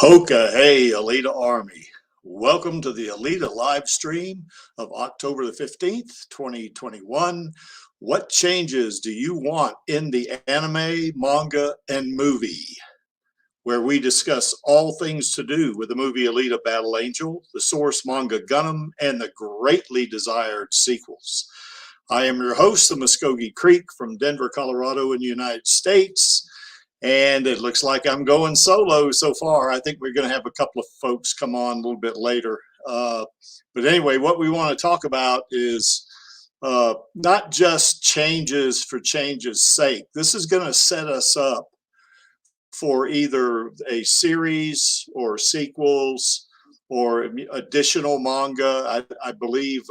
Hoka, hey, Alita Army. Welcome to the Alita live stream of October the 15th, 2021. What changes do you want in the anime, manga, and movie? Where we discuss all things to do with the movie Alita Battle Angel, the source manga Gunnm, and the greatly desired sequels. I am your host, the Muskogee Creek from Denver, Colorado in the United States. And it looks like I'm going solo so far. I think we're going to have a couple of folks come on a little bit later. But anyway, what we want to talk about is not just changes for change's sake. This is going to set us up for either a series or sequels or additional manga. I believe,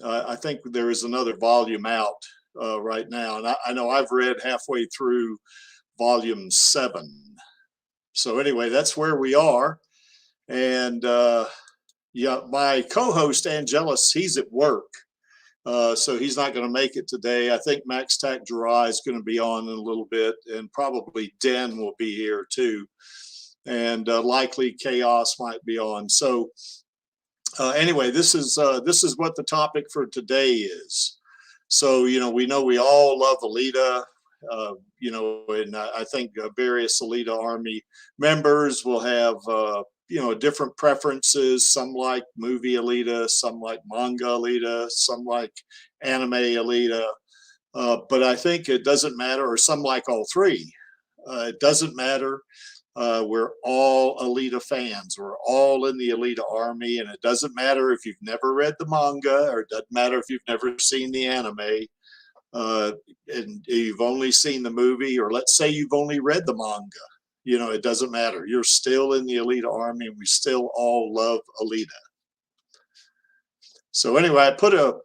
I think there is another volume out right now. And I know I've read halfway through volume 7. So anyway, that's where we are. And yeah, my co-host Angelus, he's at work, so he's not going to make it today. I think Max Tac Jirai is going to be on in a little bit, and probably Den will be here too, and likely Chaos might be on. So anyway, this is what the topic for today is. So we know we all love Alita. And I think various Alita Army members will have, different preferences. Some like movie Alita, some like manga Alita, some like anime Alita. But I think it doesn't matter, or some like all three. It doesn't matter. We're all Alita fans. We're all in the Alita Army, and it doesn't matter if you've never read the manga, or it doesn't matter if you've never seen the anime. And you've only seen the movie, or let's say you've only read the manga, it doesn't matter. You're still in the Alita Army, and we still all love Alita. So anyway, I put a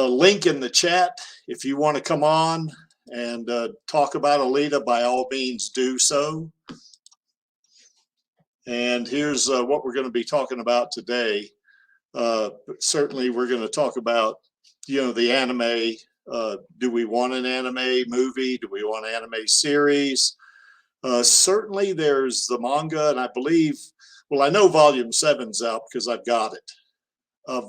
link in the chat. If you want to come on and talk about Alita, by all means do so. And here's what we're going to be talking about today. Certainly we're going to talk about, the anime. Do we want an anime movie? Do we want an anime series? Certainly there's the manga, and I believe, I know volume 7's out because I've got it.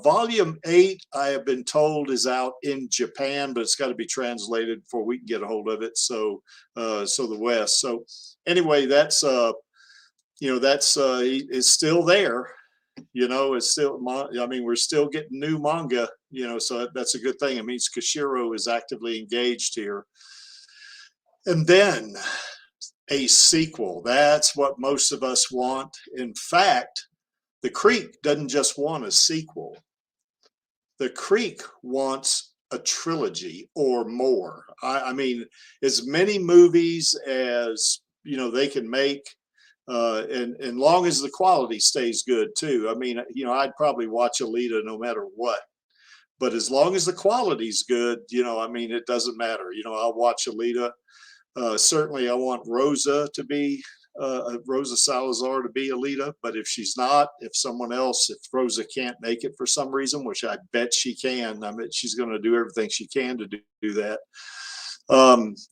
Volume 8, I have been told, is out in Japan, but it's got to be translated before we can get a hold of it. So the West. So anyway, that's it's still there. It's still, we're still getting new manga, so that's a good thing. It means Kashiro is actively engaged here. And then a sequel. That's what most of us want. In fact, the Creek doesn't just want a sequel. The Creek wants a trilogy or more. I mean, as many movies as, they can make. And long as the quality stays good too. I mean, I'd probably watch Alita no matter what, but as long as the quality's good, it doesn't matter. I'll watch Alita. Certainly I want Rosa to be, Rosa Salazar to be Alita, but if she's not, if Rosa can't make it for some reason, which I bet she can, she's going to do everything she can to do that.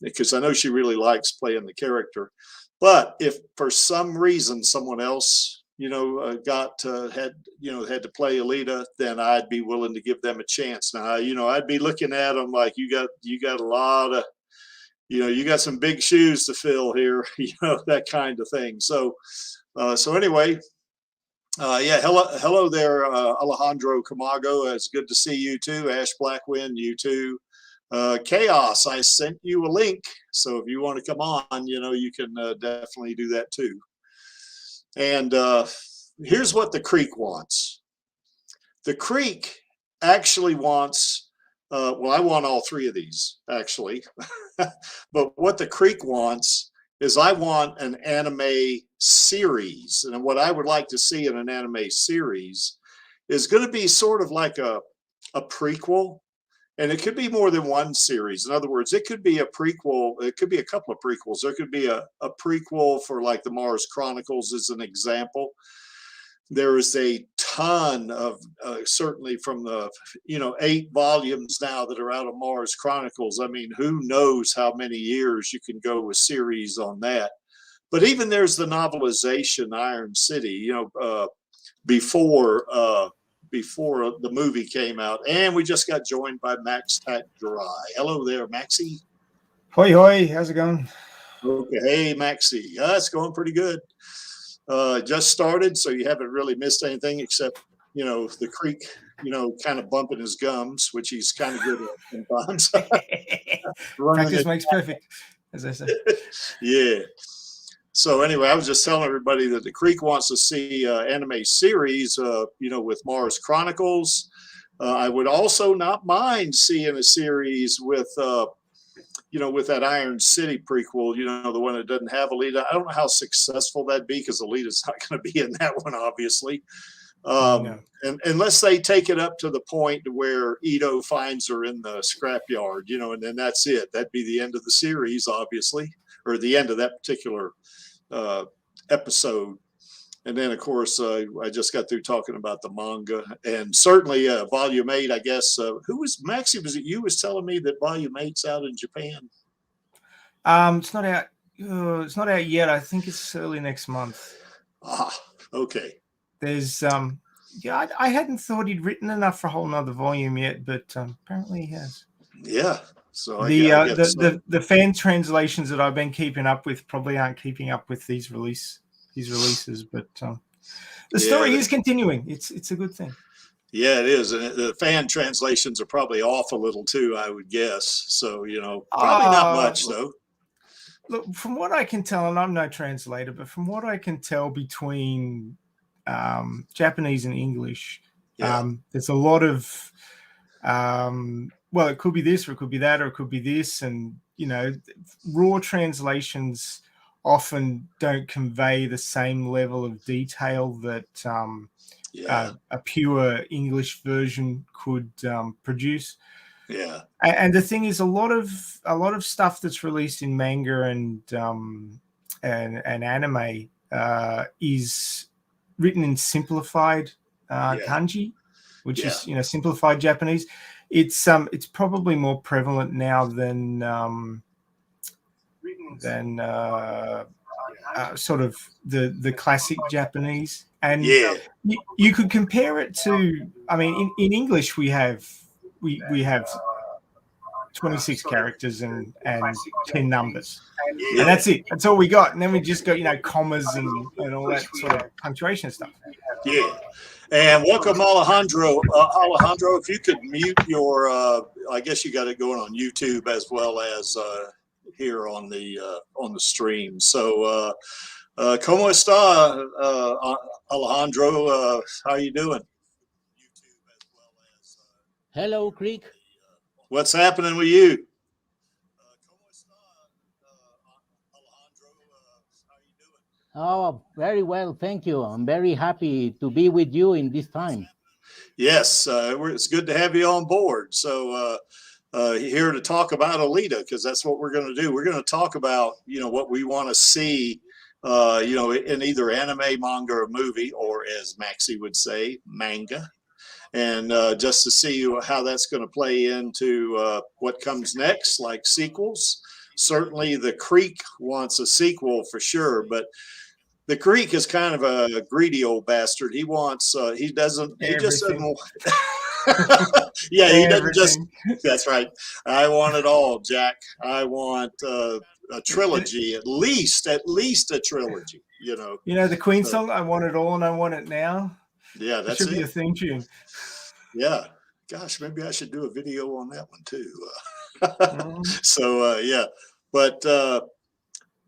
Because I know she really likes playing the character. But if for some reason someone else, had to play Alita, then I'd be willing to give them a chance. Now, I'd be looking at them like, you got a lot of, you got some big shoes to fill here, that kind of thing. So anyway, yeah, hello there, Alejandro Camago. It's good to see you too. Ash Blackwind, you too. Chaos, I sent you a link, so if you want to come on, you can definitely do that too. And here's what the Creek wants. The Creek actually wants, I want all three of these actually, but what the Creek wants is, I want an anime series, and what I would like to see in an anime series is going to be sort of like a prequel. And it could be more than one series. In other words, it could be a prequel. It could be a couple of prequels. There could be a prequel for like the Mars Chronicles as an example. There is a ton of, certainly from the, 8 volumes now that are out of Mars Chronicles. I mean, who knows how many years you can go with series on that. But even there's the novelization Iron City, before the movie came out. And we just got joined by Max Dry. Hello there, Maxie. Hoi hoi, how's it going? Okay, hey Maxie, it's going pretty good. Just started, so you haven't really missed anything except the Creek, kind of bumping his gums, which he's kind of good at sometimes. Practice makes perfect, as I say. Yeah. So anyway, I was just telling everybody that the Creek wants to see anime series, with Mars Chronicles. I would also not mind seeing a series with with that Iron City prequel, the one that doesn't have Alita. I don't know how successful that'd be because Alita's not going to be in that one, obviously. No. And unless they take it up to the point where Ito finds her in the scrapyard, and then that's it. That'd be the end of the series, obviously, or the end of that particular episode. And then, of course, I just got through talking about the manga, and certainly Volume 8, I guess. Who was Maxie? Was it you was telling me that Volume 8's out in Japan? It's not out. It's not out yet. I think it's early next month. Ah, okay. There's I hadn't thought he'd written enough for a whole nother volume yet, but apparently he has. Yeah. So the fan translations that I've been keeping up with probably aren't keeping up with these releases, but the story is continuing. It's a good thing. Yeah, it is, and the fan translations are probably off a little too, I would guess. So probably not much though. Look, from what I can tell, and I'm no translator, but from what I can tell between Japanese and English, there's a lot of it could be this, or it could be that, or it could be this, and raw translations often don't convey the same level of detail that a pure English version could produce. Yeah, and the thing is, a lot of stuff that's released in manga and anime is written in simplified kanji, which is simplified Japanese. It's probably more prevalent now than sort of the classic Japanese. And you could compare it to, I mean, in English we have 26 characters and 10 numbers. And that's it. That's all we got. And then we just got, commas and all that sort of punctuation stuff. Yeah. And welcome, Alejandro. Alejandro, if you could mute your, I guess you got it going on YouTube as well as here on the stream. So, ¿Cómo está, Alejandro? How are you doing? Hello, Creek. What's happening with you? Oh, very well, thank you. I'm very happy to be with you in this time. Yes, it's good to have you on board. So here to talk about Alita, because that's what we're going to do. We're going to talk about what we want to see in either anime, manga, or movie, or as Maxie would say, manga. And just to see how that's going to play into what comes next, like sequels. Certainly the Creek wants a sequel for sure, but the Creek is kind of a greedy old bastard. He wants, he just doesn't yeah, he doesn't just, that's right. I want it all, Jack. I want a trilogy, at least a trilogy, the Queen song, I want it all and I want it now. Yeah, that's it. Should be a theme tune. Yeah. Gosh, maybe I should do a video on that one too. So, yeah. But,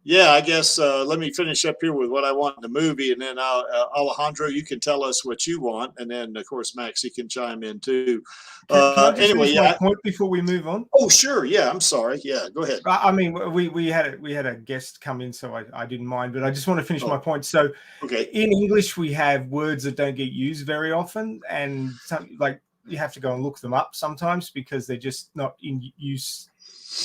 I guess let me finish up here with what I want in the movie, and then Alejandro, you can tell us what you want, and then of course Maxie can chime in too. Can I just finish my point before we move on? Oh, sure. Yeah, I'm sorry. Yeah, go ahead. I mean, we had a guest come in, so I didn't mind, but I just want to finish my point. So, in English, we have words that don't get used very often, and you have to go and look them up sometimes because they're just not in use.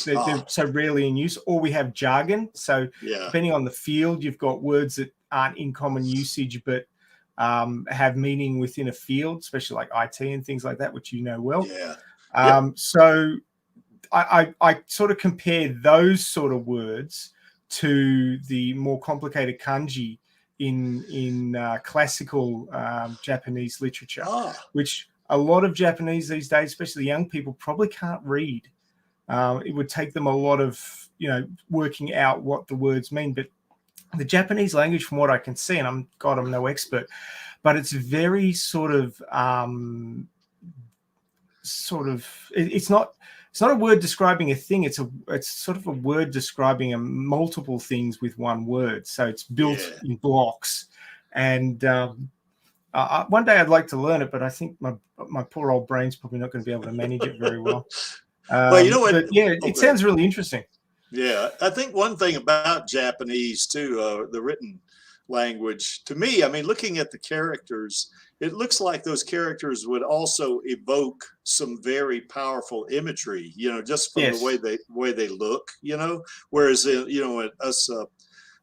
They're so rarely in use, or we have jargon. So depending on the field, you've got words that aren't in common usage, but have meaning within a field, especially like IT and things like that, which well. So I sort of compare those sort of words to the more complicated kanji in classical Japanese literature, which a lot of Japanese these days, especially young people, probably can't read. It would take them a lot of, working out what the words mean. But the Japanese language, from what I can see, and I'm no expert, but it's very it's not a word describing a thing. It's sort of a word describing multiple things with one word. So it's built in blocks. And one day I'd like to learn it, but I think my poor old brain's probably not going to be able to manage it very well. Well, you know what? It sounds really interesting. Yeah, I think one thing about Japanese too, the written language, to me, I mean, looking at the characters, it looks like those characters would also evoke some very powerful imagery, just from the way they look, whereas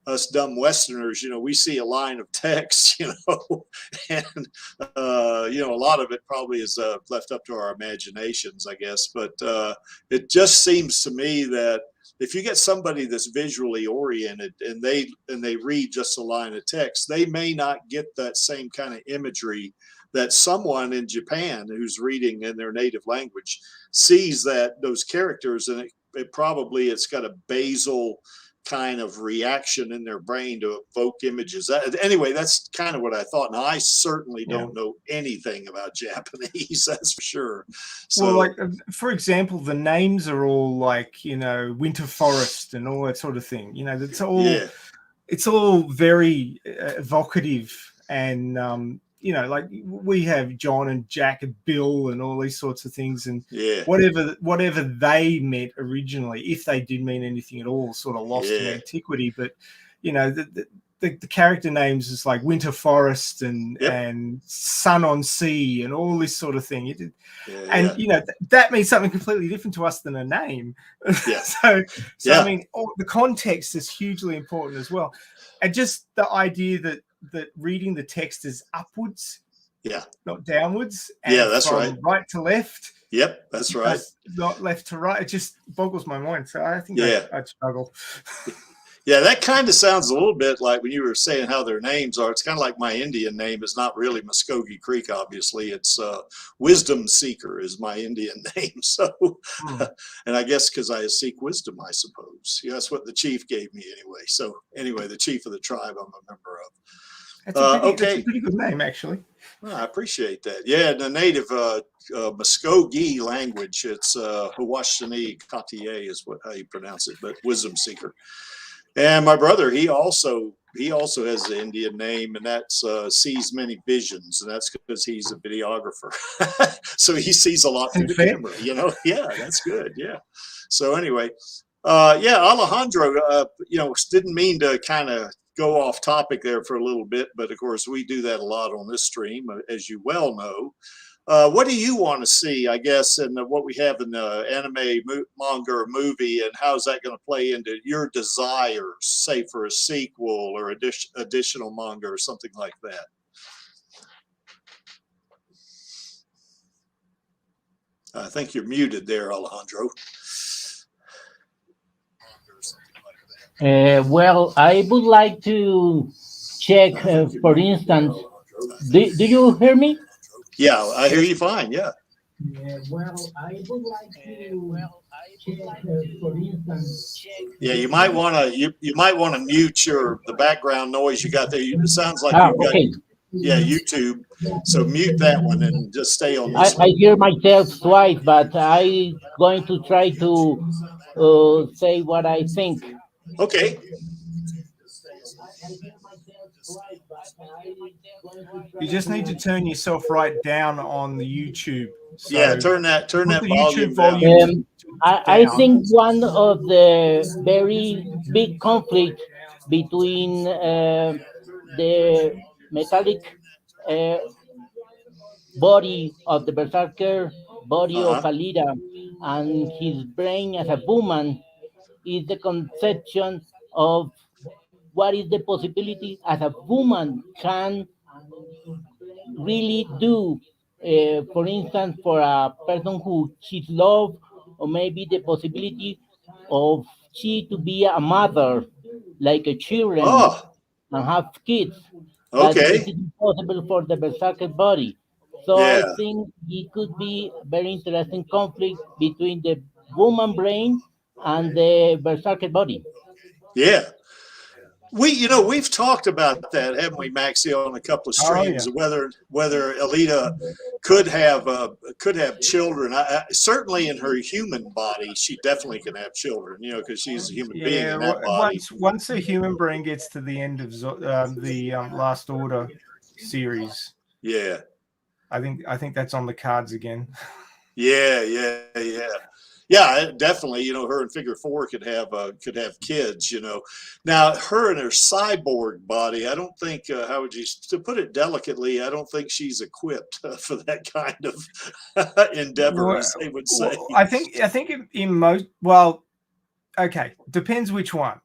us dumb Westerners, we see a line of text, and a lot of it probably is left up to our imaginations, I guess. But it just seems to me that if you get somebody that's visually oriented and they read just a line of text, they may not get that same kind of imagery that someone in Japan who's reading in their native language sees those characters, and it's got a basal kind of reaction in their brain to evoke images. Anyway, that's kind of what I thought. Now, I certainly don't know anything about Japanese, that's for sure. So, well, for example, the names are all like, winter forest and all that sort of thing. It's all very evocative, and like we have John and Jack and Bill and all these sorts of things, and whatever they meant originally, if they did mean anything at all, sort of lost in antiquity. But the character names is like Winter Forest and Sun on Sea and all this sort of thing. That means something completely different to us than a name. So I mean, the context is hugely important as well, and just the idea that reading the text is upwards, not downwards, and that's from right to left. Yep, that's right. Not left to right. It just boggles my mind. So I think I'd struggle. Yeah, that kind of sounds a little bit like when you were saying how their names are. It's kind of like my Indian name is not really Muskogee Creek, obviously. It's Wisdom Seeker is my Indian name. So, and I guess because I seek wisdom, I suppose. That's what the chief gave me anyway. So anyway, the chief of the tribe I'm a member of. That's a pretty good name, actually. Well, I appreciate that. Yeah, the native Muskogee language, it's Hawassani Katiye is how you pronounce it, but Wisdom Seeker. And my brother, he also has the Indian name, and that's sees many visions, and that's because he's a videographer. So he sees a lot through the camera, Yeah, that's good. Yeah. So anyway, Alejandro, didn't mean to kind of go off topic there for a little bit, but of course we do that a lot on this stream, as you well know. What do you want to see, I guess, in what we have in the anime, manga, or movie, and how is that going to play into your desires, say for a sequel or additional manga or something like that? I think you're muted there, Alejandro. Well, I would like to check, for instance, do you hear me? Yeah, I hear you fine. Yeah. Well, I would like to check, for instance. Yeah, you might want to mute the background noise you got there. It sounds like you've got YouTube. So mute that one and just stay on this. I hear myself twice, but I'm going to try to say what I think. Okay. You just need to turn yourself right down on the YouTube. So turn that volume down. I think one of the very big conflict between the metallic body of the berserker body of Alita and his brain as a woman is the conception of what is the possibility as a woman can really do, for instance, for a person who she's loved, or maybe the possibility of she to be a mother like a children Oh, and have kids, but this okay. is impossible for the Berserker body. So I Yeah, think it could be a very interesting conflict between the woman brain and the Berserker body. yeah. We've talked about that, haven't we, Maxie, on a couple of Oh yeah. streams, whether Alita could have children. Certainly in her human body, she definitely can have children. Because she's a human being Yeah, in that body. once a human brain gets to the end of the Last Order series, Yeah, I think that's on the cards again. yeah. Yeah, definitely. Her in Figure 4 could have kids. Now her in her cyborg body, I don't think. How would you, to put it delicately? I don't think she's equipped for that kind of endeavor, as they would say. I think in most okay, depends which one.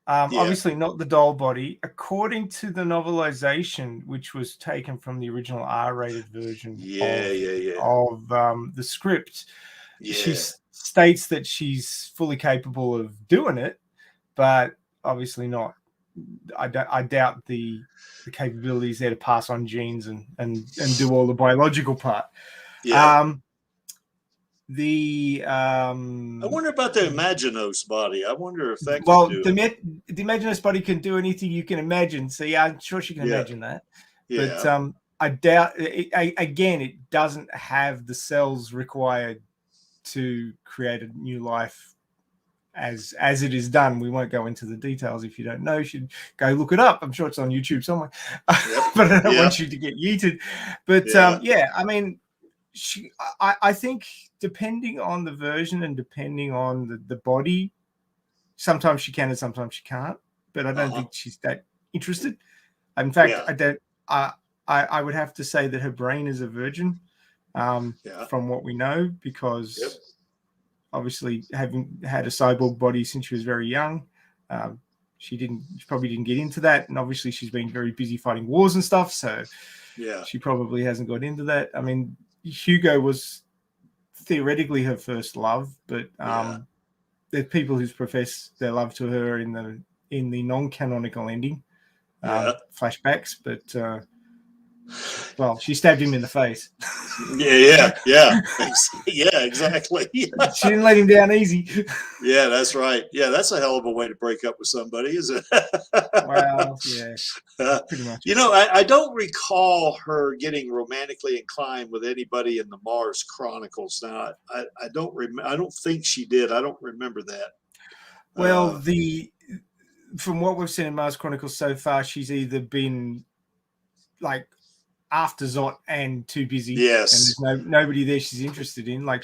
Obviously not the doll body. According to the novelization, which was taken from the original R-rated version of the script, she states that she's fully capable of doing it, but obviously not. I doubt the capabilities there to pass on genes and do all the biological part. Yeah. I wonder about the Imaginos body. I wonder if that could do the Imaginos body can do anything you can imagine. So yeah, I'm sure she can imagine that. Yeah. But I doubt again, it doesn't have the cells required to create a new life as it is done. We won't go into the details. If you don't know, you should go look it up. I'm sure it's on YouTube somewhere. But I don't want you to get yeeted. But yeah, I mean, I think depending on the version and depending on the body, sometimes she can and sometimes she can't. But I don't think she's that interested. In fact, I don't. I would have to say that her brain is a virgin, from what we know, because obviously having had a cyborg body since she was very young, she probably didn't get into that, and obviously she's been very busy fighting wars and stuff, so she probably hasn't got into that. I mean, Hugo was theoretically her first love, but there's people who profess their love to her in the non-canonical ending, flashbacks, but well, she stabbed him in the face. Yeah, exactly. She didn't let him down easy. Yeah, that's right. Yeah, that's a hell of a way to break up with somebody, isn't it? Well, yeah, pretty much. I don't recall her getting romantically inclined with anybody in the Mars Chronicles. Now, I don't think she did. I don't remember that. Well, from what we've seen in Mars Chronicles so far, she's either been like after Zot and too busy, and there's nobody there she's interested in. Like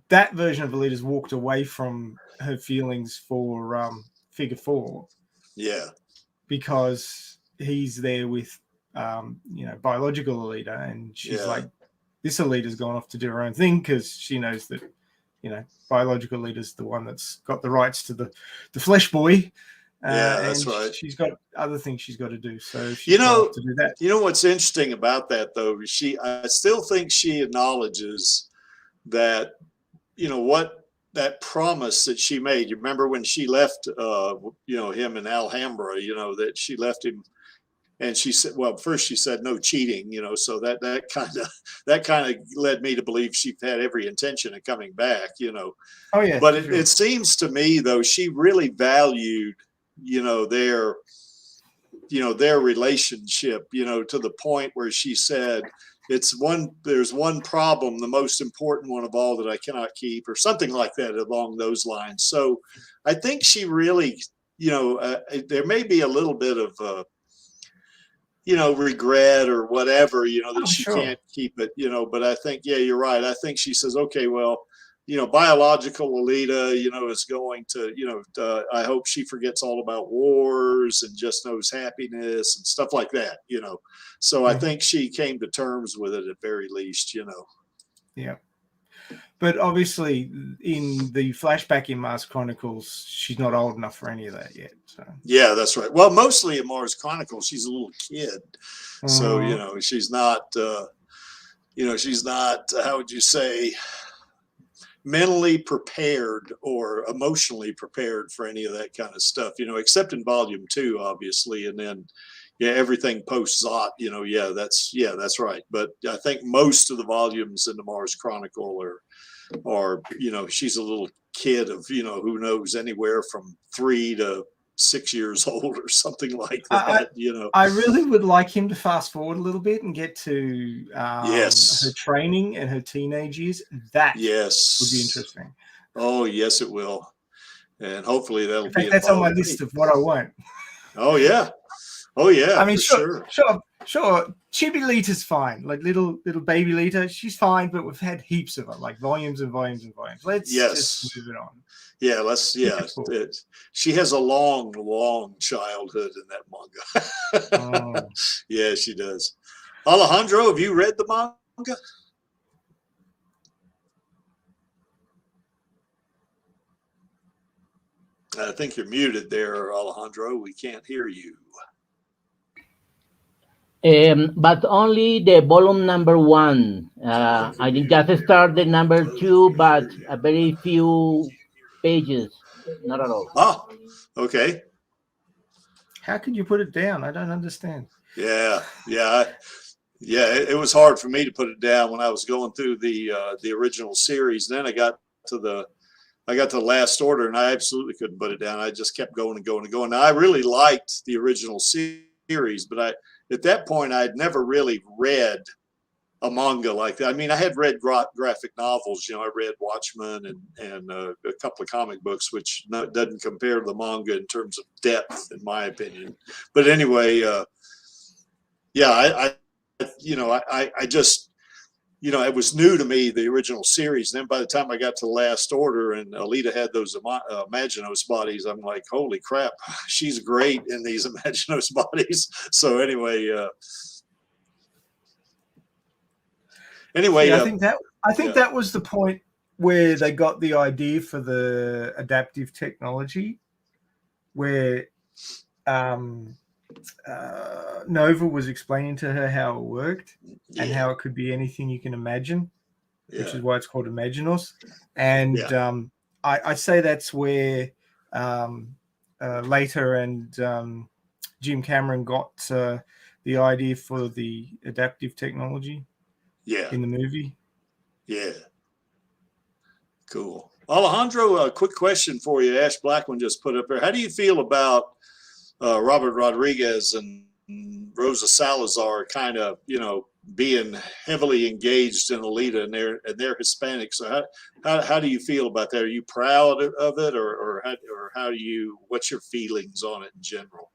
that version of Alita's walked away from her feelings for Figure 4, because he's there with biological Alita, and she's like, this Alita's gone off to do her own thing because she knows that biological Alita's the one that's got the rights to the flesh boy. That's right. She's got other things she's got to do, so she's to do that. What's interesting about that, though, I still think she acknowledges that what that promise that she made. You remember when she left him in Alhambra, that she left him, and she said, well, first she said no cheating, so that kind of led me to believe she had every intention of coming back, Oh yeah. But it seems to me, though, she really valued their relationship, to the point where she said, there's one problem, the most important one of all, that I cannot keep, or something like that along those lines. So I think she really, there may be a little bit of regret or whatever, that she can't keep it, but I think, you're right. I think she says, okay, well, biological Alita, is going to, I hope she forgets all about wars and just knows happiness and stuff like that, So I think she came to terms with it at very least, Yeah. But obviously in the flashback in Mars Chronicles, she's not old enough for any of that yet. So. Yeah, that's right. Well, mostly in Mars Chronicles, she's a little kid. So, she's not, she's not, how would you say, mentally prepared or emotionally prepared for any of that kind of stuff, you know, except in volume 2, obviously. And then, yeah, everything post Zot, you know, that's right. But I think most of the volumes in the Mars Chronicle are, you know, she's a little kid of, you know, who knows, anywhere from 3 to 6 years old or something like that, you know. I really would like him to fast forward a little bit and get to yes, her training and her teenage years. That yes would be interesting. Oh, yes, it will. And hopefully that'll be that's on my list of what I want. Oh, yeah. Oh, yeah. I mean, sure. Chibi Lita's fine. Like little baby Lita, she's fine, but we've had heaps of them, like volumes and volumes and volumes. Let's just move it on. Yeah, she has a long, long childhood in that manga. Yeah, she does. Alejandro, have you read the manga? I think you're muted there, Alejandro. We can't hear you. But only the volume number 1. I think just started number 2, but a very few pages, not at all. Ah, okay. How could you put it down? I don't understand. Yeah. It was hard for me to put it down when I was going through the original series. Then I got to the Last Order, and I absolutely couldn't put it down. I just kept going and going and going. Now, I really liked the original series, but at that point, I'd never really read a manga like that. I mean, I had read graphic novels. You know, I read Watchmen and a couple of comic books, which doesn't compare to the manga in terms of depth, in my opinion. But anyway, I just, you know, it was new to me, the original series. And then by the time I got to the Last Order and Alita had those Imaginos bodies, I'm like, holy crap, she's great in these Imaginos bodies. So anyway, I think that was the point where they got the idea for the adaptive technology, where Nova was explaining to her how it worked and how it could be anything you can imagine, which is why it's called Imaginos. And I say that's where later and Jim Cameron got the idea for the adaptive technology in the movie. Yeah. Cool. Alejandro, a quick question for you. Ash Blackman just put up there. How do you feel about Robert Rodriguez and Rosa Salazar kind of, you know, being heavily engaged in Alita, and they're Hispanic? So how do you feel about that? Are you proud of it, or how do you? What's your feelings on it in general?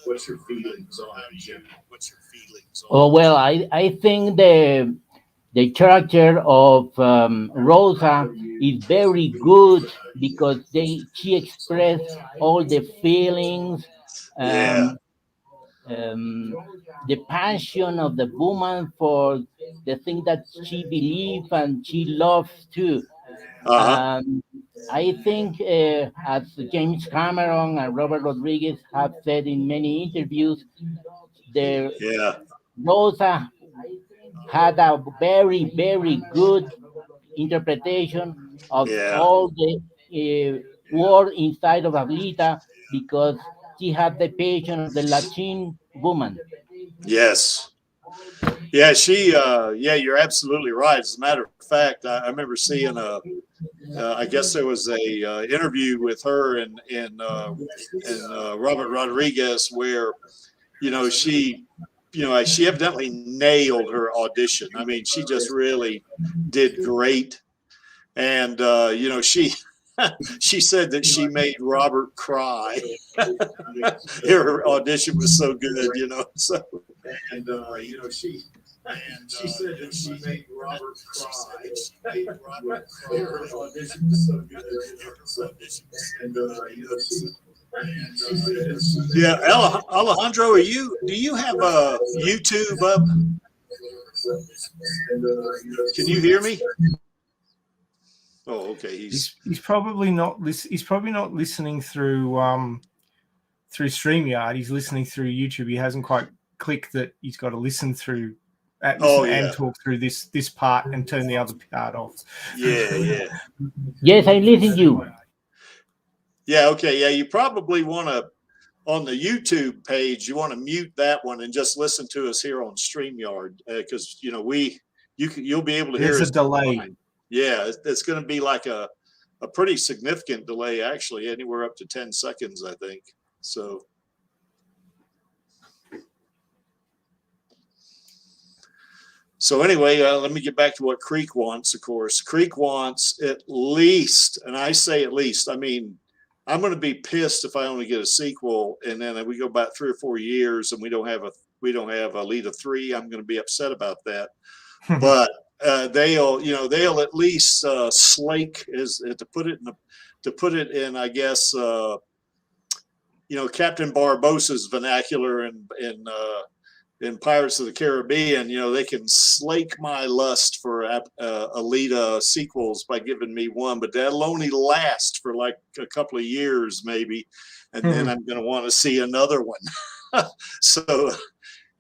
What's your feelings on it in general? Oh well, I think the character of Rosa is very good because she expressed all the feelings, the passion of the woman for the thing that she believes and she loves too. I think, as James Cameron and Robert Rodriguez have said in many interviews, Rosa had a very, very good interpretation of all the world inside of Alita because she had the passion of the Latin woman. Yes. Yeah, you're absolutely right. As a matter of fact, I remember seeing I guess there was a interview with her and Robert Rodriguez where, you know, she evidently nailed her audition. I mean, she just really did great. And, you know, she said that she made Robert cry. Her audition was so good, you know. So, and you know, she said that she made Robert cry. Her audition was so good. And you know, yeah, Alejandro, do you have a YouTube up? Can you hear me? Oh, okay. He's probably not. He's probably not listening through StreamYard. He's listening through YouTube. He hasn't quite click that he's got to listen through. And talk through this part and turn the other part off. Yeah. Yes, I listen to you. Yeah, okay. Yeah, you probably want to, on the YouTube page, you want to mute that one and just listen to us here on StreamYard, because you'll be able to hear us. There's a delay. Fine. Yeah, it's going to be like a pretty significant delay, actually, anywhere up to 10 seconds, I think. So anyway, let me get back to what Creek wants, of course. Creek wants at least, and I say at least, I mean, I'm going to be pissed if I only get a sequel and then we go back 3 or 4 years and we don't have Alita 3. I'm going to be upset about that. But they'll at least slake, is to put it in I guess Captain Barbossa's vernacular in Pirates of the Caribbean, they can slake my lust for Alita sequels by giving me one, but that'll only last for like a couple of years maybe, and then I'm going to want to see another one. So,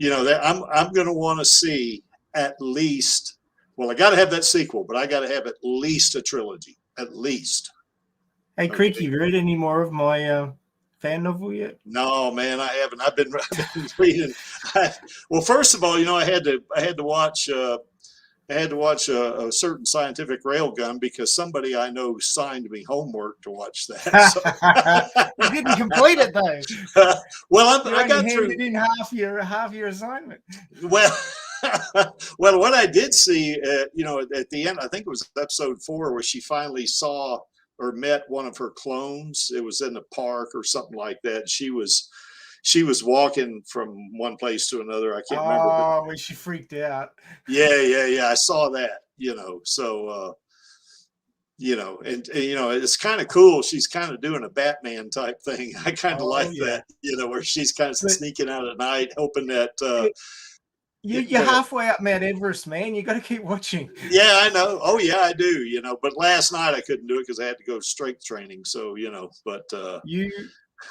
I'm going to want to see at least. Well, I got to have that sequel, but I got to have at least a trilogy, at least. Hey, Creek, have you read any more of my fan novel yet? No, man, I haven't. I've been reading. Well, first of all, I had to watch a certain scientific railgun because somebody I know signed me homework to watch that. So. You didn't complete it though. Well, I got through in half your assignment. Well, what I did see, at the end, I think it was episode 4, where she finally saw or met one of her clones. It was in the park or something like that. She was walking from one place to another. I can't remember. Oh, when she freaked out. Yeah. I saw that, so, it's kind of cool. She's kind of doing a Batman type thing. I kind of like that, where she's kind of sneaking out at night, hoping that, you're halfway up Mount Everest, man. You got to keep watching. Yeah, I know. Oh, yeah, I do. But last night I couldn't do it because I had to go strength training. So, But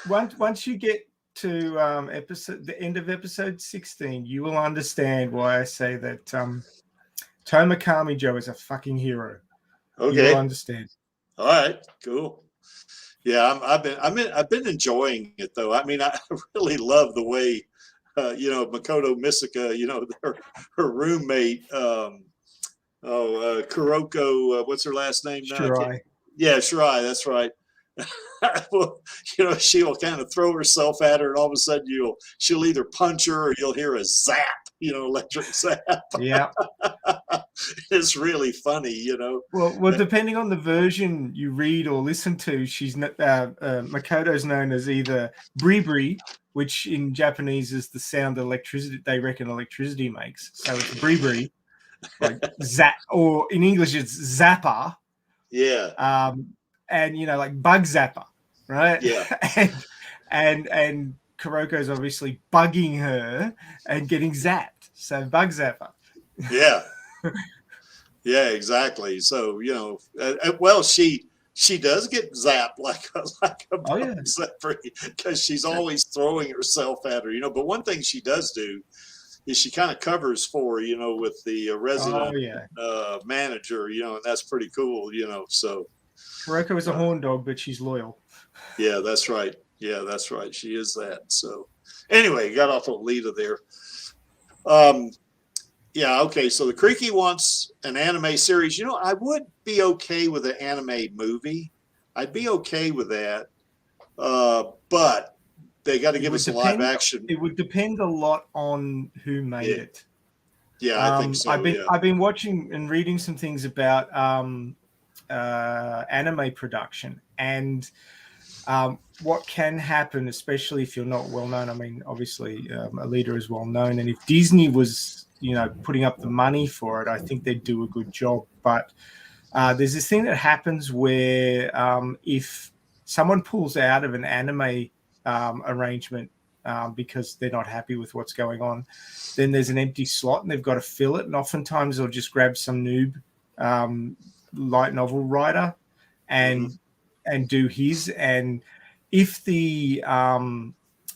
once you get to the end of episode 16, you will understand why I say that Tomikami Joe is a fucking hero. Okay, you'll understand. All right, cool. Yeah, I've been enjoying it though. I mean, I really love the way. Makoto Misaka, her roommate, Kuroko, what's her last name now? Shirai. Yeah, Shirai, that's right. Well, she'll kind of throw herself at her, and all of a sudden she'll either punch her or you'll hear a zap, electric zap. Yeah. It's really funny, Well, depending on the version you read or listen to, she's Makoto's known as either Bribri, which in Japanese is the sound electricity they reckon electricity makes. So it's Bribri, like zap, or in English it's zapper. Yeah. And like bug zapper, right? Yeah. and Kuroko's obviously bugging her and getting zapped. So bug zapper. Yeah. Yeah, exactly. So, well, she does get zapped like a zapper because she's always throwing herself at her, But one thing she does do is she kind of covers for, with the resident manager, and that's pretty cool, So Kuroko is a horn dog, but she's loyal. Yeah, that's right. Yeah, that's right. She is that. So anyway, got off of Alita there. Yeah, okay. So the Creaky wants an anime series. I would be okay with an anime movie. I'd be okay with that. But they got to give us a live action. It would depend a lot on who made it. Yeah, I think so. I've been watching and reading some things about anime production and what can happen, especially if you're not well known. I mean, obviously, Alita is well known, and if Disney was putting up the money for it, I think they'd do a good job. But there's this thing that happens where if someone pulls out of an anime arrangement because they're not happy with what's going on, then there's an empty slot and they've got to fill it. And oftentimes they'll just grab some noob light novel writer and do his. And if the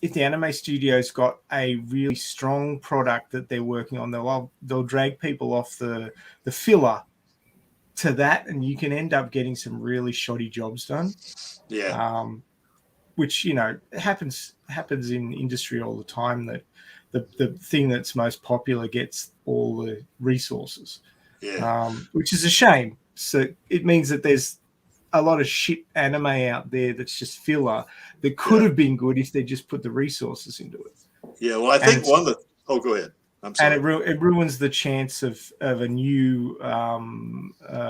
if the anime studio's got a really strong product that they're working on, they'll drag people off the filler to that, and you can end up getting some really shoddy jobs done. Yeah. Which, you know, happens in industry all the time, that the thing that's most popular gets all the resources. Yeah. Which is a shame. So it means that there's a lot of shit anime out there that's just filler that could have been good if they just put the resources into it. Yeah, well, I think one of the... Oh, go ahead. I'm sorry. And it ruins the chance of a new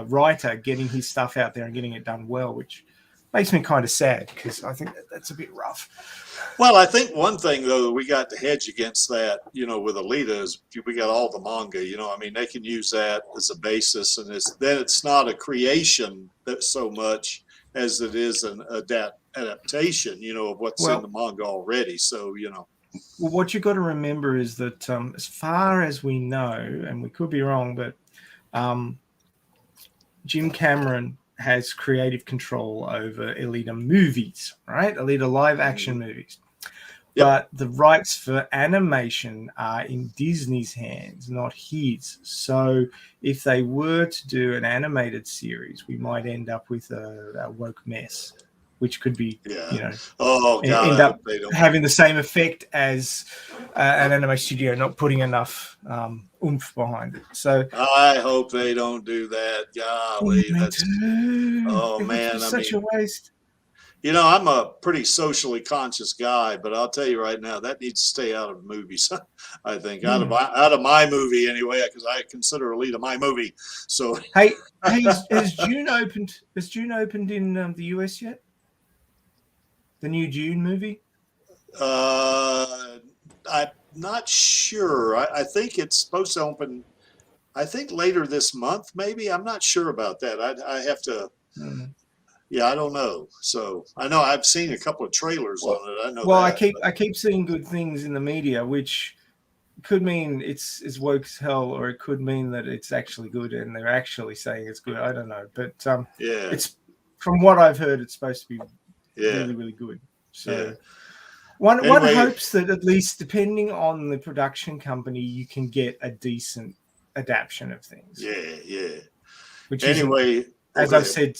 writer getting his stuff out there and getting it done well, which makes me kind of sad, because I think that's a bit rough. Well, I think one thing, though, we got to hedge against that, you know, with Alita is we got all the manga, you know, I mean, they can use that as a basis, and it's not a creation that so much as it is an adaptation, you know, of what's in the manga already. So, you know. Well, what you got to remember is that as far as we know, and we could be wrong, but Jim Cameron has creative control over Alita movies, right? Alita live action movies. Yep. But the rights for animation are in Disney's hands, not his. So if they were to do an animated series, we might end up with a woke mess, which could be, you know, end up having the same effect as an anime studio not putting enough oomph behind it. So I hope they don't do that. Golly, oh man, it's such a waste. You know, I'm a pretty socially conscious guy, but I'll tell you right now, that needs to stay out of movies. I think out of my movie anyway, because I consider Alita my movie. So hey, has June opened? Has June opened in the US yet? The new June movie? I'm not sure. I think it's supposed to open, I think later this month, maybe. I'm not sure about that. I have to, yeah, I don't know. So I know I've seen a couple of trailers on it. I know. Well, that, I keep seeing good things in the media, which could mean it's woke as hell, or it could mean that it's actually good and they're actually saying it's good. I don't know. But it's, from what I've heard, it's supposed to be really, really good. So one hopes that at least, depending on the production company, you can get a decent adaptation of things. Yeah. Which anyway, as I've said,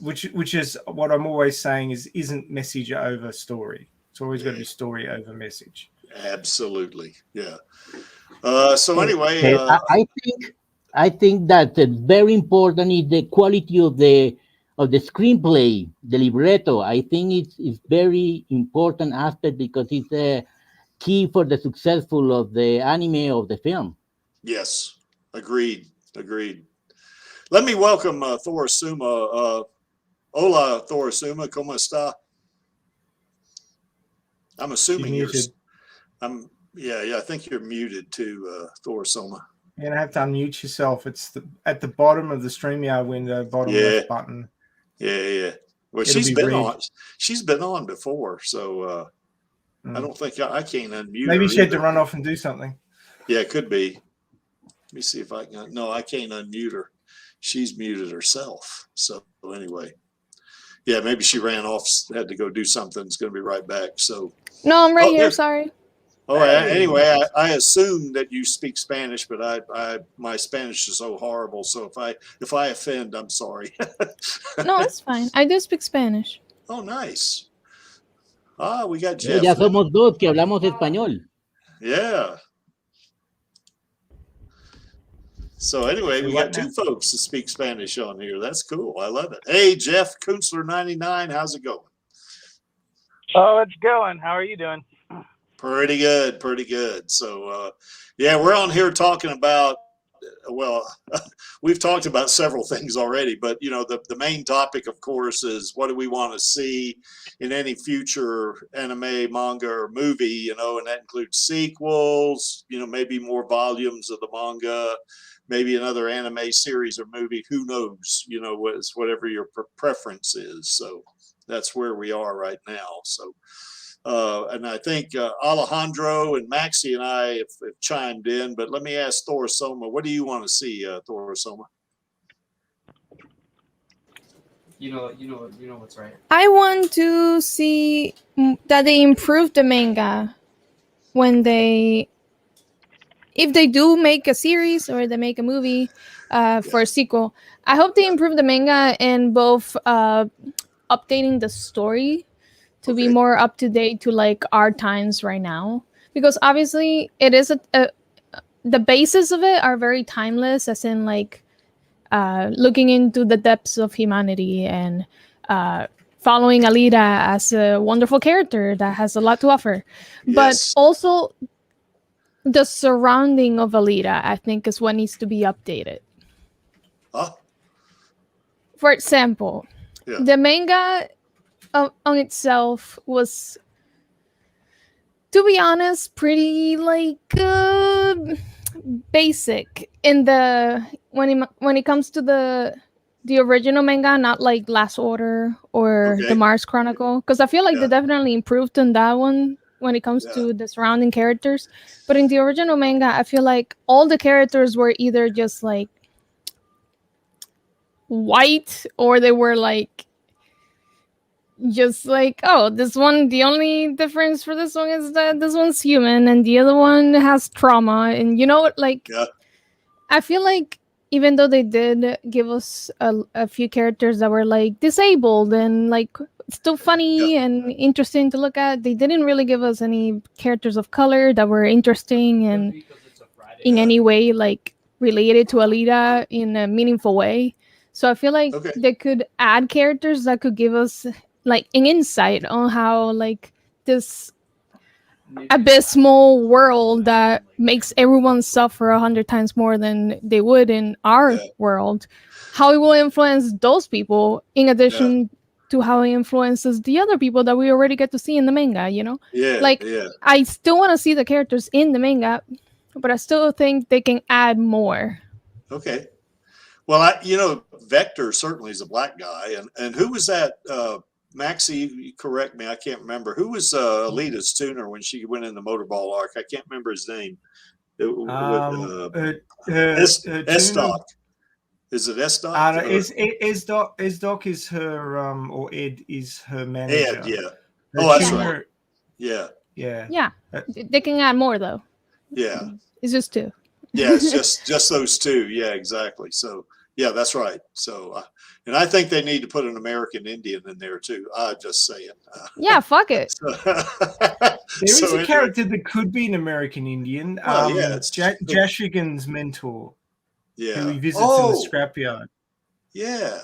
which is what I'm always saying isn't message over story. It's always got to be story over message. Absolutely, yeah. So anyway, I think that very important is the quality of the screenplay, the libretto. I think it's very important aspect, because it's a key for the successful of the anime of the film. Yes, agreed. Let me welcome Thorasuma. Hola, Thorasuma, ¿cómo está? I'm assuming you're I think you're muted too, Thorasuma. You're gonna have to unmute yourself. It's at the bottom of the StreamYard window, bottom left button. Yeah. Well, she's been on before, so I don't think I can't unmute. Maybe her she had to run off and do something. Yeah, it could be. Let me see if I can. No, I can't unmute her. She's muted herself. So anyway, yeah, maybe she ran off, had to go do something. It's going to be right back. So no, I'm right here. Sorry. Oh, anyway, I assume that you speak Spanish, but my Spanish is so horrible. So if I offend, I'm sorry. No, it's fine. I do speak Spanish. Oh, nice. We got Jeff. Ya somos dos que hablamos español. Yeah. So anyway, we got two folks that speak Spanish on here. That's cool. I love it. Hey, Jeff Kunstler 99, how's it going? Oh, it's going. How are you doing? Pretty good. So, we're on here talking about, we've talked about several things already, but, you know, the main topic, of course, is what do we want to see in any future anime, manga, or movie, you know, and that includes sequels, you know, maybe more volumes of the manga, maybe another anime series or movie, who knows, you know, whatever your preference is. So that's where we are right now. So, and I think Alejandro and Maxie and I have chimed in, but let me ask Thorasoma, what do you want to see, Thorasoma? You know what's right. I want to see that they improve the manga when if they do make a series or they make a movie for a sequel. I hope they improve the manga in both updating the story to be more up to date to like our times right now, because obviously it is the basis of it are very timeless, as in like looking into the depths of humanity and following Alita as a wonderful character that has a lot to offer. But also the surrounding of Alita, I think, is what needs to be updated. For example, the manga on itself was, to be honest, pretty like basic in the when it comes to the original manga, not like Last Order or the Mars Chronicle, because I feel like they definitely improved on that one when it comes to the surrounding characters. But in the original manga, I feel like all the characters were either just like white, or they were like just like, oh, this one, the only difference for this one is that this one's human and the other one has trauma. And you know, like I feel like even though they did give us a few characters that were like disabled and like still funny and interesting to look at, they didn't really give us any characters of color that were interesting and in any way like related to Alita in a meaningful way. So I feel like they could add characters that could give us like an insight on how like this abysmal world that makes everyone suffer 100 times more than they would in our world, how it will influence those people in addition to how it influences the other people that we already get to see in the manga, you know? I still want to see the characters in the manga, but I still think they can add more. Well, you know, Vector certainly is a black guy. And who was that? Maxie, correct me, I can't remember. Who was Alita's tuner when she went in the motorball arc? I can't remember his name. S-Doc. Is it S-Doc? S-Doc is her, or Ed is her manager. Ed, that's right. Yeah. They can add more, though. Yeah. It's just two. Yeah, it's just those two. Yeah, exactly. So, yeah, that's right. So, and I think they need to put an American Indian in there too. Just saying. Yeah, fuck it. There is a character that could be an American Indian. It's Jashigan's mentor. Yeah. Who he visits in the scrapyard. Yeah.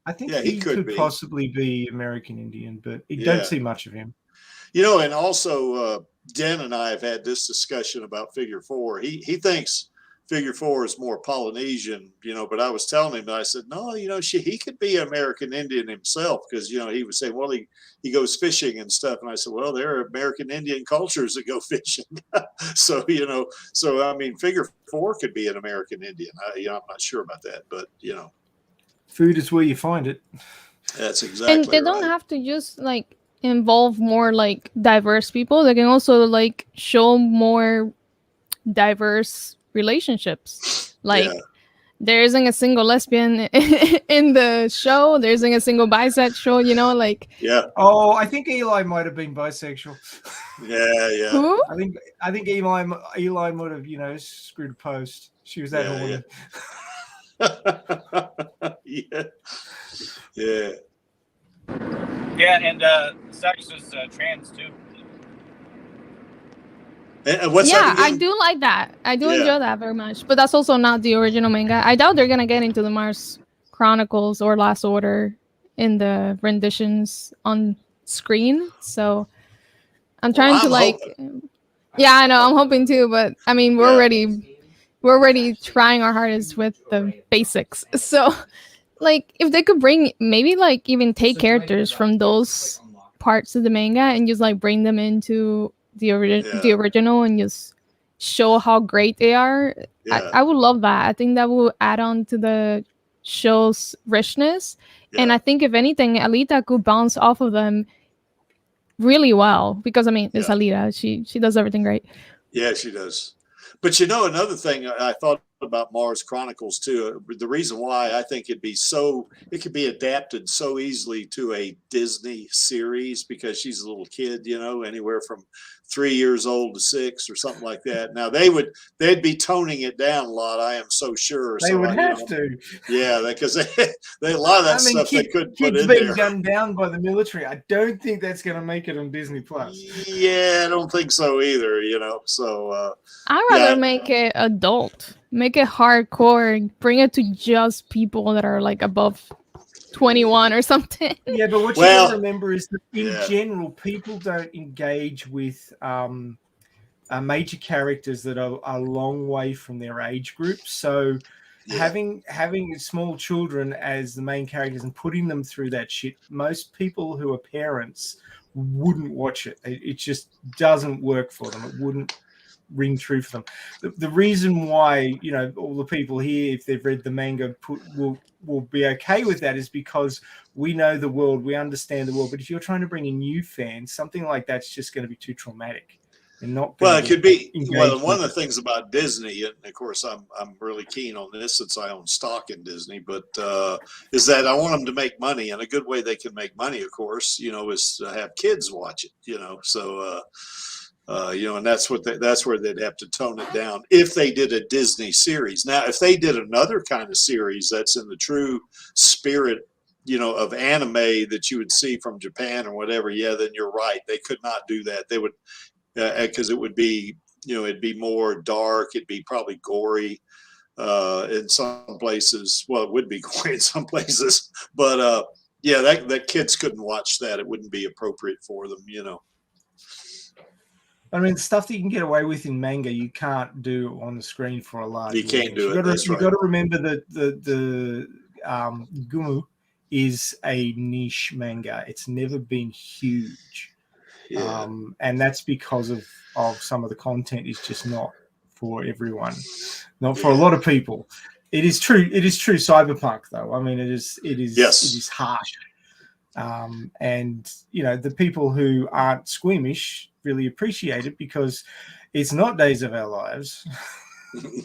I think he could possibly be American Indian, but you don't see much of him. You know, and also Den and I have had this discussion about Figure 4. He thinks Figure 4 is more Polynesian, you know, but I was telling him, I said, no, you know, he could be American Indian himself, because, you know, he was saying, well, he goes fishing and stuff. And I said, well, there are American Indian cultures that go fishing. So, you know, I mean, Figure 4 could be an American Indian. I'm not sure about that, but, you know. Food is where you find it. That's exactly And they don't have to just, like, involve more, like, diverse people. They can also, like, show more diverse relationships. Like there isn't a single lesbian in the show, there isn't a single bisexual, you know, like I think Eli might have been bisexual. Who? I think Eli might have, you know, screwed a post. She was that horny. And Sax is trans too. I do like that. I do enjoy that very much. But that's also not the original manga. I doubt they're gonna get into the Mars Chronicles or Last Order in the renditions on screen. So I'm trying to hoping. Yeah, I know. I'm hoping too. But I mean, we're already trying our hardest with the basics. So, like, if they could bring maybe like even take characters from those parts of the manga and just like bring them into the original and just show how great they are. I would love that. I think that will add on to the show's richness. And I think if anything, Alita could bounce off of them really well, because I mean, it's Alita. She does everything great. Yeah, she does. But you know, another thing I thought about Mars Chronicles too. The reason why I think it could be adapted so easily to a Disney series, because she's a little kid, anywhere from 3 years old to 6 or something like that. Now they'd be toning it down a lot, I am so sure. They would have to. Yeah, because they a lot of that stuff they couldn't put in being there. gunned down by the military. I don't think that's going to make it on Disney Plus. Yeah, I don't think so either. So I'd rather make it adult, make it hardcore, bring it to just people that are like above 21 or something. Yeah, but what you got to remember is that in general, people don't engage with major characters that are a long way from their age group. So having small children as the main characters and putting them through that shit, most people who are parents wouldn't watch it. It just doesn't work for them. It wouldn't ring true for them. The reason why, all the people here, if they've read the manga, will be okay with that is because we know the world, we understand the world. But if you're trying to bring in new fans, something like that's just going to be too traumatic. And not it could be. Well, one of the things about Disney, and of course I'm really keen on this since I own stock in Disney, but is that I want them to make money, and a good way they can make money, of course, is to have kids watch it. So and that's where they'd have to tone it down if they did a Disney series. Now, if they did another kind of series that's in the true spirit, of anime that you would see from Japan or whatever, then you're right. They could not do that. They would, because it would be, it'd be more dark. It'd be probably gory in some places. Well, it would be gory in some places, but that kids couldn't watch that. It wouldn't be appropriate for them, I mean, stuff that you can get away with in manga, you can't do on the screen for a large. You can't do it. You've got to remember that the Gunnm is a niche manga. It's never been huge, and that's because of some of the content is just not for everyone, not for a lot of people. It is true. It is true cyberpunk, though. I mean, it is harsh, and the people who aren't squeamish really appreciate it because it's not Days of Our Lives.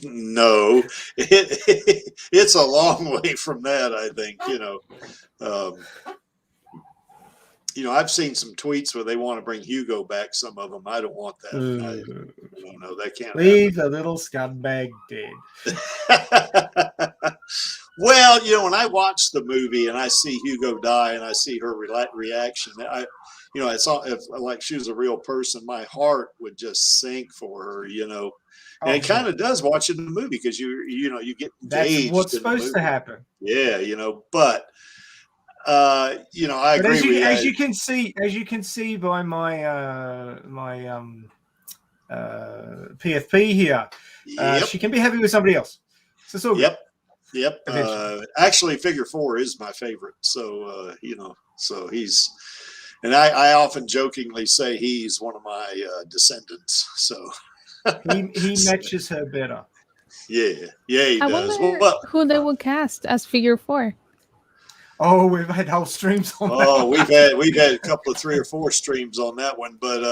No, it's a long way from that, I think. I've seen some tweets where they want to bring Hugo back. Some of them, I don't want that. No, that can't leave the little scumbag dead. Well, when I watch the movie and I see Hugo die and I see her reaction, it's all, if like she was a real person, my heart would just sink for her, and it kind of does watching the movie because you get engaged. That's what's supposed to happen. Yeah, but I agree. As you can see by my PFP here, she can be happy with somebody else. So it's all good. Yep. Actually, Figure 4 is my favorite. So so he's. And I often jokingly say he's one of my descendants. So he matches her better. Yeah, he does. Wonder who they would cast as Figure 4. Oh, we've had whole streams on that. Oh, we've had a couple of 3 or 4 streams on that one. But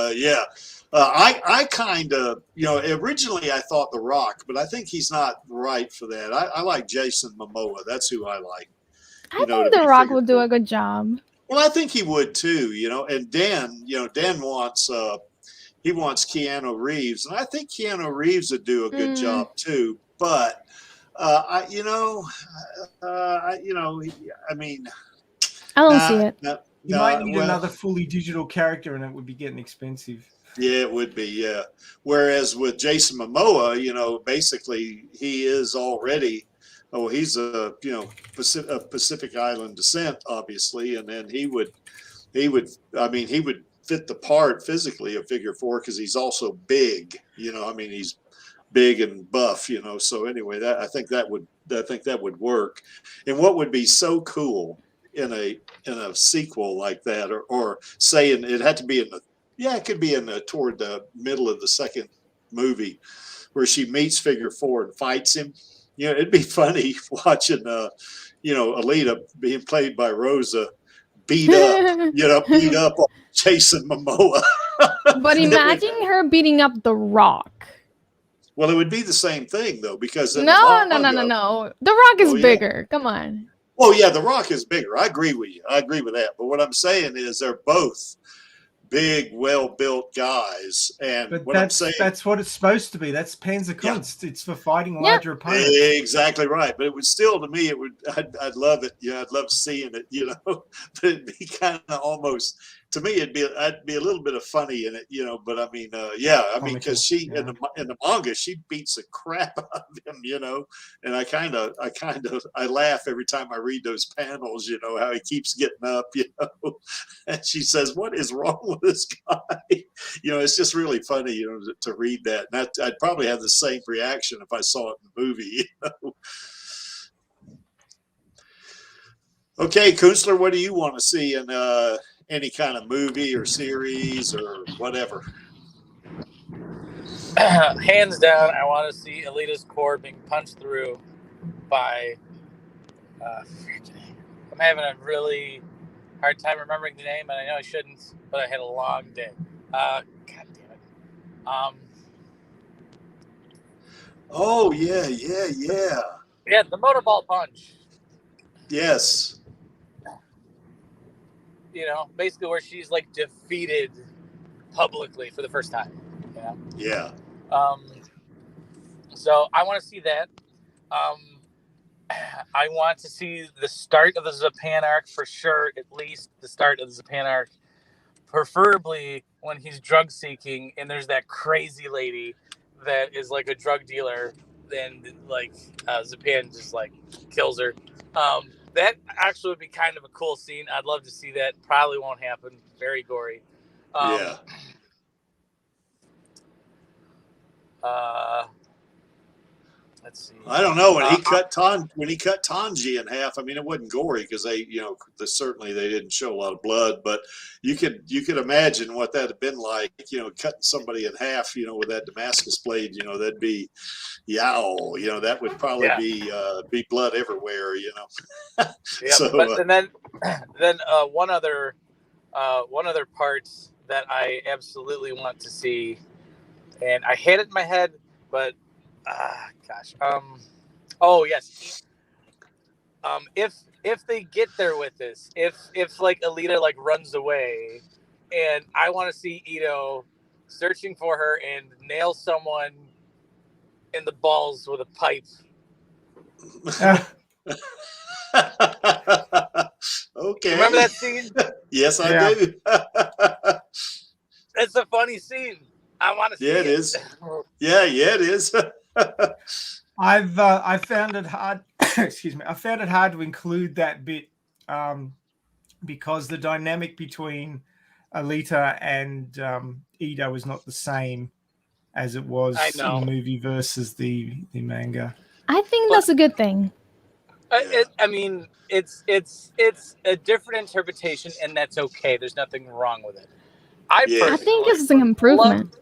I kind of, originally I thought The Rock, but I think he's not right for that. I like Jason Momoa. That's who I like. I think The Rock will do a good job. Well, I think he would too, and Dan wants Keanu Reeves, and I think Keanu Reeves would do a good job too. But I don't see it. You might need another fully digital character, and it would be getting expensive. Yeah, it would be. Yeah. Whereas with Jason Momoa, basically he is already. Oh, he's a Pacific Island descent, obviously, and then he would fit the part physically of Figure 4 because he's also big. He's big and buff. So anyway, I think that would work. And what would be so cool in a sequel like that, or saying it had to be it could be toward the middle of the second movie, where she meets Figure 4 and fights him. It'd be funny watching, Alita being played by Rosa beat up on Jason Momoa. But imagine her beating up The Rock. Well, it would be the same thing though, because in No. the manga, The Rock is Oh, yeah. bigger. Come on. Oh yeah, The Rock is bigger. I agree with you. I agree with that. But what I'm saying is they're both big, well-built guys. And But what I'm saying, that's what it's supposed to be. That's Panzerkunst. Yeah. It's for fighting larger opponents. Exactly right. But it would still, to me, I'd love it. Yeah, I'd love seeing it. You know, but it'd be kind of almost, to me, I'd be a little bit of funny in it. You know, but I mean, because she in the manga, she beats the crap out of him. You know, and I laugh every time I read those panels. You know, how he keeps getting up. You know, and she says, "What is wrong with this guy?" You know, it's just really funny. You know, to read that, and I'd probably have the same reaction if I saw it in the movie. You know? Okay, Kunstler, what do you want to see in any kind of movie or series or whatever? Hands down, I want to see Alita's core being punched through by. I'm having a really hard time remembering the name, and I know I shouldn't, but I had a long day. God damn it. Oh yeah. Yeah, the motorball punch. Yes. You know, basically where she's like defeated publicly for the first time. You know? Yeah. So I want to see that. I want to see the start of the Zapan arc for sure. At least the start of the Zapan arc, preferably when he's drug seeking and there's that crazy lady that is like a drug dealer. Then like Zapan just like kills her. That actually would be kind of a cool scene. I'd love to see that. Probably won't happen. Very gory. Yeah. Let's see. I don't know when he cut Tanji in half. I mean, it wasn't gory because they certainly they didn't show a lot of blood, but you could imagine what that had been like. You know, cutting somebody in half. You know, with that Damascus blade. You know, that'd be yow. You know, that would probably be blood everywhere. You know. Yeah. So, but and then one other part that I absolutely want to see, and I had it in my head, but. Gosh. Oh yes. If they get there with this, if like Alita like runs away, and I want to see Ito searching for her and nail someone in the balls with a pipe. Okay. Remember that scene? Yes, I do. It's a funny scene. I want to see it. Yeah, it is. Yeah, it is. I found it hard. Excuse me. I found it hard to include that bit because the dynamic between Alita and Ito is not the same as it was in the movie versus the manga. I think that's a good thing. I mean, it's a different interpretation, and that's okay. There's nothing wrong with it. I think this is an improvement.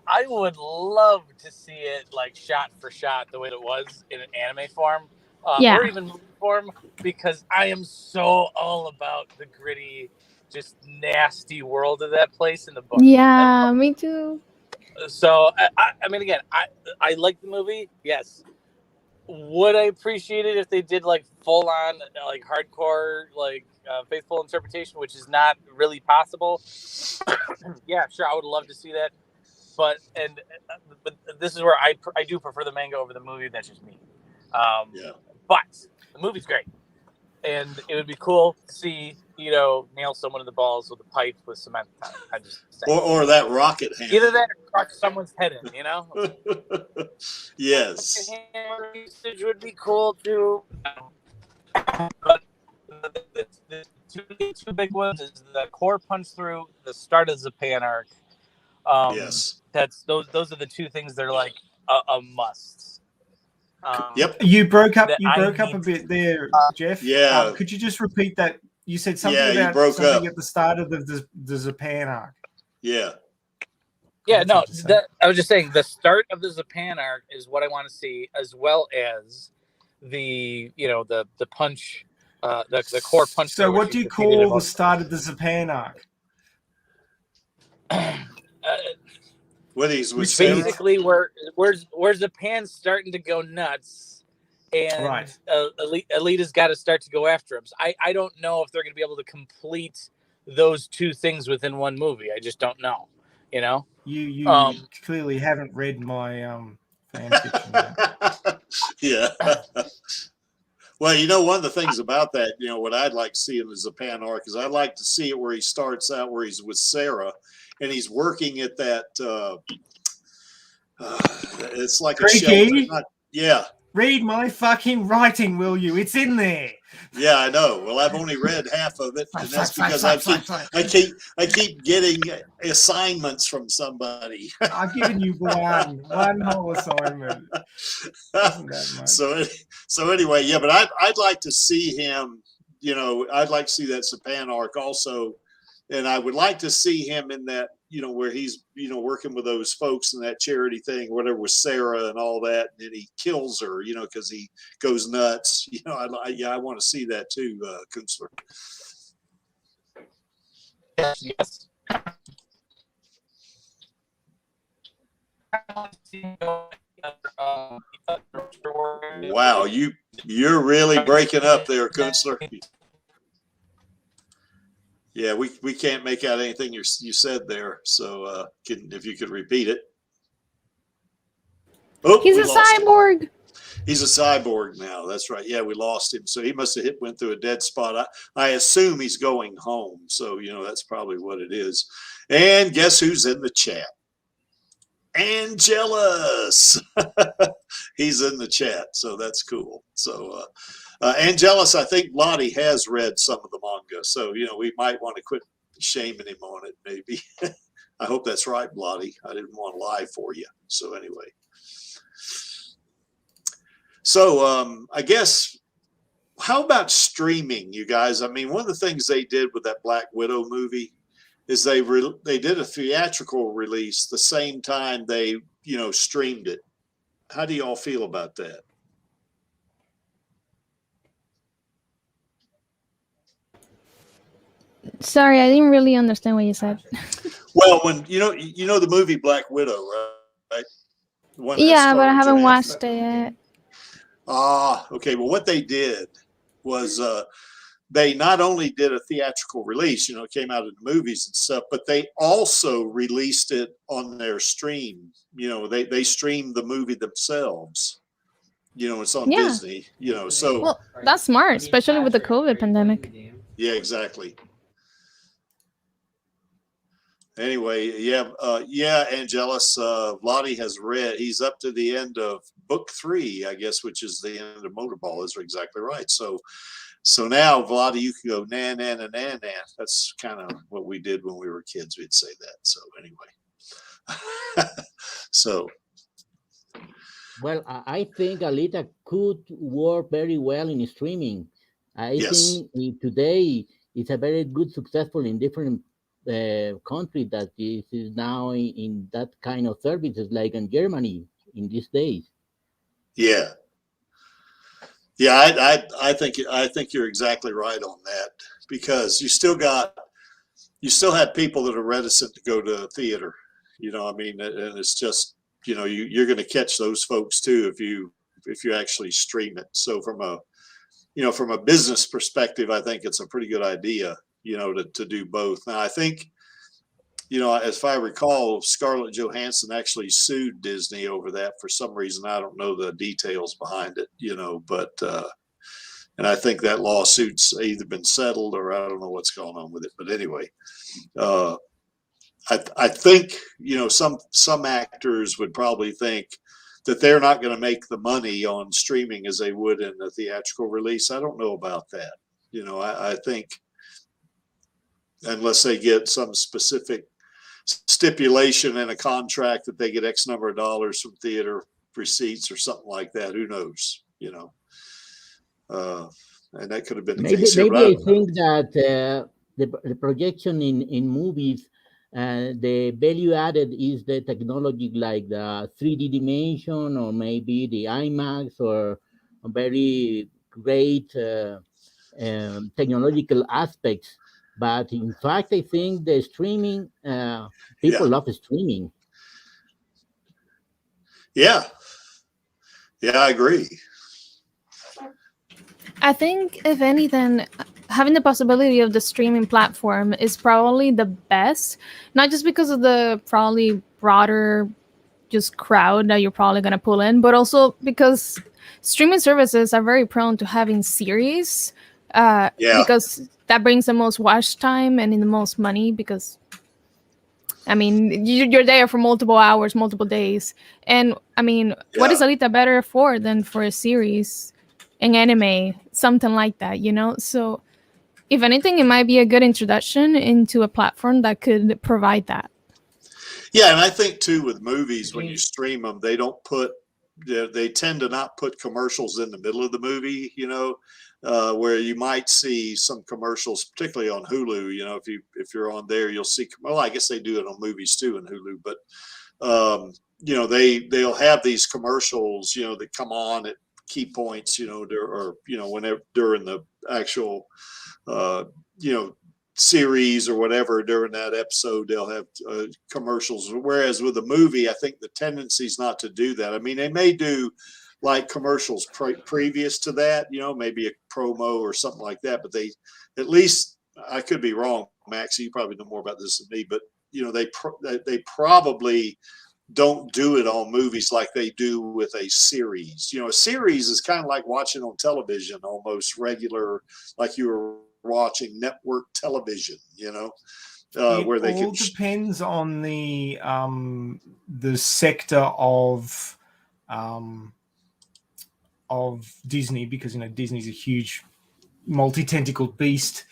I would love to see it like shot for shot the way it was in an anime form, or even movie form, because I am so all about the gritty, just nasty world of that place in the book. Yeah, me too. So I mean, again, I like the movie. Yes. Would I appreciate it if they did like full on like hardcore like faithful interpretation, which is not really possible? Yeah, sure, I would love to see that. But this is where I do prefer the manga over the movie. That's just me. But the movie's great, and it would be cool to see nail someone in the balls with a pipe with cement. I just or that rocket hammer. Either that or crush someone's head in. Yes. Hammer usage would be cool too. But the two big ones is the core punch through, the start of the Zapan arc. Yes. Those are the two things that are like a must. Yep. You broke up a bit there, Jeff. Yeah. Could you just repeat that? You said something about something at the start of the Zapan arc. Yeah. Yeah, no, I was just saying the start of the Zapan arc is what I want to see, as well as the punch, the core punch. So what do you call the start of the Zapan arc? What he's with Sarah? Basically, where's Japan starting to go nuts, and Right. Alita's got to start to go after him. So I don't know if they're going to be able to complete those two things within one movie. I just don't know. You know, you clearly haven't read my fan fiction yet. Yeah. Well, you know, one of the things about that, you know, what I'd like to see in the Japan arc is I'd like to see it where he starts out where he's with Sarah and he's working at that it's like a shelter. Yeah. Read my fucking writing, will you? It's in there. Yeah, I know. Well, I've only read half of it, and that's because I keep getting assignments from somebody. I've given you one whole assignment. So anyway, yeah, but I'd like to see him. You know, I'd like to see that Japan arc also, and I would like to see him in that. You know, where he's, you know, working with those folks in that charity thing, whatever, with Sarah and all that, and then he kills her, you know, because he goes nuts. You know, I want to see that too, Kunstler. Yes. Wow, you're really breaking up there, Kunstler. Yeah, we can't make out anything you said there. So if you could repeat it. Oh, he's a cyborg. He's a cyborg now. That's right. Yeah, we lost him. So he must have went through a dead spot. I assume he's going home. So, you know, that's probably what it is. And guess who's in the chat? Angelus. He's in the chat. So that's cool. So Angelus, I think Lottie has read some of the manga, so you know we might want to quit shaming him on it. Maybe. I hope that's right, Lottie. I didn't want to lie for you. So anyway, so I guess how about streaming, you guys? I mean, one of the things they did with that Black Widow movie is they did a theatrical release the same time they streamed it. How do y'all feel about that? Sorry, I didn't really understand what you said. Well, when you know the movie Black Widow, right? Yeah, but I haven't watched it yet. Okay. Well, what they did was they not only did a theatrical release, it came out in the movies and stuff, but they also released it on their stream. They streamed the movie themselves. It's on Disney. So well, that's smart, especially with the COVID pandemic. Yeah, exactly. Anyway, Angelus, Lottie has read. He's up to the end of book 3, I guess, which is the end of Motorball. Is exactly right. So now, Lottie, you can go na na na na na. That's kind of what we did when we were kids. We'd say that. So anyway, so. Well, I think Alita could work very well in streaming. I think today it's a very good, successful in different country that is now in that kind of services, like in Germany in these days. Yeah, I think you're exactly right on that, because you still have people that are reticent to go to a theater. I mean, and it's just you're going to catch those folks too if you actually stream it. So from a business perspective, I think it's a pretty good idea. To do both. Now, I think, as I recall, Scarlett Johansson actually sued Disney over that for some reason. I don't know the details behind it, but and I think that lawsuit's either been settled or I don't know what's going on with it. But anyway, I think, some actors would probably think that they're not going to make the money on streaming as they would in a theatrical release. I don't know about that. I think, unless they get some specific stipulation in a contract that they get X number of dollars from theater receipts or something like that, who knows? And that could have been the case here. Maybe I think that the projection in movies, the value added is the technology, like the 3D dimension, or maybe the IMAX, or a very great technological aspects. But in fact, I think the streaming, people love streaming. Yeah. Yeah, I agree. I think, if anything, having the possibility of the streaming platform is probably the best, not just because of the probably broader just crowd that you're probably going to pull in, but also because streaming services are very prone to having series because that brings the most watch time and in the most money because, I mean, you're there for multiple hours, multiple days. And, I mean, what is Alita better for than for a series, an anime, something like that, you know? So, if anything, it might be a good introduction into a platform that could provide that. Yeah, and I think, too, with movies, when you stream them, they don't put, they tend to not put commercials in the middle of the movie, you know, where you might see some commercials, particularly on Hulu. You know, if you're on there, you'll see. Well, I guess they do it on movies too in Hulu, but you know, they'll have these commercials, you know, that come on at key points, you know, or you know, whenever during the actual, you know, series or whatever during that episode, they'll have commercials. Whereas with a movie, I think the tendency is not to do that. I mean, they may do like commercials previous to that, you know, maybe a promo or something like that, but they, at least, I could be wrong, Max, you probably know more about this than me, but you know, they probably don't do it on movies like they do with a series. You know, a series is kind of like watching on television, almost regular, like you were watching network television, you know, where they all depends on the sector of Disney, because you know Disney's a huge multi-tentacled beast,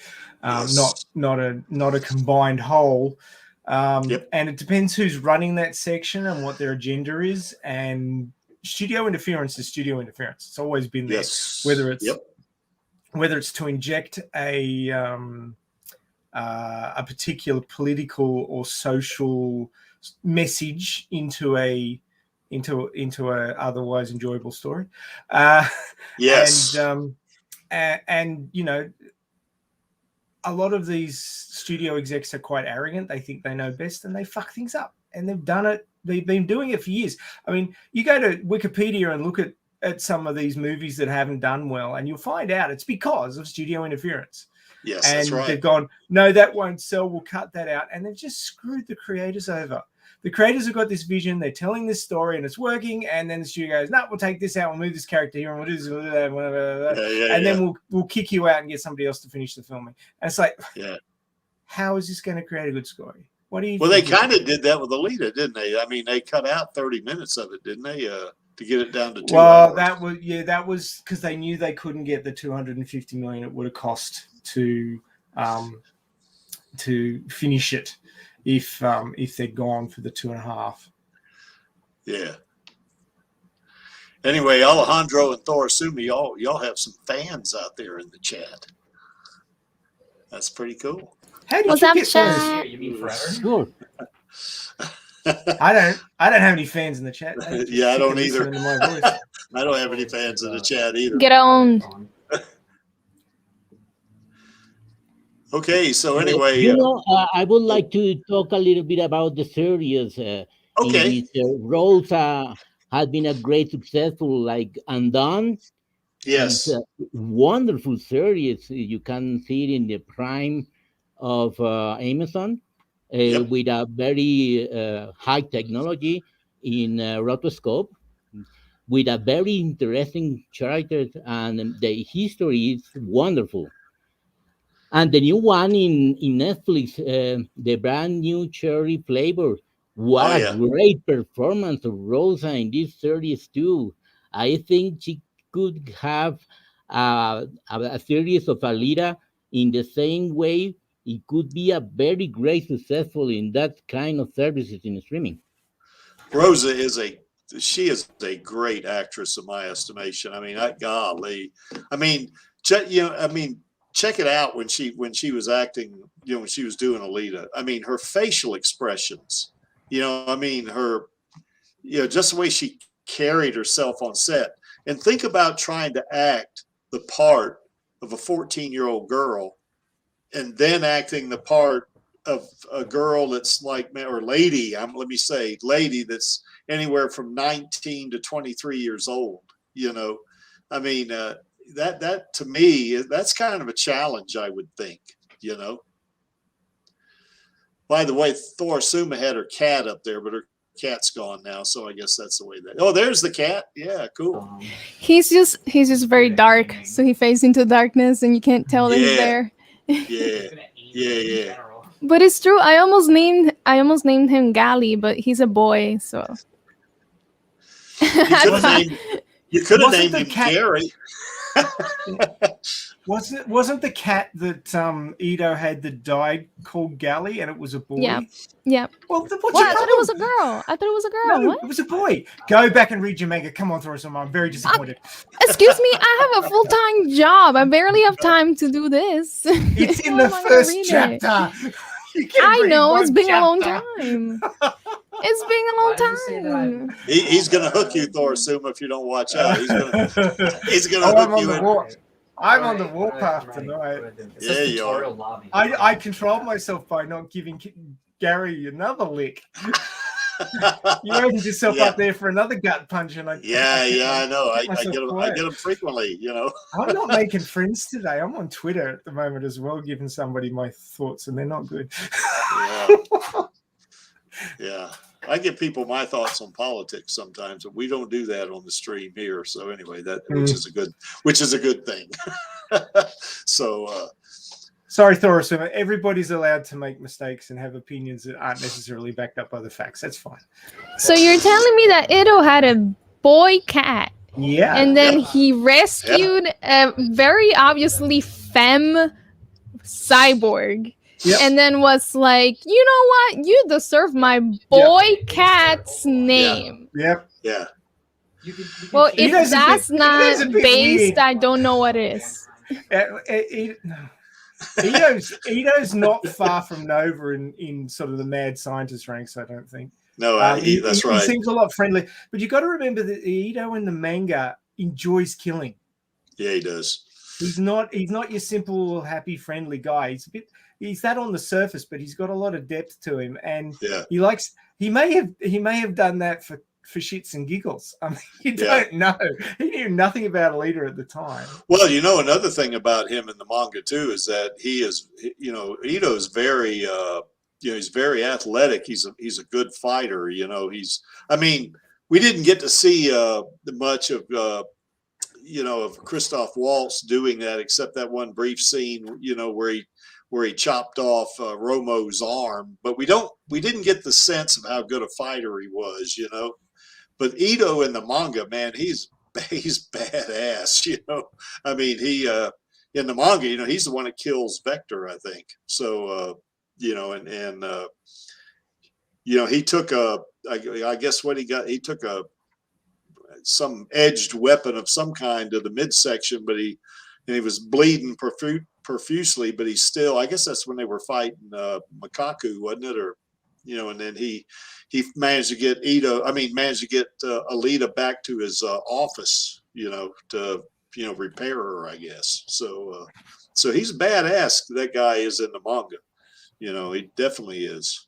not a combined whole. And it depends who's running that section and what their agenda is. And studio interference is studio interference. It's always been there, whether it's to inject a particular political or social message into a otherwise enjoyable story. And you know, a lot of these studio execs are quite arrogant. They think they know best and they fuck things up. And they've done it. They've been doing it for years. I mean, you go to Wikipedia and look at some of these movies that haven't done well, and you'll find out it's because of studio interference. Yes, and that's right. They've gone, no, that won't sell. We'll cut that out. And they've just screwed the creators over. The creators have got this vision. They're telling this story and it's working. And then the studio goes, no, we'll take this out. We'll move this character here and we'll do this. Then we'll kick you out and get somebody else to finish the filming. And it's like, how is this going to create a good story? What do you? Well, they kind of did that with Alita, didn't they? I mean, they cut out 30 minutes of it, didn't they? To get it down to 2 hours. That was because they knew they couldn't get the $250 million it would have cost to finish it if they'd gone for the 2.5. Yeah. Anyway, Alejandro and Thorasumi, y'all have some fans out there in the chat. That's pretty cool. How did you get chat? You mean forever? Sure. I don't have any fans in the chat. Yeah, I don't either. I don't have any fans in the chat either. Get owned. Okay, so anyway, you know, I would like to talk a little bit about the series. Okay. Rosa has been a great successful, like Undone. Yes. It's a wonderful series. You can see it in the Prime of Amazon with a very high technology in rotoscope, with a very interesting character, and the history is wonderful. And the new one in Netflix, the brand new cherry flavor. What a great performance of Rosa in this series too. I think she could have a series of Alita in the same way. It could be a very great successful in that kind of services in streaming. Rosa is a great actress in my estimation. I mean, golly, I mean, check it out when she was acting, you know, when she was doing Alita. I mean, her facial expressions, you know, I mean, her, you know, just the way she carried herself on set. And think about trying to act the part of a 14-year-old girl and then acting the part of a girl that's like, or lady, let me say lady, that's anywhere from 19 to 23 years old, you know. I mean, that to me, that's kind of a challenge, I would think, you know. By the way, Thor Suma had her cat up there, but her cat's gone now, so I guess that's the way that. Oh, there's the cat. Yeah, cool. He's just very dark, so he fades into darkness, and you can't tell that he's there. Yeah. But it's true. I almost named him Gally, but he's a boy, so. You could have named him Gary. Wasn't the cat that Ito had that died called Gally, and it was a boy? Yeah. Well, I thought it was a girl. No, what? It was a boy. Go back and read your manga. Come on, Thor Suma. I'm very disappointed. Excuse me, I have a full-time job. I barely have time to do this. It's in the first chapter. I know, it's been a long time. It's been a long time. He's gonna hook you, Thor Suma, if you don't watch out. He's gonna hook you in. I'm on the warpath tonight. Yeah, you are. I controlled myself by not giving Gary another lick. You opened yourself up there for another gut punch, and I know. I get them frequently. You know. I'm not making friends today. I'm on Twitter at the moment as well, giving somebody my thoughts, and they're not good. Yeah. I give people my thoughts on politics sometimes, but we don't do that on the stream here. So anyway, which is a good thing. So sorry, Thor Suma. Everybody's allowed to make mistakes and have opinions that aren't necessarily backed up by the facts. That's fine. So you're telling me that Ito had a boy cat? Yeah. And then he rescued a very obviously femme cyborg. Yep. And then was like, you know what? You deserve my boy cat's name. Yep. Yeah. Well, if that's not based, I don't know what is. Ito's not far from Nova in sort of the mad scientist ranks, I don't think. No, that's right. He seems a lot friendly. But you got to remember that Ito in the manga enjoys killing. Yeah, he does. He's not your simple, happy, friendly guy. He's that on the surface, but he's got a lot of depth to him, and he may have done that for shits and giggles. I mean, you don't know. He knew nothing about Alita at the time. Well, you know, another thing about him in the manga too is that he is, you know, Ito's very, he's very athletic. He's a good fighter. You know, I mean, we didn't get to see much of. Of Christoph Waltz doing that, except that one brief scene, you know, where he chopped off Romo's arm, but we didn't get the sense of how good a fighter he was, you know. But Ito in the manga, man, he's badass, you know. I mean, he in the manga, you know, he's the one that kills Vector, I think. So you know, and you know, he took I guess what he got, he took some edged weapon of some kind to the midsection, but he was bleeding profusely, but he still, I guess that's when they were fighting Makaku, wasn't it? Or, you know, and then he managed to get Alita back to his office, you know, to, you know, repair her, I guess. So he's badass. That guy is in the manga, you know, he definitely is.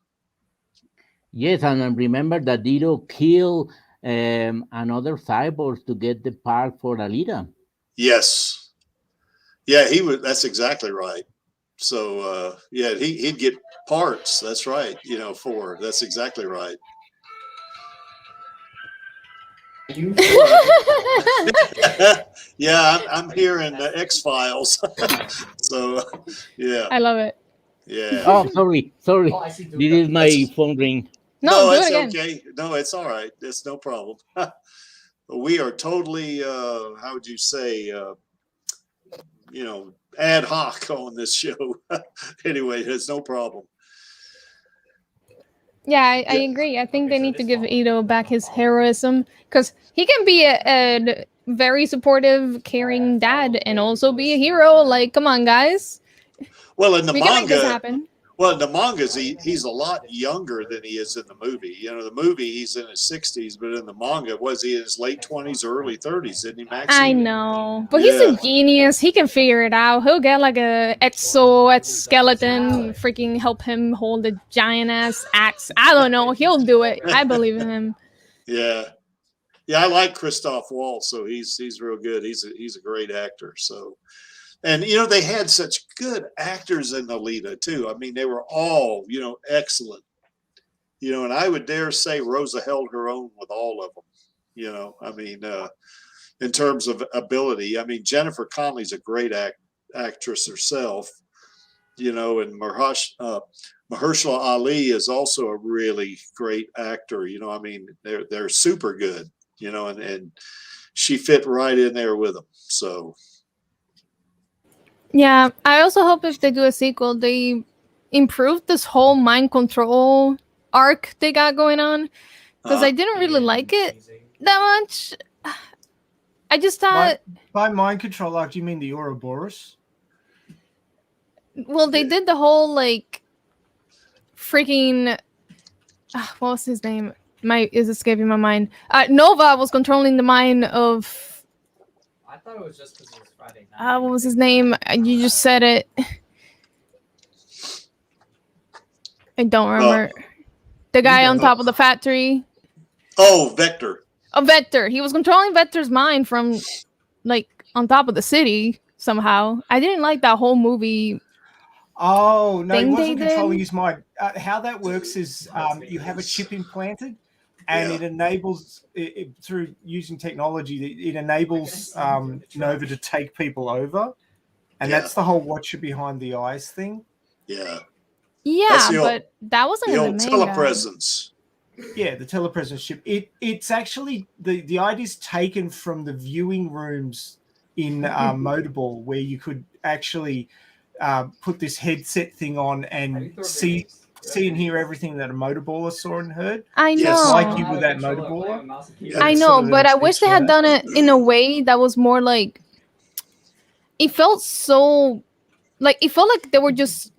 Yes, and remember that Ito killed another cyborg to get the part for Alita. Yes. Yeah, he was. That's exactly right. So he'd get parts. That's right. You know, that's exactly right. Yeah, I'm here in the X-Files. So yeah, I love it. Yeah. Oh, sorry. This is my phone ring. No, it's again. okay. No, it's all right. It's no problem. We are totally, how would you say, you know, ad hoc on this show. Anyway, it's no problem. Yeah, I agree. I think they need to give Ito back his heroism, because he can be a very supportive, caring dad and also be a hero. Like, come on, guys. Well, in the we can make this manga, happen. Well, in the mangas, he's a lot younger than he is in the movie. You know, the movie he's in his 60s, but in the manga, was he in his late 20s or early 30s? Isn't he, Maxie? I know, but he's a genius. He can figure it out. He'll get like a exoskeleton, freaking help him hold a giant ass axe. I don't know. He'll do it. I believe in him. Yeah, I like Christoph Waltz, so he's real good. He's a great actor. So. And, you know, they had such good actors in Alita, too. I mean, they were all, you know, excellent. You know, and I would dare say Rosa held her own with all of them. You know, I mean, in terms of ability. I mean, Jennifer Connelly's a great actress herself, you know, and Mahershala Ali is also a really great actor. You know, I mean, they're super good, you know, and she fit right in there with them. So. Yeah, I also hope if they do a sequel, they improve this whole mind control arc they got going on, because I didn't really like it that much. I just thought by mind control arc, do you mean the Ouroboros? Well, they did the whole like freaking what was his name? Is escaping my mind. Nova was controlling the mind of. I thought it was just because it was Friday night. What was his name? You just said it. I don't remember. The guy on top of the factory. Oh, Vector. Oh, Vector. He was controlling Vector's mind from, like, on top of the city somehow. I didn't like that whole movie. Oh, no, he wasn't controlling his mind. How that works is you have a chip implanted, and it enables, through using technology, it enables Nova to take people over. And that's the whole watcher behind the eyes thing. Yeah. Yeah, but that wasn't in the manga. Telepresence. Yeah, the telepresence chip. It's actually, the idea is taken from the viewing rooms in Motorball, where you could actually put this headset thing on and see and hear everything that a motorballer saw and heard. I know. Just like you with that motorballer. I know, but I wish they had done it in a way that was more like, it felt so, like, it felt like they were just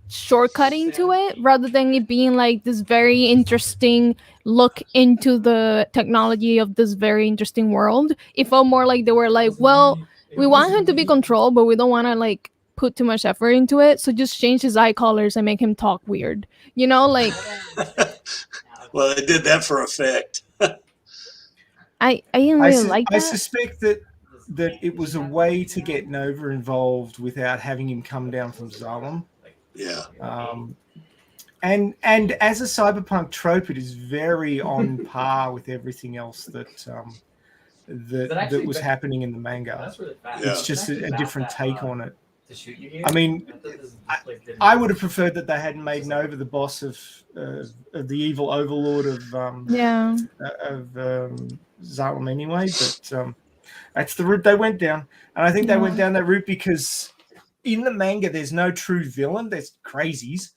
shortcutting to it rather than it being like this very interesting look into the technology of this very interesting world. It felt more like they were like, well, we want him to be controlled, but we don't want to like put too much effort into it, so just change his eye colors and make him talk weird, you know, like. Well, they did that for effect. I didn't really like that. I suspect that it was a way to get Nova involved without having him come down from Zalem. Yeah. And as a cyberpunk trope, it is very on par with everything else that was happening in the manga. It's just a different take on it. I mean, I would have preferred that they hadn't made Nova the boss of the evil overlord of Zalem anyway, but that's the route they went down. And I think they went down that route because in the manga, there's no true villain. There's crazies.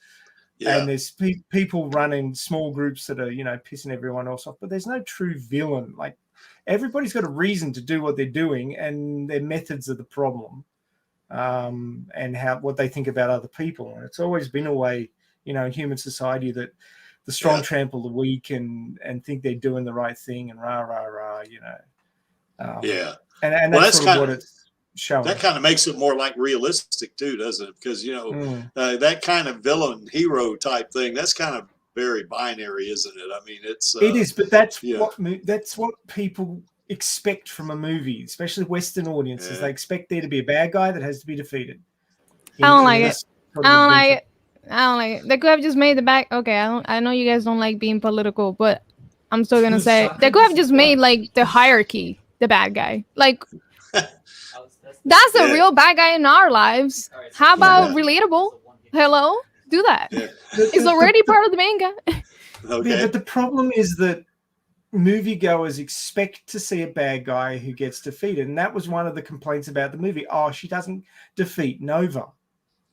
Yeah. And there's people running small groups that are, you know, pissing everyone else off. But there's no true villain. Like, everybody's got a reason to do what they're doing, and their methods are the problem. And what they think about other people. And it's always been a way, you know, in human society that the strong trample the weak and think they're doing the right thing and rah, rah, rah, you know. And that's sort of what it's showing. That kind of makes it more like realistic too, doesn't it? Because, you know, that kind of villain hero type thing, that's kind of very binary, isn't it? I mean, it is, but that's what people expect from a movie, especially Western audiences. They expect there to be a bad guy that has to be defeated. I don't like it. I don't like it. They could have just made the back. Okay, I know you guys don't like being political, but I'm still gonna say they could have just made like the hierarchy the bad guy. Like, that's the real bad guy in our lives. How about relatable? Hello, do that. It's already part of the manga. Okay. But the problem is that moviegoers expect to see a bad guy who gets defeated, and that was one of the complaints about the movie. Oh, she doesn't defeat Nova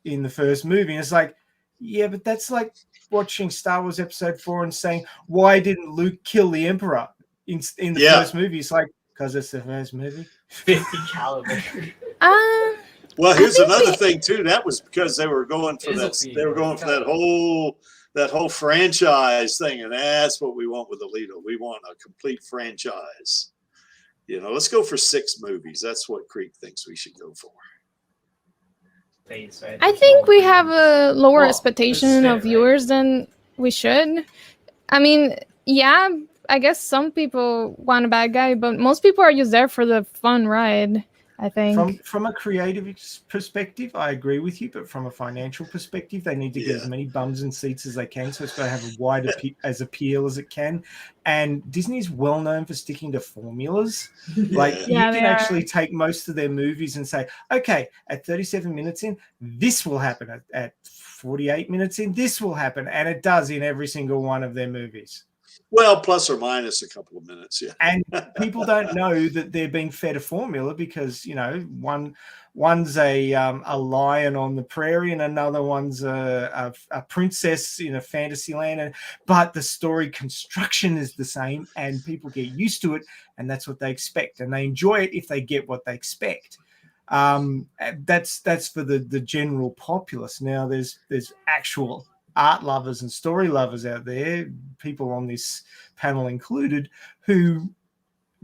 in the first movie. And it's like, yeah, but that's like watching Star Wars Episode 4 and saying, why didn't Luke kill the Emperor in the first movie? It's like, because it's the first movie. 50 caliber. Well, here's another thing too. That was because they were going for that. Izzy. They were going for that whole franchise thing, and that's what we want with Alita. We want a complete franchise. You know, let's go for 6 movies. That's what Creek thinks we should go for. I think we have a lower expectation of viewers than we should. I mean, yeah, I guess some people want a bad guy, but most people are just there for the fun ride, I think. From a creative perspective, I agree with you, but from a financial perspective, they need to get as many bums and seats as they can, so it's got to have a wide appeal as it can. And Disney's well known for sticking to formulas. Like you can actually take most of their movies and say, okay, at 37 minutes in, this will happen. At 48 minutes in, this will happen, and it does in every single one of their movies. Well, plus or minus a couple of minutes, yeah. And people don't know that they're being fed a formula because, you know, one's a lion on the prairie and another one's a princess in a fantasy land. But the story construction is the same and people get used to it, and that's what they expect. And they enjoy it if they get what they expect. That's for the general populace. Now, there's actual art lovers and story lovers out there, people on this panel included, who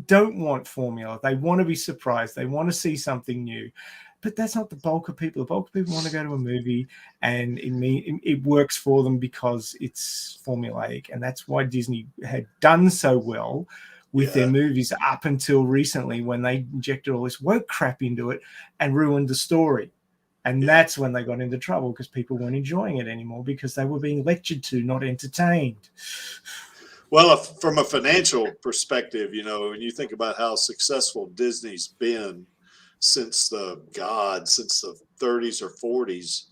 don't want formula. They want to be surprised. They want to see something new. But that's not the bulk of people. The bulk of people want to go to a movie and it works for them because it's formulaic. And that's why Disney had done so well with their movies up until recently, when they injected all this woke crap into it and ruined the story. And that's when they got into trouble, because people weren't enjoying it anymore because they were being lectured to, not entertained. Well, from a financial perspective, you know, when you think about how successful Disney's been since the 30s or 40s,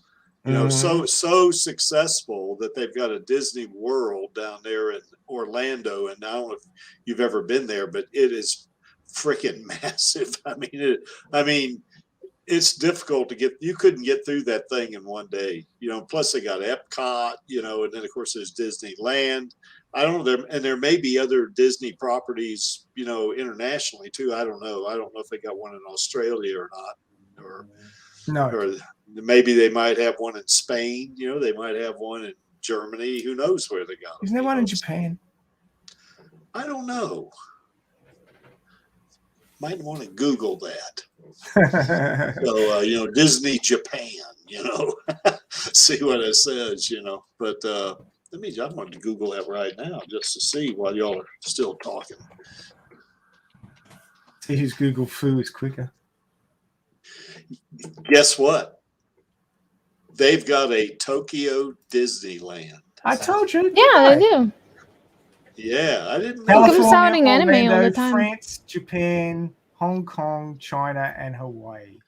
you know, so successful that they've got a Disney World down there in Orlando. And I don't know if you've ever been there, but it is freaking massive. I mean, it's difficult to get. You couldn't get through that thing in one day, you know. Plus, they got Epcot, you know, and then of course there's Disneyland. I don't know, and there may be other Disney properties, you know, internationally too. I don't know. I don't know if they got one in Australia or not, or maybe they might have one in Spain. You know, they might have one in Germany. Who knows where they got them? Isn't there one in Japan? I don't know. Might want to Google that. So, you know, Disney Japan, you know, see what it says, you know. But I wanted to Google that right now just to see while y'all are still talking. See whose Google foo is quicker. Guess what? They've got a Tokyo Disneyland. I told you. Yeah, they do. Yeah, I didn't know. It comes out in anime all the time. France, Japan, Hong Kong, China, and Hawaii.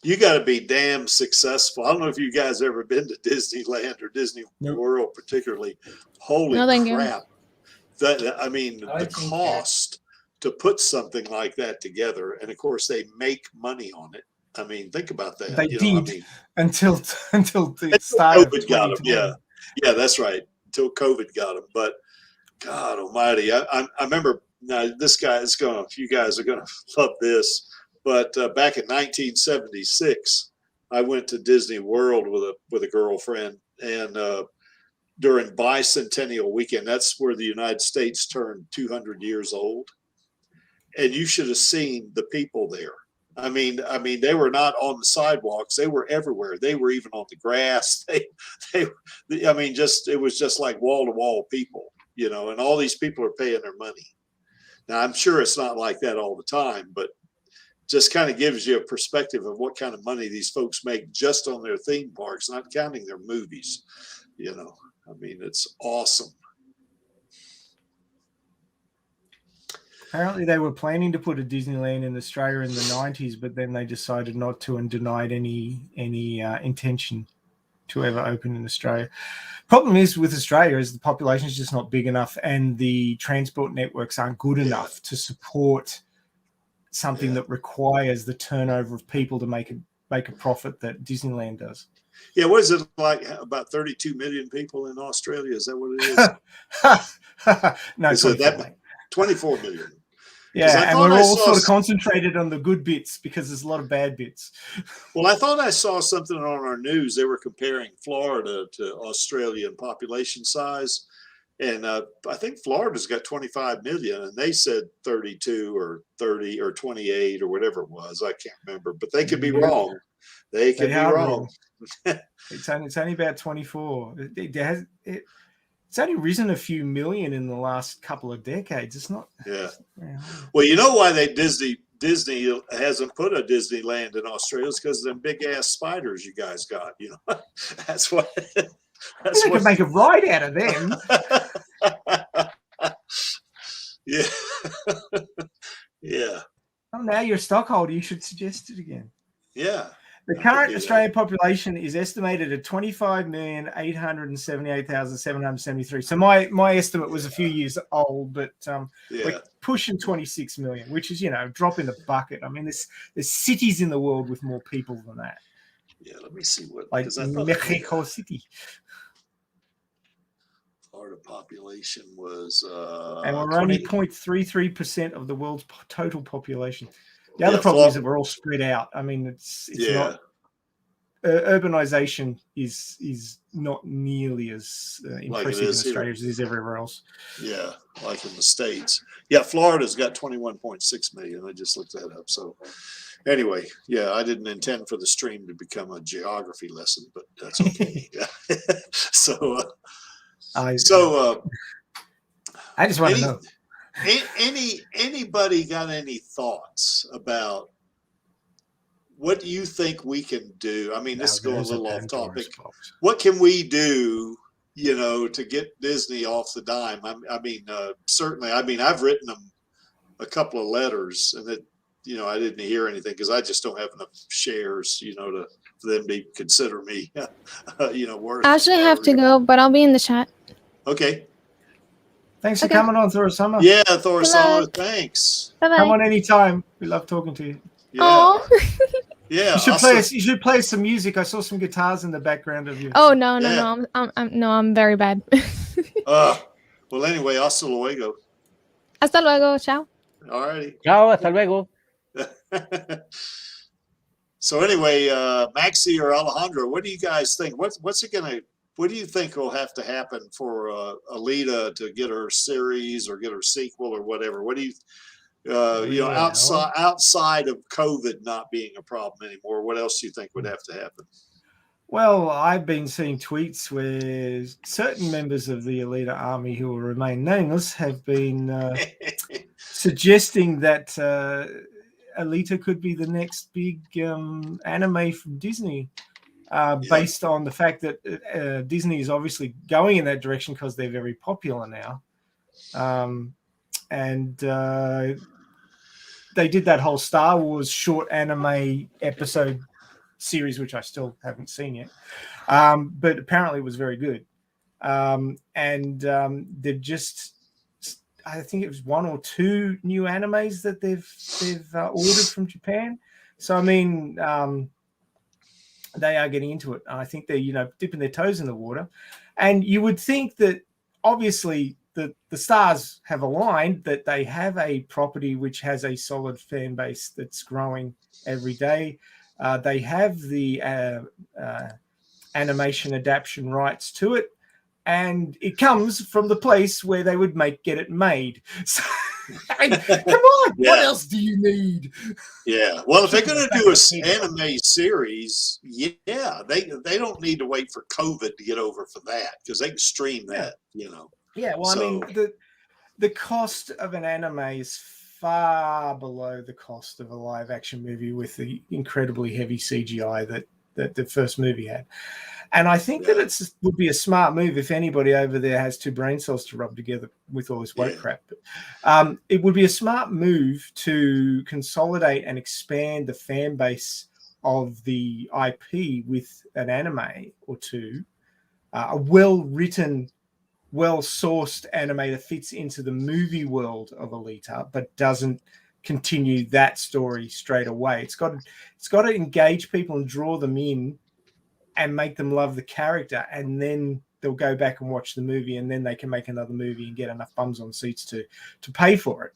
You got to be damn successful. I don't know if you guys ever been to Disneyland or Disney World, particularly. Holy crap! The cost to put something like that together, and of course they make money on it. I mean, think about that. They did until the start COVID got them. Yeah, that's right. Until COVID got them. But God Almighty, I remember. Now this guy is gonna. You guys are gonna love this. But back in 1976, I went to Disney World with a girlfriend, and during Bicentennial Weekend, that's where the United States turned 200 years old. And you should have seen the people there. I mean, they were not on the sidewalks; they were everywhere. They were even on the grass. It was just like wall to wall people, you know. And all these people are paying their money. Now, I'm sure it's not like that all the time, but just kind of gives you a perspective of what kind of money these folks make just on their theme parks, not counting their movies. You know, I mean, it's awesome. Apparently, they were planning to put a Disneyland in Australia in the 90s, but then they decided not to and denied any intention to ever open in Australia. Problem is with Australia is the population is just not big enough, and the transport networks aren't good enough to support something that requires the turnover of people to make a profit that Disneyland does. Yeah, what is it like? About 32 million people in Australia? Is that what it is? No, is it that 24 million? Yeah, and we're all sort of concentrated on the good bits because there's a lot of bad bits. Well, I thought I saw something on our news. They were comparing Florida to Australia in population size. And I think Florida's got 25 million, and they said 32 or 30 or 28 or whatever it was. I can't remember, but they could be wrong. They could be wrong. It's only about 24. It's only risen a few million in the last couple of decades. It's not. Yeah. Well, you know why Disney hasn't put a Disneyland in Australia? It's because of them big ass spiders you guys got. You know, that's why. They could make a ride out of them. Yeah. Yeah. Well, now you're a stockholder. You should suggest it again. Yeah. The current Australian population is estimated at 25,878,773. So my estimate was a few years old, but we're pushing 26 million, which is, a drop in the bucket. I mean, there's cities in the world with more people than that. Yeah, let me see what. Like Mexico City. Florida population was. And we're only 0.33% of the world's total population. The other problem is that we're all spread out. I mean, it's not. Urbanization is not nearly as impressive in Australia as it is everywhere else. Yeah, like in the States. Yeah, Florida's got 21.6 million. I just looked that up. So anyway, yeah, I didn't intend for the stream to become a geography lesson, but that's okay. I just want to know. Anybody got any thoughts about what do you think we can do? I mean, this is going a little off topic. What can we do, to get Disney off the dime? I mean, certainly. I mean, I've written them a couple of letters, and that I didn't hear anything because I just don't have enough shares, for them to consider me, worth. I actually have to go, but I'll be in the chat. Okay. Thanks for coming on, Thor Summer. Yeah, Thor Summer, thanks. Bye-bye. Come on anytime. We love talking to you. Yeah. Yeah. You should play some music. I saw some guitars in the background of you. Oh no. I'm very bad. Well, anyway, hasta luego. Hasta luego. Ciao. All righty. Ciao, hasta luego. So anyway, Maxi or Alejandro, what do you guys think? What do you think will have to happen for Alita to get her series or get her sequel or whatever? What do you, outside of COVID not being a problem anymore, what else do you think would have to happen? Well, I've been seeing tweets where certain members of the Alita army who will remain nameless have been suggesting that Alita could be the next big anime from Disney. Based on the fact that Disney is obviously going in that direction because they're very popular now. And they did that whole Star Wars short anime episode series, which I still haven't seen yet. But apparently it was very good. They've just, I think it was 1 or 2 new animes that they've ordered from Japan. So, I mean... they are getting into it. I think they're, dipping their toes in the water. And you would think that obviously the stars have aligned, that they have a property which has a solid fan base that's growing every day. They have the animation adaptation rights to it. And it comes from the place where they would get it made. So, come on, what else do you need? Yeah, well, if they're going to do an anime series, they don't need to wait for COVID to get over for that because they can stream that, Yeah, well, I mean, the cost of an anime is far below the cost of a live action movie with the incredibly heavy CGI that the first movie had. And I think that it would be a smart move if anybody over there has 2 brain cells to rub together with all this woke crap. But, it would be a smart move to consolidate and expand the fan base of the IP with an anime or 2, a well-written, well-sourced anime that fits into the movie world of Alita, but doesn't continue that story straight away. It's got to engage people and draw them in and make them love the character, and then they'll go back and watch the movie, and then they can make another movie and get enough bums on seats to pay for it.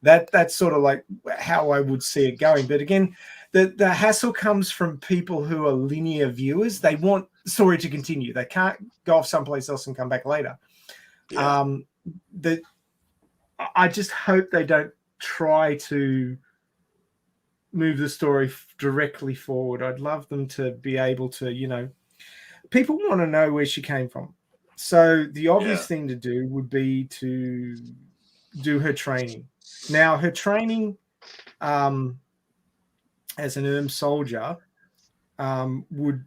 That's sort of like how I would see it going. But again, the hassle comes from people who are linear viewers. They want the story to continue. They can't go off someplace else and come back later. Yeah. I just hope they don't try to move the story directly forward. I'd love them to be able to, people want to know where she came from. So the obvious thing to do would be to do her training. Now, her training as an soldier would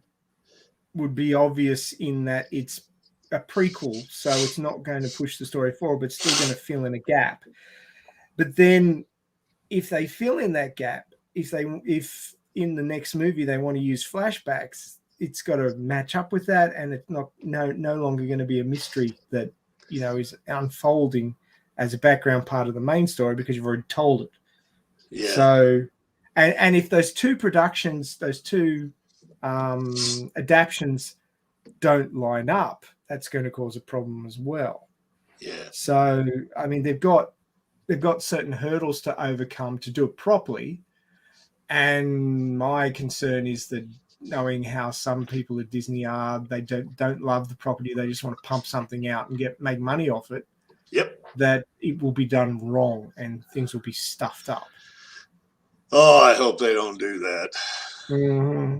be obvious in that it's a prequel, so it's not going to push the story forward, but still going to fill in a gap. But then if they fill in that gap, if in the next movie they want to use flashbacks, it's got to match up with that, and it's no longer going to be a mystery that is unfolding as a background part of the main story because you've already told it. Yeah. So, and if those two productions, those two adaptions don't line up, that's going to cause a problem as well. Yeah. So, I mean, they've got certain hurdles to overcome to do it properly. And my concern is that, knowing how some people at Disney are, they don't love the property. They just want to pump something out and make money off it. Yep. That it will be done wrong and things will be stuffed up. Oh, I hope they don't do that. Mm-hmm.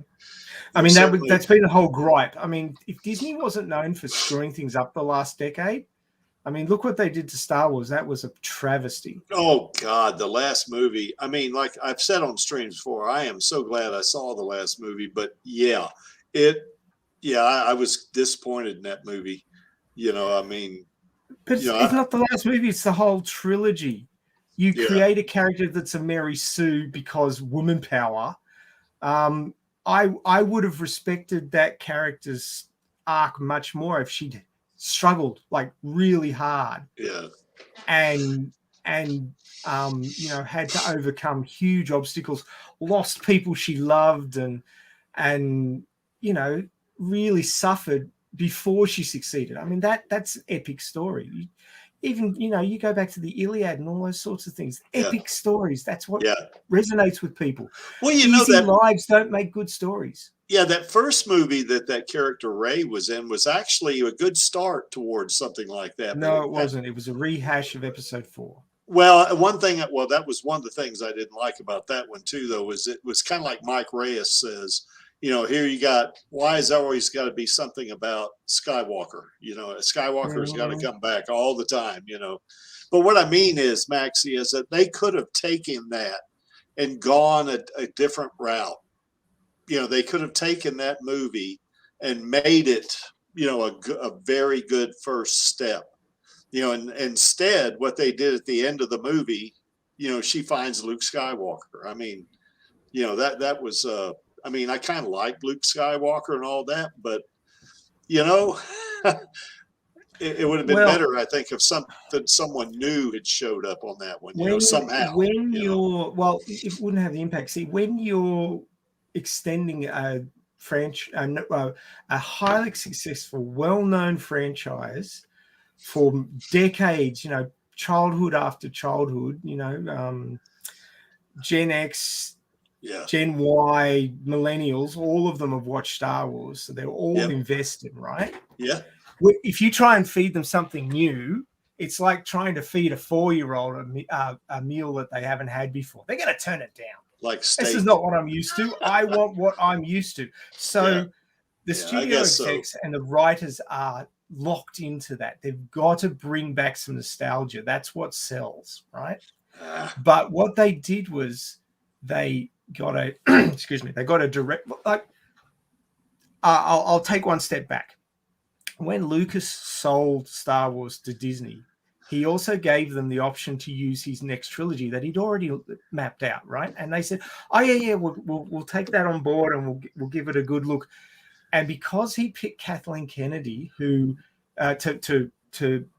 I mean, that's been the whole gripe. I mean, if Disney wasn't known for screwing things up the last decade, I mean, look what they did to Star Wars. That was a travesty. Oh, God, the last movie. I mean, like I've said on streams before, I am so glad I saw the last movie. But, I was disappointed in that movie. I mean. But it's not the last movie. It's the whole trilogy. You create a character that's a Mary Sue because woman power. I would have respected that character's arc much more if she'd struggled like really hard. Yeah. And had to overcome huge obstacles, lost people she loved and really suffered before she succeeded. I mean, that's an epic story. Even, you go back to the Iliad and all those sorts of things. Epic stories. That's what resonates with people. Well, Easy lives don't make good stories. Yeah, that first movie that character Ray was in was actually a good start towards something like that. No, it wasn't. It was a rehash of episode 4. Well, that was one of the things I didn't like about that one too, though, is it was kind of like Mike Reyes says, here you got, why is there always got to be something about Skywalker? Skywalker's got to come back all the time, But what I mean is, Maxie, is that they could have taken that and gone a different route. They could have taken that movie and made it, a very good first step. And instead, what they did at the end of the movie, she finds Luke Skywalker. I mean, that was, I kind of like Luke Skywalker and all that, but, it would have been better, I think, if someone new had showed up on that one, somehow. It wouldn't have the impact. See, when you're extending a highly successful, well-known franchise for decades, childhood after childhood, Gen X, Gen Y, millennials, all of them have watched Star Wars, so they're all invested, right? Yeah. If you try and feed them something new, it's like trying to feed a 4-year-old a meal that they haven't had before. They're going to turn it down. Like steak. This is not what I'm used to. I want what I'm used to. So the studio execs and the writers are locked into that. They've got to bring back some nostalgia. That's what sells, right? But what they did was they got a they got a direct, like, I'll take one step back. When Lucas sold Star Wars to Disney, he also gave them the option to use his next trilogy that he'd already mapped out, right? And they said, "Oh yeah, we'll take that on board and we'll give it a good look." And because he picked Kathleen Kennedy, who to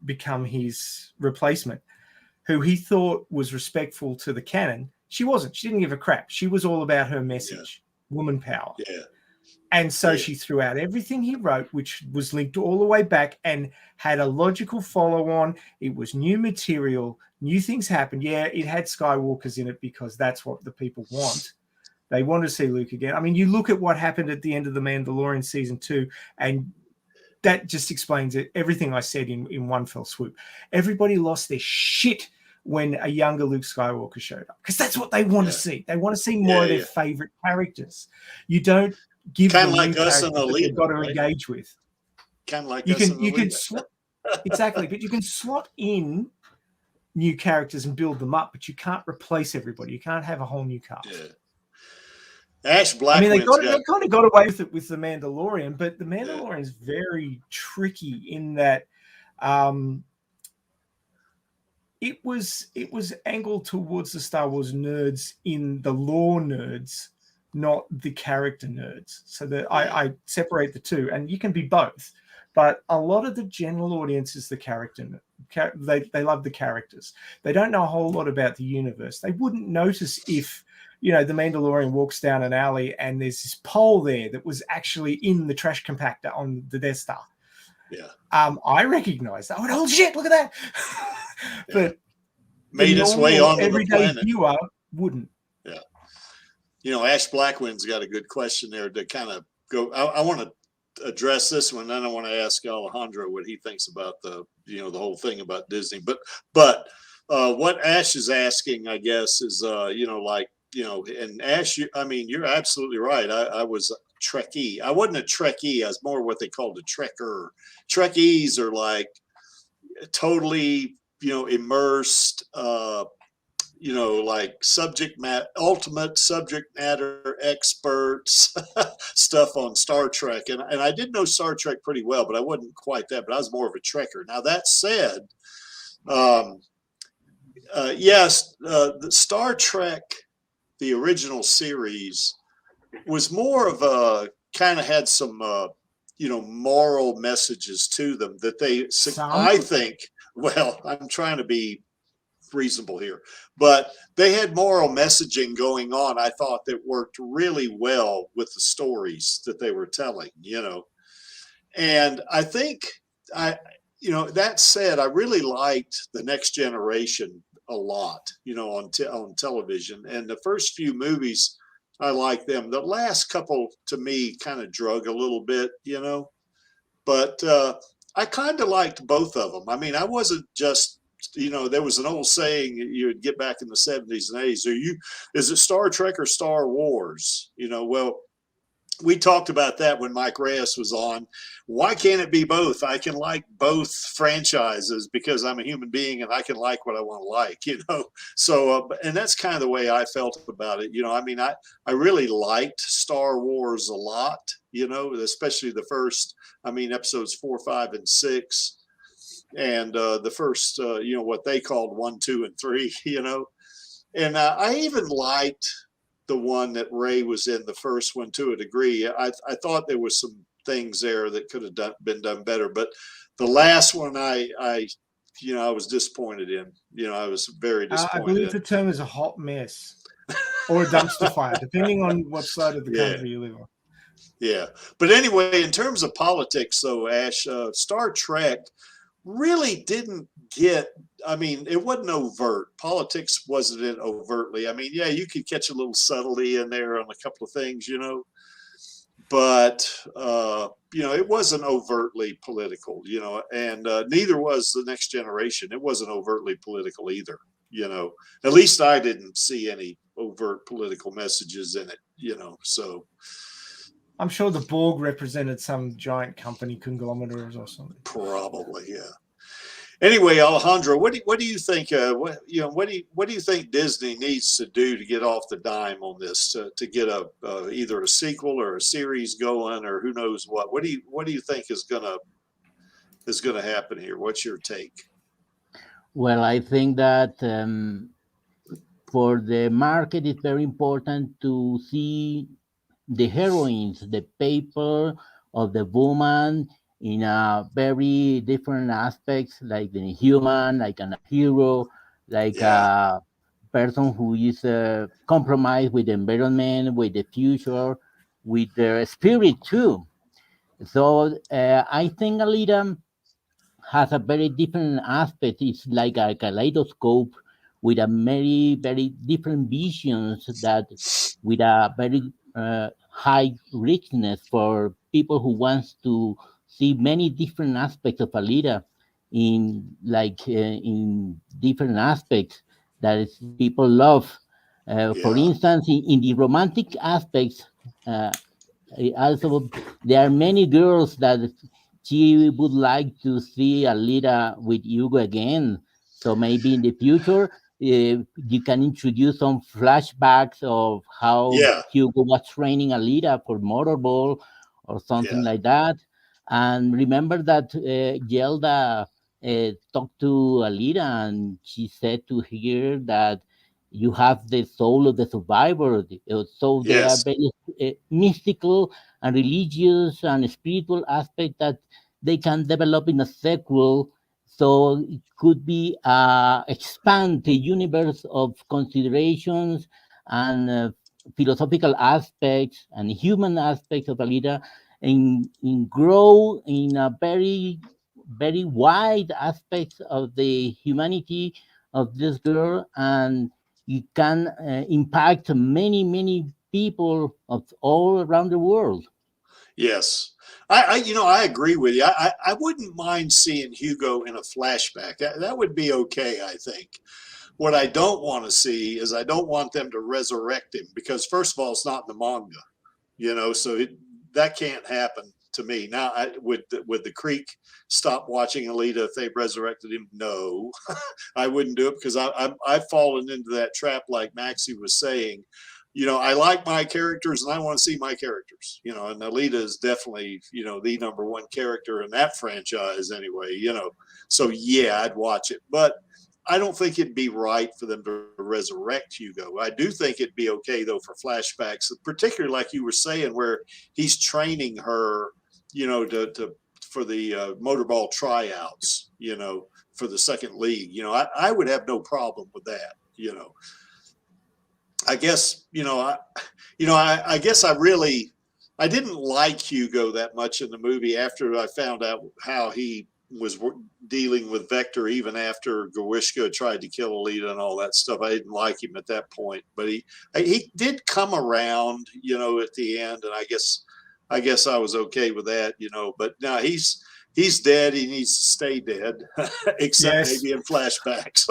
become his replacement, who he thought was respectful to the canon, she wasn't. She didn't give a crap. She was all about her message, woman power. Yeah. And so she threw out everything he wrote, which was linked all the way back and had a logical follow-on. It was new material, new things happened. Yeah, it had Skywalkers in it because that's what the people want. They want to see Luke again. I mean, you look at what happened at the end of The Mandalorian season 2, and that just explains it. Everything I said in one fell swoop. Everybody lost their shit when a younger Luke Skywalker showed up because that's what they want to see. They want to see more of their favorite characters. You don't give kind them of like us and Alita, you've got to engage with. Kind of like you us can and slot, exactly, but you can slot in new characters and build them up, but you can't replace everybody. You can't have a whole new cast. Yeah. Ash Black. I mean, they kind of got away with it with The Mandalorian, but The Mandalorian is very tricky in that it was angled towards the Star Wars nerds in the lore nerds, not the character nerds. So that I separate the two, and you can be both. But a lot of the general audience is the character. They love the characters. They don't know a whole lot about the universe. They wouldn't notice if, the Mandalorian walks down an alley and there's this pole there that was actually in the trash compactor on the Death Star. Yeah. I recognized that. Oh, shit, look at that. But made its way onto the planet. Viewer wouldn't. Yeah. Ash Blackwind's got a good question there to kind of go. I want to address this one, then I want to ask Alejandro what he thinks about the whole thing about Disney. But what Ash is asking, I guess, is and Ash, you're absolutely right. I was a Trekkie. I wasn't a Trekkie. I was more what they called a Trekker. Trekkies are like totally, immersed, like ultimate subject matter experts stuff on Star Trek. And I did know Star Trek pretty well, but I wasn't quite that, but I was more of a Trekker. Now that said, yes, the Star Trek, the original series, was more of a kind of had some, moral messages to them that I think, well, I'm trying to be reasonable here, but they had moral messaging going on. I thought that worked really well with the stories that they were telling, and I think that said, I really liked The Next Generation a lot, on television, and the first few movies, I liked them. The last couple to me kind of drug a little bit, but I kind of liked both of them. I mean, I wasn't just, there was an old saying you would get back in the 70s and 80s. Is it Star Trek or Star Wars? Well, we talked about that when Mike Reyes was on. Why can't it be both? I can like both franchises because I'm a human being and I can like what I want to like, So, and that's kind of the way I felt about it. I really liked Star Wars a lot, especially the first, episodes 4, 5, and 6. And the first, what they called 1, 2, and 3, and I even liked the one that Ray was in, the first one, to a degree. I thought there was some things there that could have been done better, but the last one I was disappointed in. I was very disappointed. I believe the term is a hot mess or a dumpster fire, depending on what side of the country you live on. Yeah, but anyway, in terms of politics, though, Ash, Star Trek really didn't get, it wasn't overt. Politics wasn't in overtly. You could catch a little subtlety in there on a couple of things, but, it wasn't overtly political, and neither was The Next Generation. It wasn't overtly political either, at least I didn't see any overt political messages in it, so. I'm sure the Borg represented some giant company conglomerate or something. Probably, yeah. Anyway, Alejandro, what do you think? What do you think Disney needs to do to get off the dime on this to get either a sequel or a series going, or who knows what? What do you think is gonna happen here? What's your take? Well, I think that for the market, it's very important to see the heroines, the paper of the woman in a very different aspects, like the human, like a hero, like a person who is compromised with the environment, with the future. with their spirit too. So I think Alita has a very different aspect. It's like a kaleidoscope with a very different visions that with a very high richness for people who wants to see many different aspects of Alita in different aspects that people love. For Yeah. instance, in the romantic aspects, uh, also there are many girls that she would like to see Alita with Hugo again. So maybe in the future, you can introduce some flashbacks of how Yeah. Hugo was training Alita for motorball or something Yeah. like that. And remember that Zelda talked to Alita and she said to her that you have the soul of the survivor. So there are Yes. very mystical and religious and spiritual aspect that they can develop in a sequel. So it could be expand the universe of considerations and philosophical aspects and human aspects of Alita, and grow in a very wide aspects of the humanity of this girl, and it can impact many people of all around the world. Yes. I agree with you. I wouldn't mind seeing Hugo in a flashback. That would be okay, I think. What I don't want to see is I don't want them to resurrect him because first of all, it's not in the manga, so that can't happen to me. Now, would the Creek stop watching Alita if they resurrected him? No, I wouldn't do it because I've fallen into that trap like Maxie was saying. I like my characters and I want to see my characters, and Alita is definitely, the number one character in that franchise anyway, so yeah, I'd watch it, but I don't think it'd be right for them to resurrect Hugo. I do think it'd be okay though for flashbacks, particularly like you were saying, where he's training her, to for the motorball tryouts, for the second league. I would have no problem with that. I guess I guess I didn't like Hugo that much in the movie after I found out how he was dealing with Vector even after Gawishka tried to kill Alita and all that stuff. I didn't like him at that point, but he did come around, at the end, and I guess I was okay with that, but now he's dead. He needs to stay dead, except Yes. maybe in flashbacks.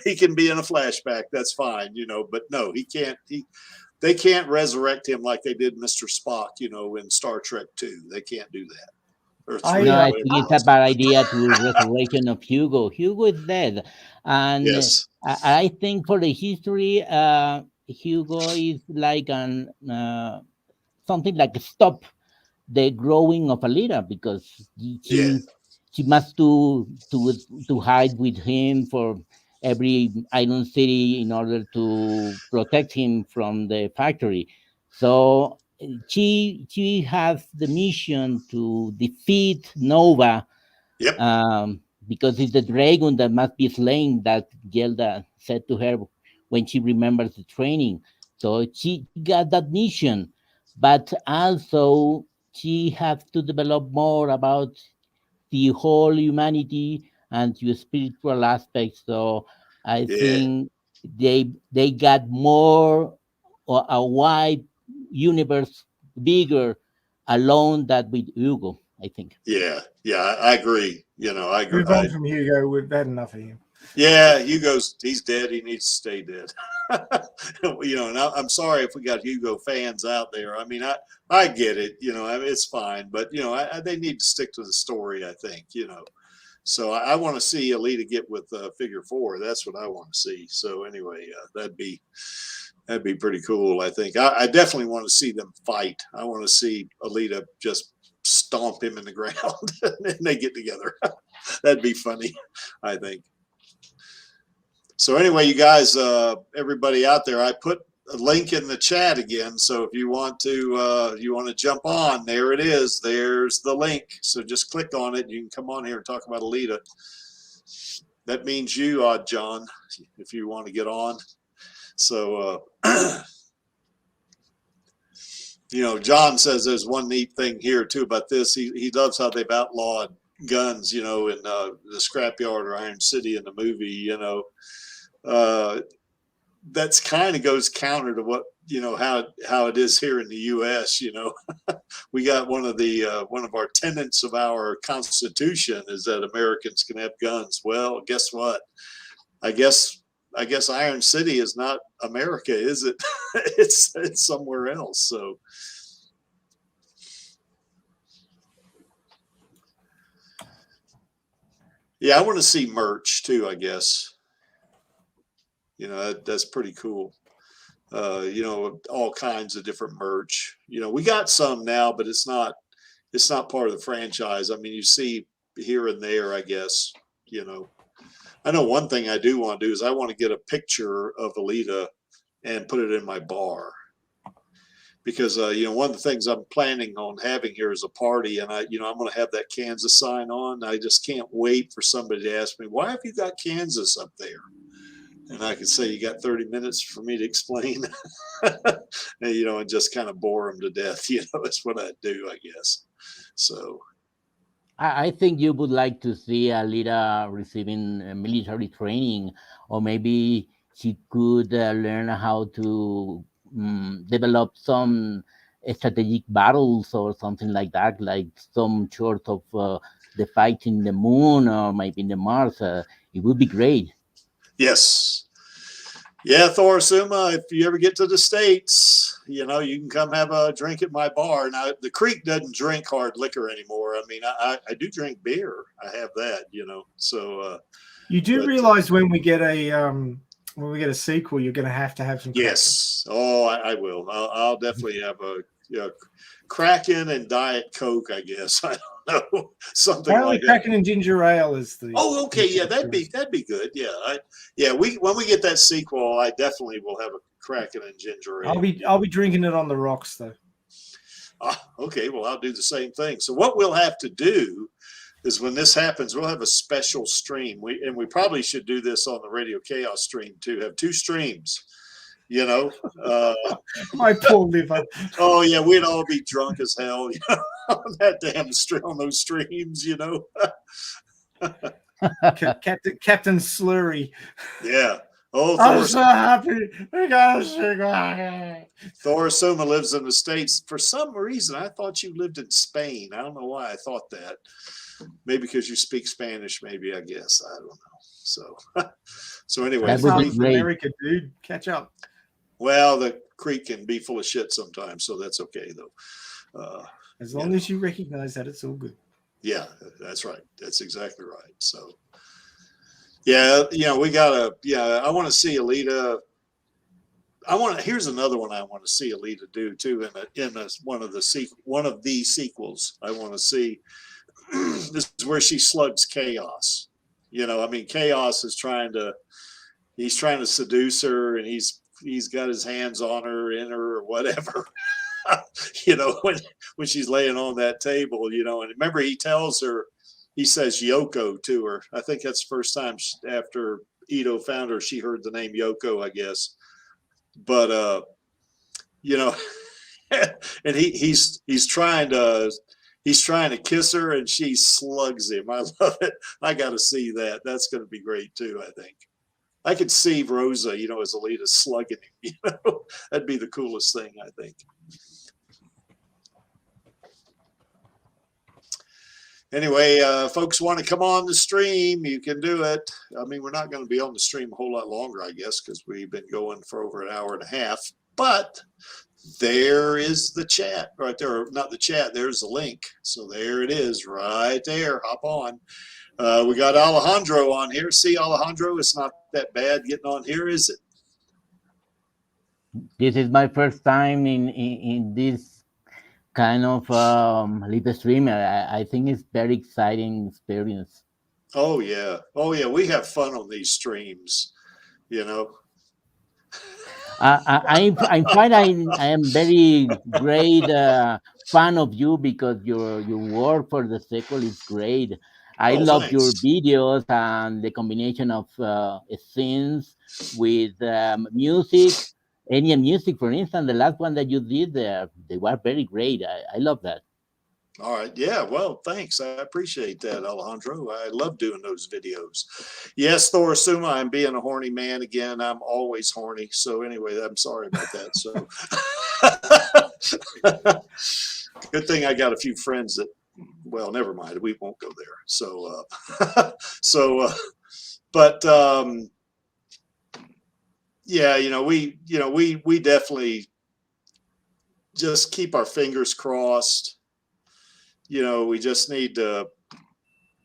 He can be in a flashback. That's fine, but no, he can't. They can't resurrect him like they did Mr. Spock, in Star Trek 2. They can't do that. Or No, 3 or I whatever think it it's a was. bad idea to resurrection of Hugo. Hugo is dead, and Yes. I think for the history, Hugo is like an something like a stop the growing of Alita because Yeah. she must to hide with him for every Iron City in order to protect him from the factory. So she has the mission to defeat Nova Yep. because it's the dragon that must be slain that Gelda said to her when she remembers the training. So she got that mission, but also she has to develop more about the whole humanity and the spiritual aspects. So I Yeah. think they got more a wide universe, bigger alone that with Hugo. I think. Yeah. Yeah. I agree. I agree. Move on from Hugo. We've had enough of him. Yeah. He's dead. He needs to stay dead. And I'm sorry if we got Hugo fans out there. I mean, I get it. It's fine, but they need to stick to the story. I think. So I want to see Alita get with Figure 4. That's what I want to see. So anyway, that'd be pretty cool. I think I definitely want to see them fight. I want to see Alita just stomp him in the ground and they get together. That'd be funny, I think. So anyway, you guys, everybody out there, I put a link in the chat again. So if you want to jump on, there it is. There's the link. So just click on it. You can come on here and talk about Alita. That means you, Odd John, if you want to get on. So You know, John says there's one neat thing here too about this. He loves how they've outlawed guns, you know, in the Scrapyard or Iron City in the movie. You know, that's kind of goes counter to what, you know, how it is here in the U.S. You know, we got one of our tenets of our Constitution is that Americans can have guns. Well, guess what? I guess Iron City is not America, is it? it's somewhere else. So yeah, I want to see merch too, I guess. You know, that's pretty cool. You know, all kinds of different merch. You know, we got some now, but it's not part of the franchise. I mean, you see here and there, I guess. You know, I know one thing I do want to do is I want to get a picture of Alita and put it in my bar, because you know, one of the things I'm planning on having here is a party, and I'm going to have that Kansas sign on. I just can't wait for somebody to ask me, why have you got Kansas up there? And I can say, you got 30 minutes for me to explain, and, you know, and just kind of bore them to death. You know, that's what I do, I guess. So I think you would like to see Alita receiving military training, or maybe she could learn how to develop some strategic battles or something like that, like some sort of the fight in the moon or maybe in the Mars. It would be great. yes. Yeah, Thorasuma, if you ever get to the States, you know, you can come have a drink at my bar. Now, the Creek doesn't drink hard liquor anymore. I mean, I do drink beer. I have that, you know. So you do realize when we get a sequel, you're going to have some. Yes. Oh, I will. I'll definitely have a Kraken and Diet Coke, I guess. I don't know, something apparently like Kraken that. and ginger ale is the. Oh, okay. Yeah, that'd be good. Yeah, when we get that sequel, I definitely will have a Kraken and ginger ale. I'll be drinking it on the rocks though. Okay. Well, I'll do the same thing. So what we'll have to do is, when this happens, we'll have a special stream. We probably should do this on the Radio Chaos stream too. Have two streams. You know, my poor liver. Oh yeah, we'd all be drunk as hell, you know, on that damn on those streams, you know. Captain Slurry. Yeah. Oh, I'm so happy. We got a cigar. Thorasuma lives in the States. For some reason, I thought you lived in Spain. I don't know why I thought that. Maybe because you speak Spanish. Maybe, I guess. I don't know. So anyway, America, dude, catch up. Well, the Creek can be full of shit sometimes, so that's okay though. As long as you recognize that, it's all good. Yeah, that's right. That's exactly right. So, yeah, you know, we gotta. Yeah, I want to see Alita. Here's another one I want to see Alita do too. In one of the sequels, I want to see. This is where she slugs Chaos. You know, I mean, Chaos is he's trying to seduce her, and he's got his hands on her, in her, or whatever. You know, when she's laying on that table, you know, and remember he says Yoko to her. I think that's the first time after Ito found her, she heard the name Yoko, I guess. But you know, and he's trying to kiss her, and she slugs him. I love it. I got to see that. That's going to be great too, I think. I could see Rosa, you know, as Alita slugging him. You know, that'd be the coolest thing, I think. Anyway, folks want to come on the stream, you can do it. I mean, we're not going to be on the stream a whole lot longer, I guess, because we've been going for over an hour and a half. But there is the chat right there. Not the chat, there's the link. So there it is right there. Hop on. We got Alejandro on here. See, Alejandro, it's not that bad getting on here, is it? This is my first time in this kind of live stream. I think it's very exciting experience. Oh yeah. We have fun on these streams, you know. I am very great fan of you, because your work for the sequel is great. I love thanks. your videos and the combination of scenes with music. Any music, for instance, the last one that you did, they were very great. I love that. All right. Yeah. Well, thanks. I appreciate that, Alejandro. I love doing those videos. Yes, Thor Asuma, I'm being a horny man again. I'm always horny. So anyway, I'm sorry about that. So good thing I got a few friends that, well, never mind. We won't go there. So, but yeah, we definitely just keep our fingers crossed. We just need to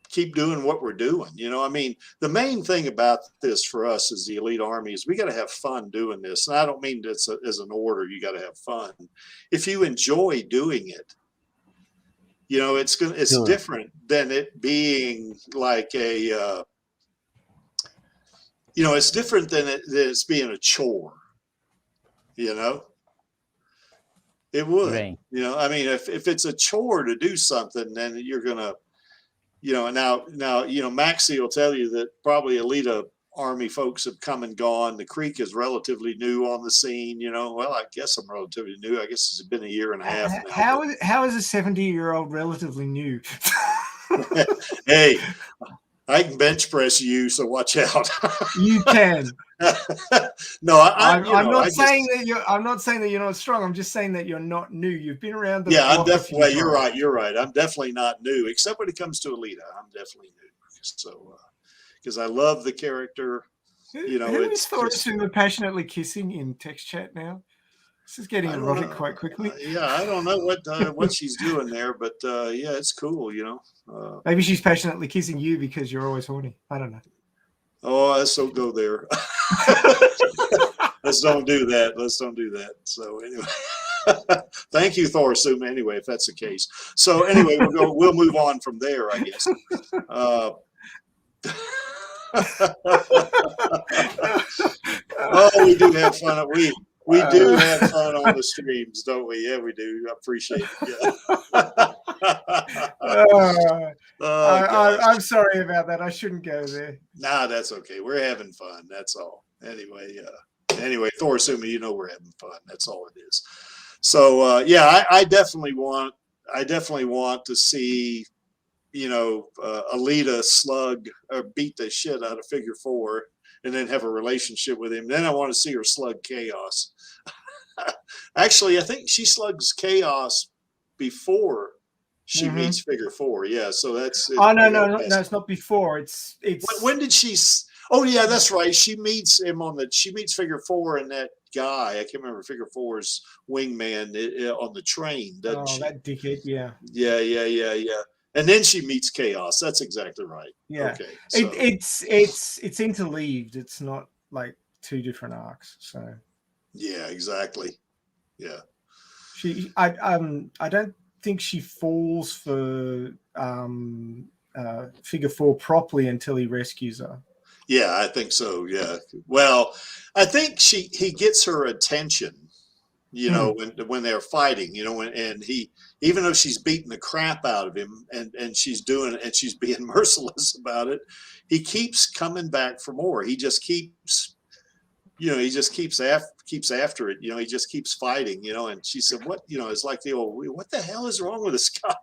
keep doing what we're doing. I mean, the main thing about this for us as the Elite Army is we got to have fun doing this. And I don't mean it's as an order, you got to have fun. If you enjoy doing it, it's Sure. different than it being like it's different than it's being a chore, It would, Right. I mean, if it's a chore to do something, then you're gonna, now, Maxie will tell you that probably Alita Army folks have come and gone. The Creek is relatively new on the scene, well, I guess I'm relatively new. I guess it's been a year and a half now. How is a 70-year-old relatively new? Hey, I can bench press you, so watch out. You can. No, I'm not saying that you're not strong. I'm just saying that you're not new. You've been around the block a few times. You're right. I'm definitely not new, except when it comes to Alita. I'm definitely new. So, because I love the character. Who is Thor Asuma passionately kissing in text chat now? This is getting erotic quite quickly. Yeah, I don't know what she's doing there, but yeah, it's cool. Maybe she's passionately kissing you because you're always horny. I don't know. Oh, let's don't go there. Let's don't do that. So anyway, thank you, Thor Asuma. Anyway, if that's the case. So anyway, we'll move on from there, I guess. Oh, we do have fun. We do have fun on the streams, don't we? Yeah, we do. I appreciate it. Yeah. I'm sorry about that. I shouldn't go there. Nah, that's okay. We're having fun. That's all. Anyway, Thor Asuma, we're having fun. That's all it is. So yeah, I definitely want to see, Alita slug or beat the shit out of Figure 4 and then have a relationship with him. Then I want to see her slug Chaos. Actually, I think she slugs Chaos before she meets Figure 4. Yeah, so that's. No, it's not before. It's. When did she? Oh yeah, that's right. She meets him She meets Figure 4 and that guy. I can't remember Figure 4's wingman on the train, doesn't she? That dickhead. Yeah. Yeah. And then she meets Chaos. That's exactly right. Yeah. Okay. So. It's interleaved. It's not like two different arcs. So. Yeah, exactly. Yeah. I don't think she falls for Figure 4 properly until he rescues her. Yeah, I think so. Yeah. Well, I think he gets her attention. When they're fighting, and he, even though she's beating the crap out of him and she's being merciless about it, he keeps coming back for more. He just keeps, keeps after it. He just keeps fighting, and she said, what, it's like the old, what the hell is wrong with this guy?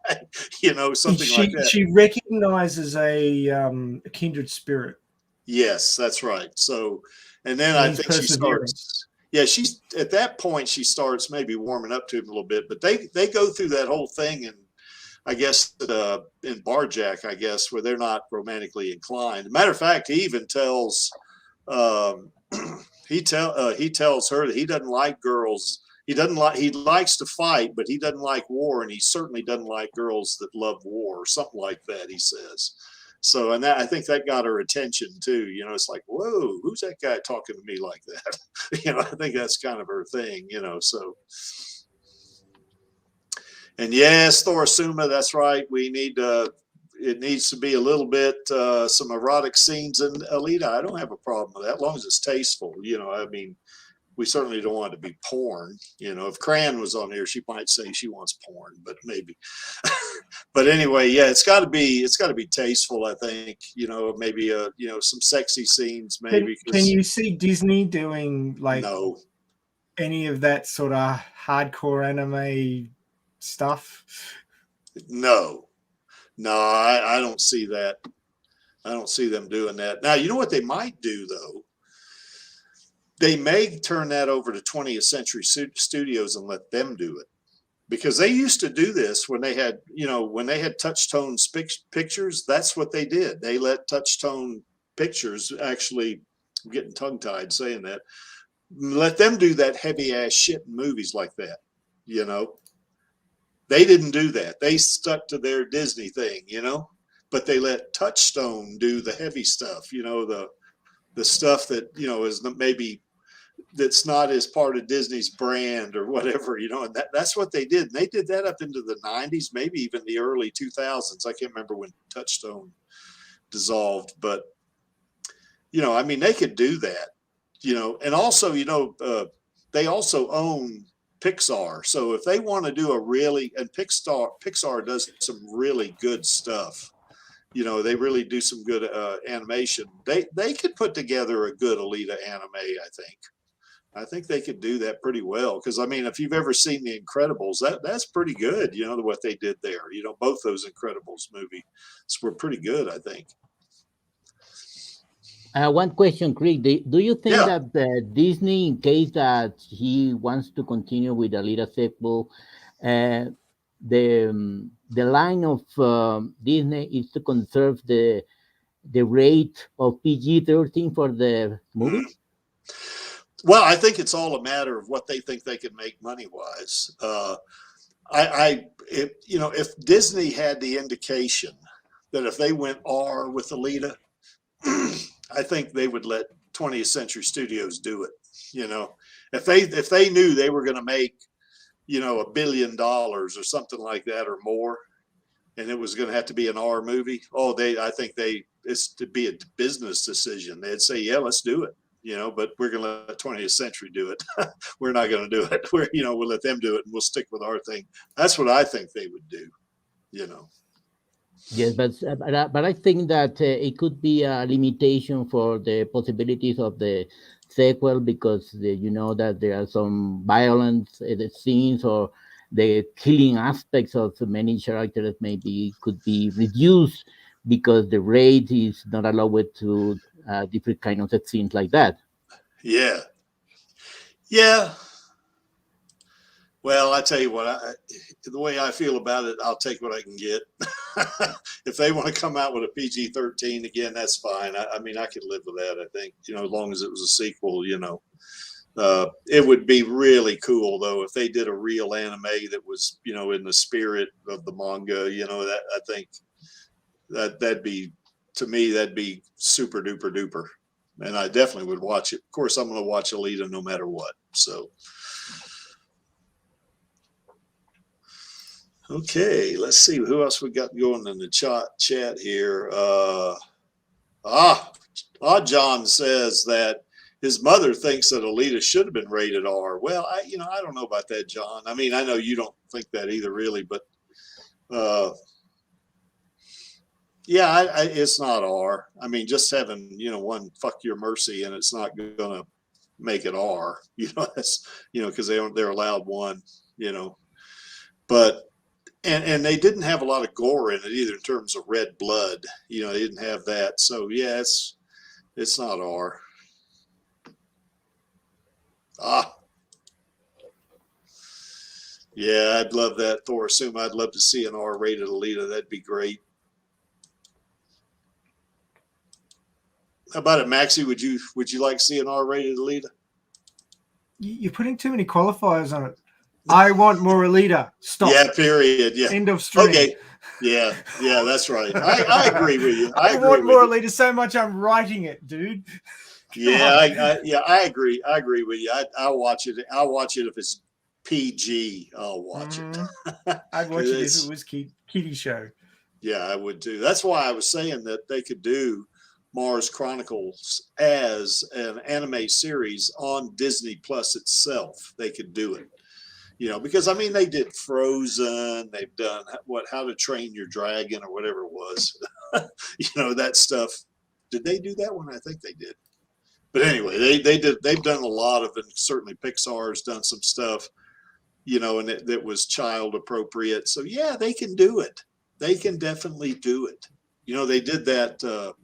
Something like that. She recognizes a kindred spirit. Yes, that's right. So, and then I think she starts. Yeah, she's at that point. She starts maybe warming up to him a little bit, but they go through that whole thing, and I guess in Barjack, I guess, where they're not romantically inclined. Matter of fact, he even tells he tells her that he doesn't like girls. He likes to fight, but he doesn't like war, and he certainly doesn't like girls that love war, or something like that. He says. So, and I think that got her attention too. It's like, whoa, who's that guy talking to me like that? I think that's kind of her thing, so. And yes, Thor Asuma, that's right. It needs to be a little bit, some erotic scenes in Alita. I don't have a problem with that, as long as it's tasteful. I mean, we certainly don't want it to be porn. If Cran was on here, she might say she wants porn, but maybe. But anyway, yeah, it's got to be tasteful. I think maybe some sexy scenes. Maybe can you see Disney doing like no, any of that sort of hardcore anime stuff? No, I don't see that. I don't see them doing that. Now, you know what they might do, though? They may turn that over to 20th Century Studios and let them do it. Because they used to do this when they had, when they had Touchtone Pictures, that's what they did. They let Touchtone Pictures, actually, I'm getting tongue-tied saying that, let them do that heavy-ass shit in movies like that, They didn't do that. They stuck to their Disney thing, but they let Touchstone do the heavy stuff, the stuff that, is maybe that's not as part of Disney's brand or whatever, and that's what they did. And they did that up into the 90s, maybe even the early 2000s. I can't remember when Touchstone dissolved, but, they could do that, and also, they also own Pixar. So if they want to do and Pixar does some really good stuff, they really do some good animation. They could put together a good Alita anime, I think they could do that pretty well. Because if you've ever seen The Incredibles, that's pretty good. What they did there. Both those Incredibles movies were pretty good, I think. One question, Craig. Do you think that Disney, in case that he wants to continue with the Alita sequel, the line of Disney is to conserve the rate of PG-13 for the movie? Well, I think it's all a matter of what they think they can make money-wise. If Disney had the indication that if they went R with Alita, I think they would let 20th Century Studios do it. If they knew they were going to make, $1 billion or something like that or more, and it was going to have to be an R movie, I think it's to be a business decision. They'd say, yeah, let's do it. But we're going to let 20th Century do it. We're not going to do it. We'll let them do it and we'll stick with our thing. That's what I think they would do, Yes, but I think that it could be a limitation for the possibilities of the sequel because that there are some violent scenes or the killing aspects of many characters maybe could be reduced because the rate is not allowed to different kind of scenes like that. Yeah. Well, I tell you what, the way I feel about it, I'll take what I can get. If they want to come out with a PG-13 again, that's fine. I could live with that. I think, as long as it was a sequel, it would be really cool though if they did a real anime that was, in the spirit of the manga. That I think that'd be, to me, that'd be super duper duper, and I definitely would watch it. Of course, I'm going to watch Alita no matter what. So. Okay, let's see who else we got going in the chat here. John says that his mother thinks that Alita should have been rated R. Well, I don't know about that, John. I know you don't think that either, really, but it's not R. Just having one "fuck your mercy" and it's not gonna make it R. That's because they're allowed one. But. And they didn't have a lot of gore in it either in terms of red blood. They didn't have that. So, yeah, it's not R. Yeah, I'd love that. Thor Assume I'd love to see an R-rated Alita. That'd be great. How about it, Maxie? Would you like to see an R-rated Alita? You're putting too many qualifiers on it. I want more Alita. Stop. Yeah, period. Yeah. End of stream. Okay. Yeah, that's right. I agree with you. I want more Alita so much I'm writing it, dude. I agree. I agree with you. I'll watch it. I'll watch it if it's PG. I'll watch it. I'd watch it if it was kiddie show. Yeah, I would too. That's why I was saying that they could do Mars Chronicles as an anime series on Disney Plus itself. They could do it. Because they did Frozen, they've done How to Train Your Dragon or whatever it was. That stuff. Did they do that one? I think they did. But anyway, they've done a lot of it. Certainly Pixar's done some stuff, you know, and that was child appropriate. So yeah, they can do it. They can definitely do it. You know, they did that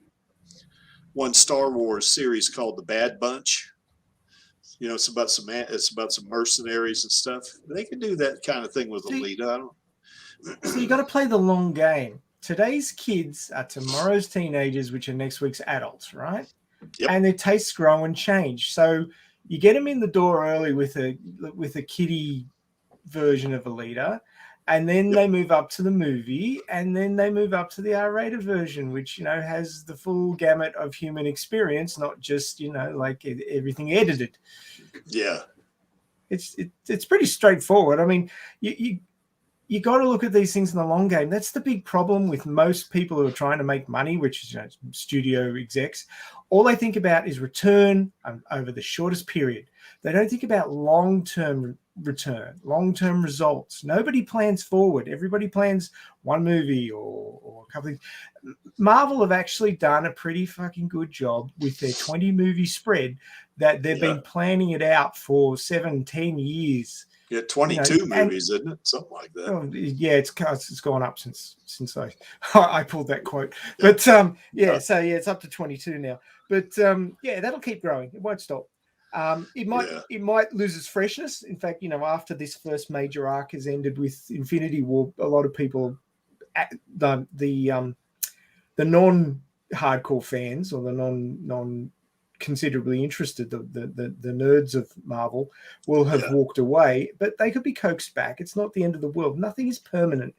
one Star Wars series called The Bad Bunch. You know, it's about some mercenaries and stuff. They can do that kind of thing with Alita. So you got to play the long game. Today's kids are tomorrow's teenagers, which are next week's adults, right? Yep. And their tastes grow and change. So you get them in the door early with a kiddie version of Alita, and then they move up to the movie, and then they move up to the R-rated version, which, you know, has the full gamut of human experience, not just, you know, like everything edited. Yeah, it's pretty straightforward. I mean, you got to look at these things in the long game. That's the big problem with most people who are trying to make money, which is, you know, studio execs. All they think about is return over the shortest period. They don't think about long-term return, long-term results. Nobody plans forward. Everybody plans one movie or a couple of things. Marvel have actually done a pretty fucking good job with their 20-movie spread that they've been planning it out for 7-10 years. Yeah, 22 movies, isn't it? Something like that. Oh, yeah, it's gone up since I pulled that quote. But so it's up to 22 now. But that'll keep growing. It won't stop. It might lose its freshness. In fact, you know, after this first major arc has ended with Infinity War, a lot of people, the non-hardcore fans or the non considerably interested, the nerds of Marvel will have walked away, but they could be coaxed back. It's not the end of the world. Nothing is permanent.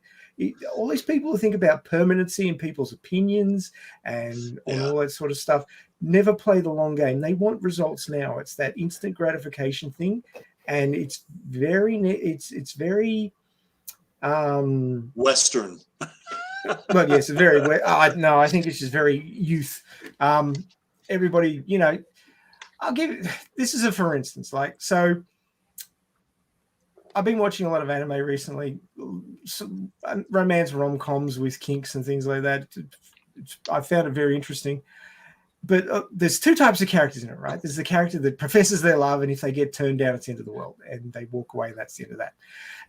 All these people who think about permanency in people's opinions and all that sort of stuff never play the long game. They want results now. It's that instant gratification thing, and it's very Western. But yes, very. I think it's just very youth. Everybody, you know, I'll give it. This is for instance, like, so I've been watching a lot of anime recently, some romance rom-coms with kinks and things like that. I found it very interesting. But there's two types of characters in it, right? There's the character that professes their love, and if they get turned down, it's the end of the world, and they walk away, and that's the end of that.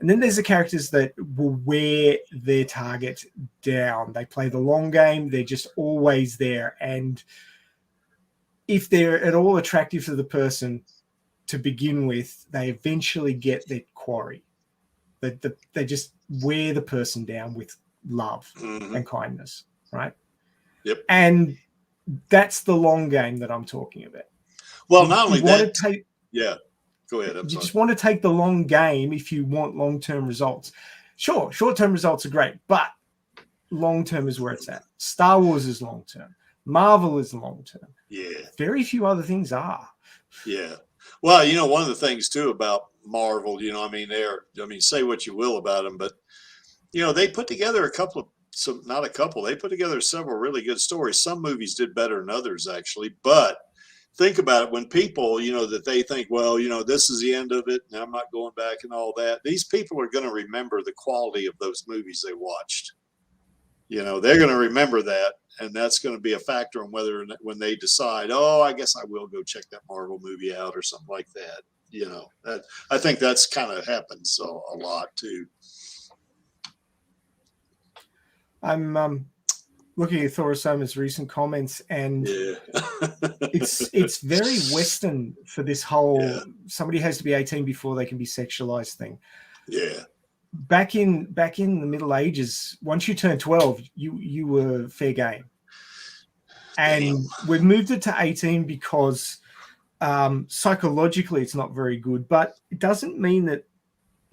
And then there's the characters that will wear their target down. They play the long game. They're just always there. And if they're at all attractive to the person to begin with, they eventually get their quarry. They just wear the person down with love and kindness, right? Yep. And that's the long game that I'm talking about. Well, not only that, go ahead. You just want to take the long game if you want long-term results. Sure, short-term results are great, but long-term is where it's at. Star Wars is long-term. Marvel is long-term. Yeah. Very few other things are. Yeah. Well, you know, one of the things too about Marvel, you know, I mean, say what you will about them, but you know, they put together they put together several really good stories. Some movies did better than others, actually. But think about it, when people, you know, that they think, well, you know, this is the end of it, and I'm not going back and all that. These people are going to remember the quality of those movies they watched. You know, they're going to remember that, and that's going to be a factor in when they decide, oh, I guess I will go check that Marvel movie out or something like that. You know, I think that's kind of happens a lot too. I'm looking at Thorosoma's recent comments, and it's very Western for this whole somebody has to be 18 before they can be sexualized thing. Yeah. Back in the Middle Ages, once you turn 12, you were fair game. And we've moved it to 18 because psychologically it's not very good, but it doesn't mean that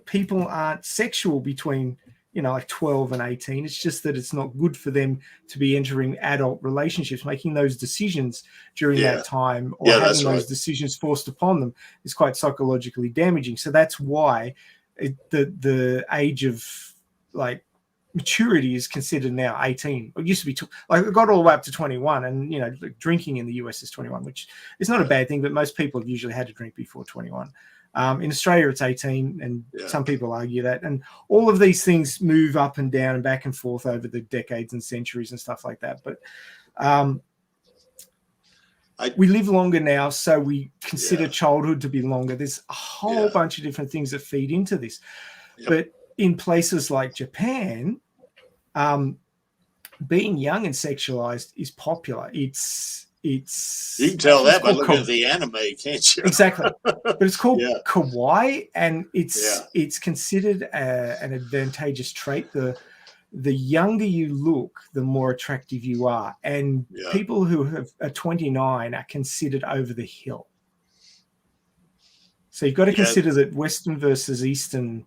people aren't sexual between, you know, like 12 and 18. It's just that it's not good for them to be entering adult relationships. Making those decisions during that time or having those decisions forced upon them is quite psychologically damaging. So that's why the age of like maturity is considered now 18. It used to be it got all the way up to 21, and you know, drinking in the US is 21, which is not a bad thing, but most people have usually had to drink before 21. In Australia, it's 18, and some people argue that. And all of these things move up and down and back and forth over the decades and centuries and stuff like that. But we live longer now, so we consider childhood to be longer. There's a whole bunch of different things that feed into this. Yep. But in places like Japan, being young and sexualized is popular. It's you can tell that by looking at the anime, can't you? Exactly. But it's called kawaii, and it's considered an advantageous trait. The younger you look, the more attractive you are. And people who are 29 are considered over the hill. So you've got to consider that Western versus Eastern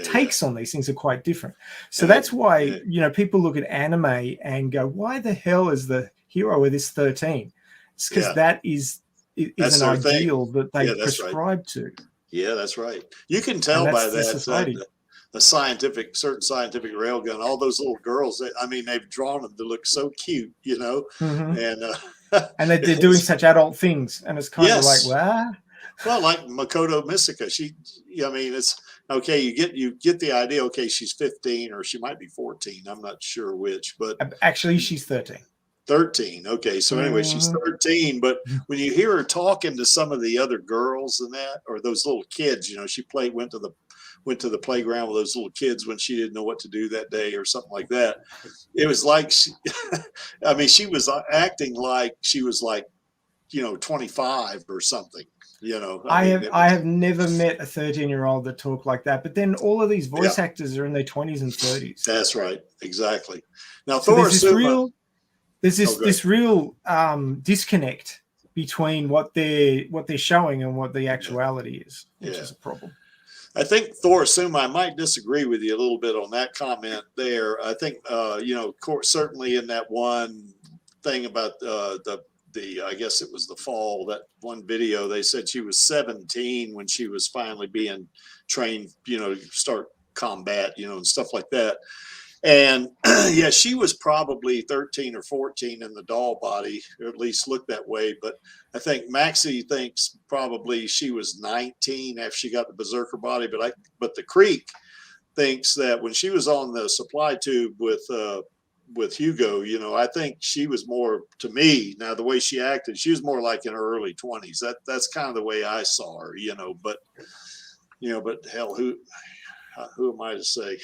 takes on these things are quite different. So that's why, people look at anime and go, why the hell is the hero of this 13? It's because that is an ideal that they prescribe to. Yeah, that's right. You can tell by that. The certain scientific railgun, all those little girls, they've drawn them to look so cute, and they're doing such adult things, and it's kind of like, wow. Well, like Makoto Misaka, it's okay. You get the idea. Okay, she's 15, or she might be 14. I'm not sure which, but actually, she's 13. 13. Okay, so anyway, she's 13. But when you hear her talking to some of the other girls and that, or those little kids, she went to the playground with those little kids when she didn't know what to do that day or something like that. It was like, she was acting like she was like, 25 or something, I have never met a 13-year-old that talked like that, but then all of these voice actors are in their 20s and 30s. That's right. Exactly. Now, so there's this real disconnect between what they're showing and what the actuality is, which is a problem. I think Thor Suma, I might disagree with you a little bit on that comment there. I think, certainly in that one thing about I guess it was the fall, that one video, they said she was 17 when she was finally being trained, to start combat, and stuff like that. And she was probably 13 or 14 in the doll body, or at least looked that way. But I think Maxie thinks probably she was 19 after she got the berserker body. But the Creek thinks that when she was on the supply tube with Hugo, I think she was more, to me, now the way she acted, she was more like in her early 20s. That's kind of the way I saw her, but hell, who am I to say?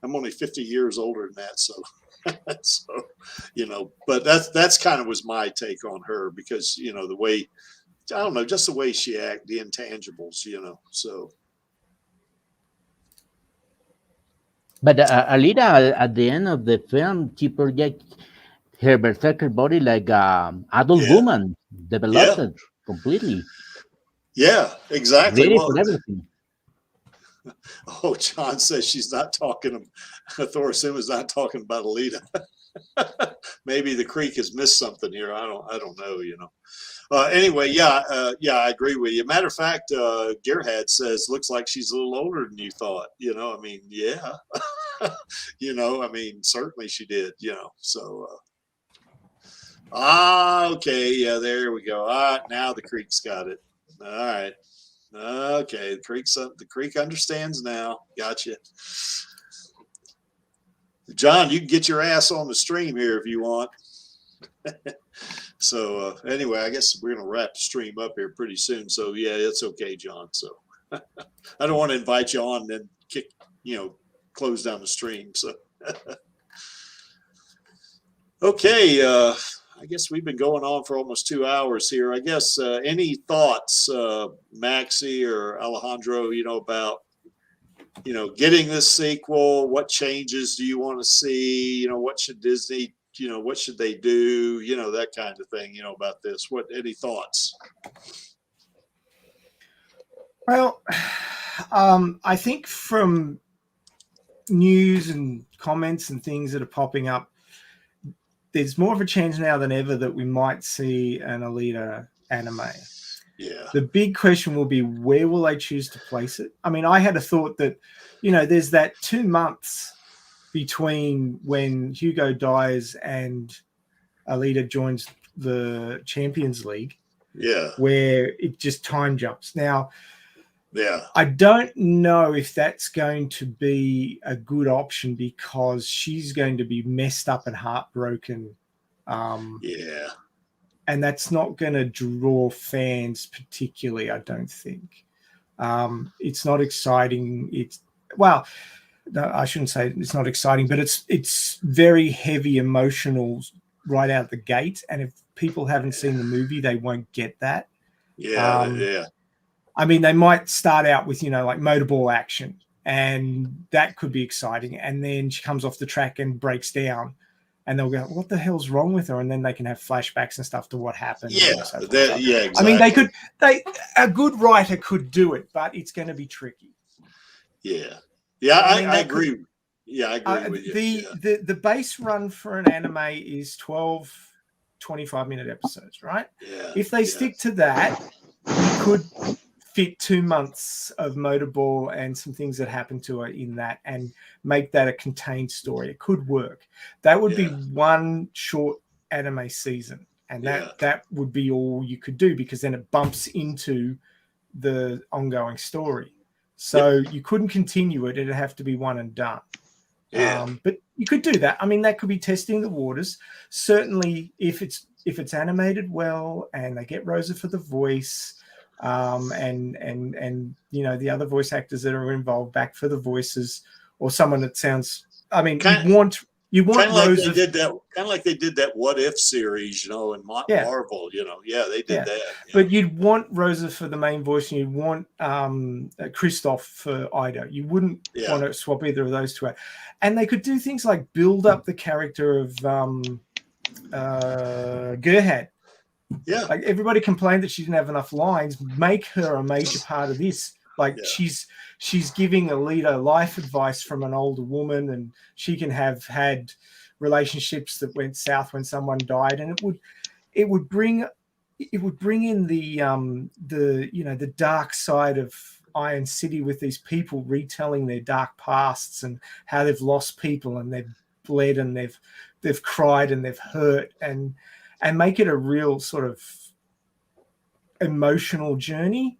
I'm only 50 years older than that, so but that's kind of was my take on her, because the way, I don't know, just the way she acted, the intangibles, so. But Alita, at the end of the film, she projects her berserker body like adult woman, developed completely. Yeah, exactly. Ready for everything. Oh, John says she's not talking. Thor Suma's not talking about Alita. Maybe the Creek has missed something here. I don't know. Anyway, I agree with you. Matter of fact, Gerhard says looks like she's a little older than you thought. Certainly she did. So. Okay, yeah, there we go. Now the Creek's got it. All right. Okay, the Creek understands now. Gotcha. John, you can get your ass on the stream here if you want. So anyway, I guess we're gonna wrap the stream up here pretty soon. So yeah, it's okay, John. So I don't want to invite you on and then close down the stream. So okay. I guess we've been going on for almost 2 hours here. I guess any thoughts, Maxie or Alejandro, about, getting this sequel? What changes do you want to see? What should Disney, what should they do? That kind of thing, about this. Any thoughts? Well, I think from news and comments and things that are popping up, there's more of a chance now than ever that we might see an Alita anime. Yeah. The big question will be, where will they choose to place it? I mean, I had a thought that, there's that 2 months between when Hugo dies and Alita joins the Champions League. Yeah. Where it just time jumps. Now, yeah, I don't know if that's going to be a good option, because she's going to be messed up and heartbroken. Yeah. and that's not going to draw fans particularly, I don't think. It's not exciting. No, I shouldn't say it's not exciting, but it's very heavy emotional right out the gate. And if people haven't seen the movie, they won't get that. Yeah. I mean, they might start out with, like motorball action, and that could be exciting. And then she comes off the track and breaks down, and they'll go, "What the hell's wrong with her?" And then they can have flashbacks and stuff to what happened. Yeah, exactly. I mean, a good writer could do it, but it's going to be tricky. Yeah. Yeah, I agree. Yeah, I agree with you. The base run for an anime is 12 25-minute episodes, right? Yeah. If they stick to that, you could fit 2 months of motorball and some things that happen to her in that and make that a contained story. It could work. That would be one short anime season, and that would be all you could do, because then it bumps into the ongoing story. So you couldn't continue it. It'd have to be one and done. Yeah. But you could do that. I mean, that could be testing the waters. Certainly, if it's animated well and they get Rosa for the voice, and the other voice actors that are involved back for the voices, or someone that sounds. I mean, you want Rosa. Kind of like they did that What If series, in Marvel. They did that. But you'd want Rosa for the main voice, and you'd want Kristoff for Ida. You wouldn't want to swap either of those two out. And they could do things like build up the character of Gerhard. Yeah, like everybody complained that she didn't have enough lines. Make her a major part of this. Like she's giving Alita life advice from an older woman, and she can have had relationships that went south when someone died, and it would bring in the dark side of Iron City with these people retelling their dark pasts and how they've lost people and they've bled and they've cried and they've hurt, and make it a real sort of emotional journey.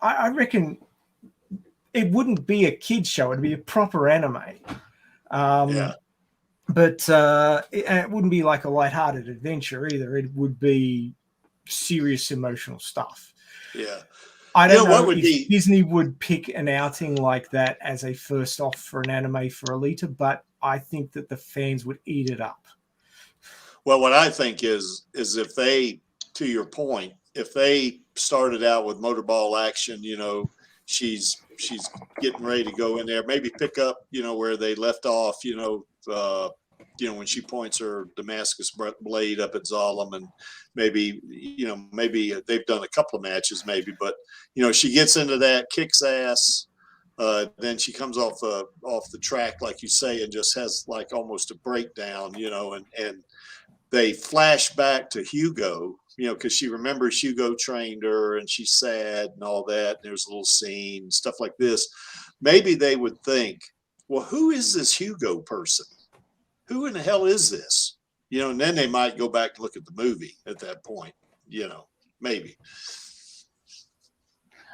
I reckon it wouldn't be a kid's show. It'd be a proper anime. But it wouldn't be like a lighthearted adventure either. It would be serious emotional stuff. Yeah. I don't know if Disney would pick an outing like that as a first off for an anime for Alita, but I think that the fans would eat it up. Well, what I think is if they, to your point, if they started out with motorball action, she's getting ready to go in there, maybe pick up, where they left off, when she points her Damascus blade up at Zalem, and maybe they've done a couple of matches maybe, but, she gets into that, kicks ass. Then she comes off the track, like you say, and just has like almost a breakdown, and they flash back to Hugo, because she remembers Hugo trained her and she's sad and all that. And there's a little scene, stuff like this. Maybe they would think, well, who is this Hugo person? Who in the hell is this? And then they might go back and look at the movie at that point, maybe.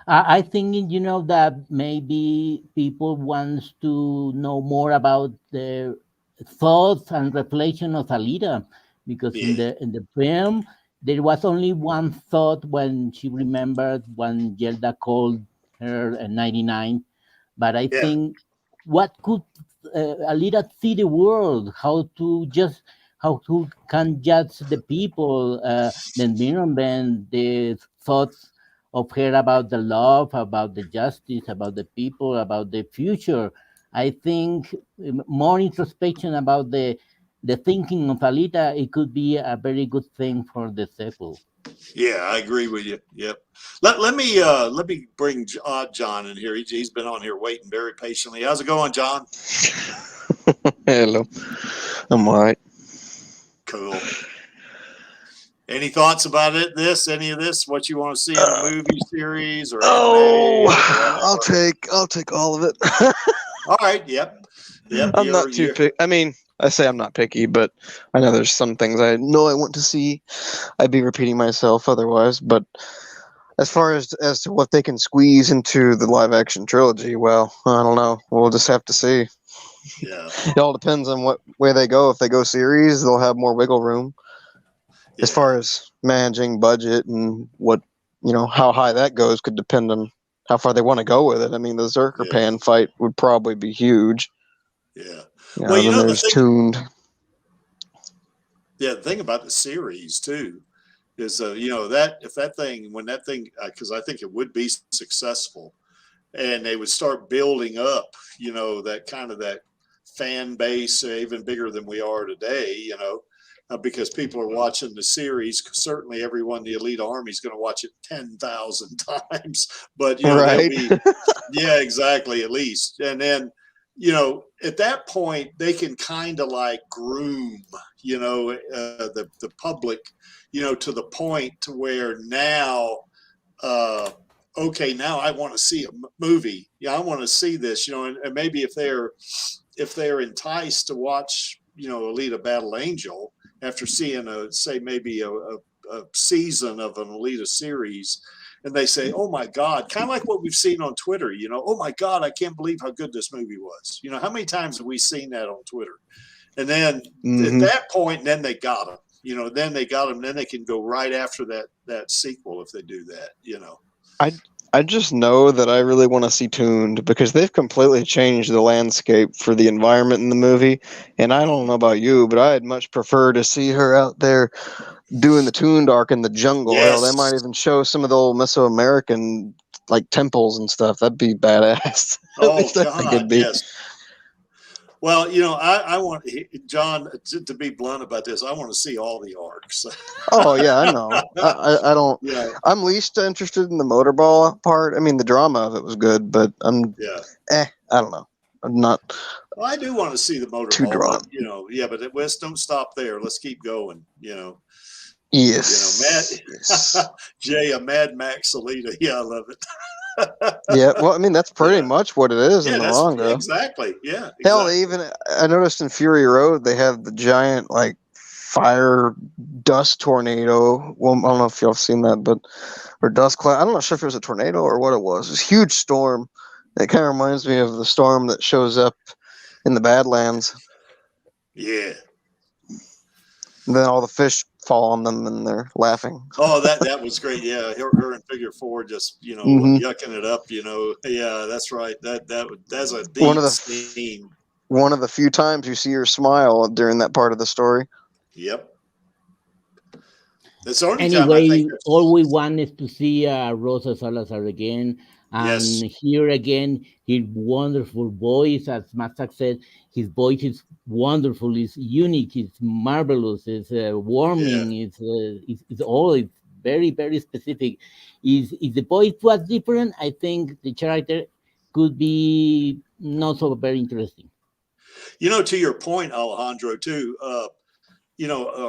I think, that maybe people want to know more about the thoughts and reflection of Alita, because in the film, there was only one thought when she remembered when Zelda called her in 99. But I think, what could Alita see the world? How to can judge the people, the environment, the thoughts of her about the love, about the justice, about the people, about the future. I think more introspection about the thinking of Alita, it could be a very good thing for the sequel. Yeah, I agree with you. Yep. Let me bring John in here. He's been on here waiting very patiently. How's it going, John? Hello. I'm all right. Cool. Any thoughts about any of this? What you want to see in a movie series or? I'll take all of it. All right. Yep. I'm not too picky. I mean, I say I'm not picky, but I know there's some things I know I want to see. I'd be repeating myself otherwise. But as far as to what they can squeeze into the live action trilogy, well, I don't know. We'll just have to see. Yeah. It all depends on what way they go. If they go series, they'll have more wiggle room. as far as managing budget and what, how high that goes could depend on how far they want to go with it. I mean, the Zerker Pan fight would probably be huge. Yeah. Well, then there's Tuned. Yeah, the thing about the series too is, that if that thing, because I think it would be successful, and they would start building up, that kind of that fan base, even bigger than we are today, because people are watching the series. Certainly everyone in the Elite Army is going to watch it 10,000 times, but right. yeah, exactly, at least. And then, at that point they can kind of like groom, the public, to the point to where now, okay, now I want to see a movie. Yeah, I want to see this, and maybe if they're enticed to watch, Alita Battle Angel after seeing maybe a season of an Alita series, and they say, oh my God, kind of like what we've seen on Twitter, oh my God, I can't believe how good this movie was. How many times have we seen that on Twitter? And then at that point, then they got them, then they got them, then they can go right after that sequel if they do that, I just know that I really want to see Tuned because they've completely changed the landscape for the environment in the movie. And I don't know about you, but I'd much prefer to see her out there doing the Tuned arc in the jungle. Yes. Hell, they might even show some of the old Mesoamerican like temples and stuff. That'd be badass. Oh God, yes. Well, I want John to be blunt about this. I want to see all the arcs. Oh yeah, I know. I don't. Yeah. I'm least interested in the motorball part. I mean, the drama of it was good, but I don't know. I'm not. Well, I do want to see the motorball. Too drawn. But let's don't stop there. Let's keep going. Yes. Jay, a Mad Max Alita. Yeah, I love it. Yeah, well, I mean, that's pretty much what it is in the manga. Exactly. Yeah. Exactly. Hell, I noticed in Fury Road they have the giant like fire dust tornado. Well, I don't know if y'all have seen that, but or dust cloud. I'm not sure if it was a tornado or what it was. It was a huge storm. It kind of reminds me of the storm that shows up in the Badlands. Yeah. And then all the fish fall on them and they're laughing. Oh, that was great. Yeah, her in Figure 4 just yucking it up. Yeah, that's right. That's a deep scene. One of the few times you see her smile during that part of the story. Yep. That's the only time all we want is to see Rosa Salazar again. And here again, his wonderful voice, as Masak said, his voice is wonderful, it's unique, it's marvelous, it's warming, it's all, it's very, very specific. If the voice was different, I think the character could be not so very interesting. To your point, Alejandro, too,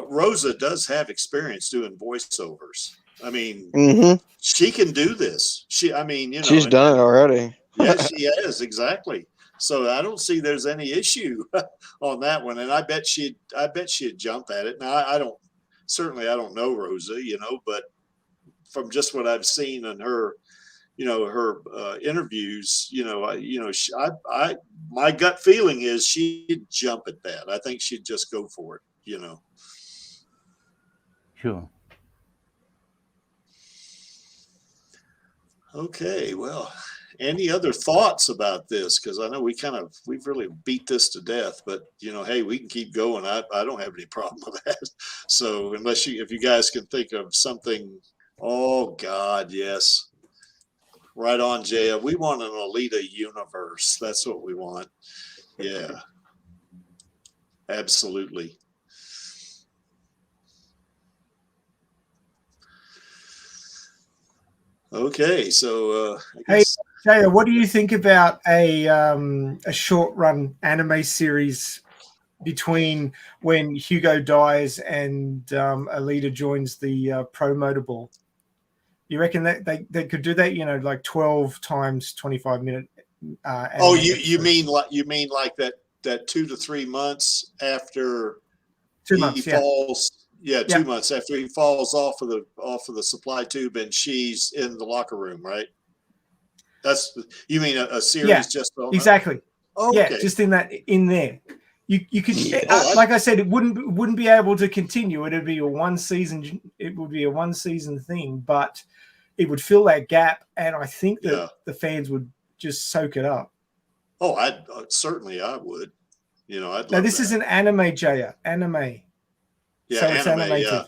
Rosa does have experience doing voiceovers. I mean, she can do this. She's done it already. Yes, she has, exactly. So I don't see there's any issue on that one, and I bet she'd jump at it. Now I don't know Rosa, but from just what I've seen in her, her interviews, my gut feeling is she'd jump at that. I think she'd just go for it, Sure. Okay, well, any other thoughts about this? Because I know we've really beat this to death, but hey, we can keep going. I don't have any problem with that. So if you guys can think of something, oh God, yes. Right on, Jay. We want an Alita universe. That's what we want. Yeah. Absolutely. Okay, so hey, Jaya, what do you think about a short run anime series between when Hugo dies and Alita joins the Pro Motorball? You reckon that they could do that? Like 12 times 25-minute. You mean like that 2 to 3 months after 2 months, he falls. Yeah, 2 months after he falls off of the supply tube and she's in the locker room, right? You mean a series just on exactly. Oh, yeah, okay. just in there. You could, like I said, it wouldn't be able to continue. It'd be a one season. It would be a one season thing, but it would fill that gap, and I think that the fans would just soak it up. Oh, I certainly I would. You know, I'd. Now this that. is an anime, Jaya. Anime. Yeah, so it's animated.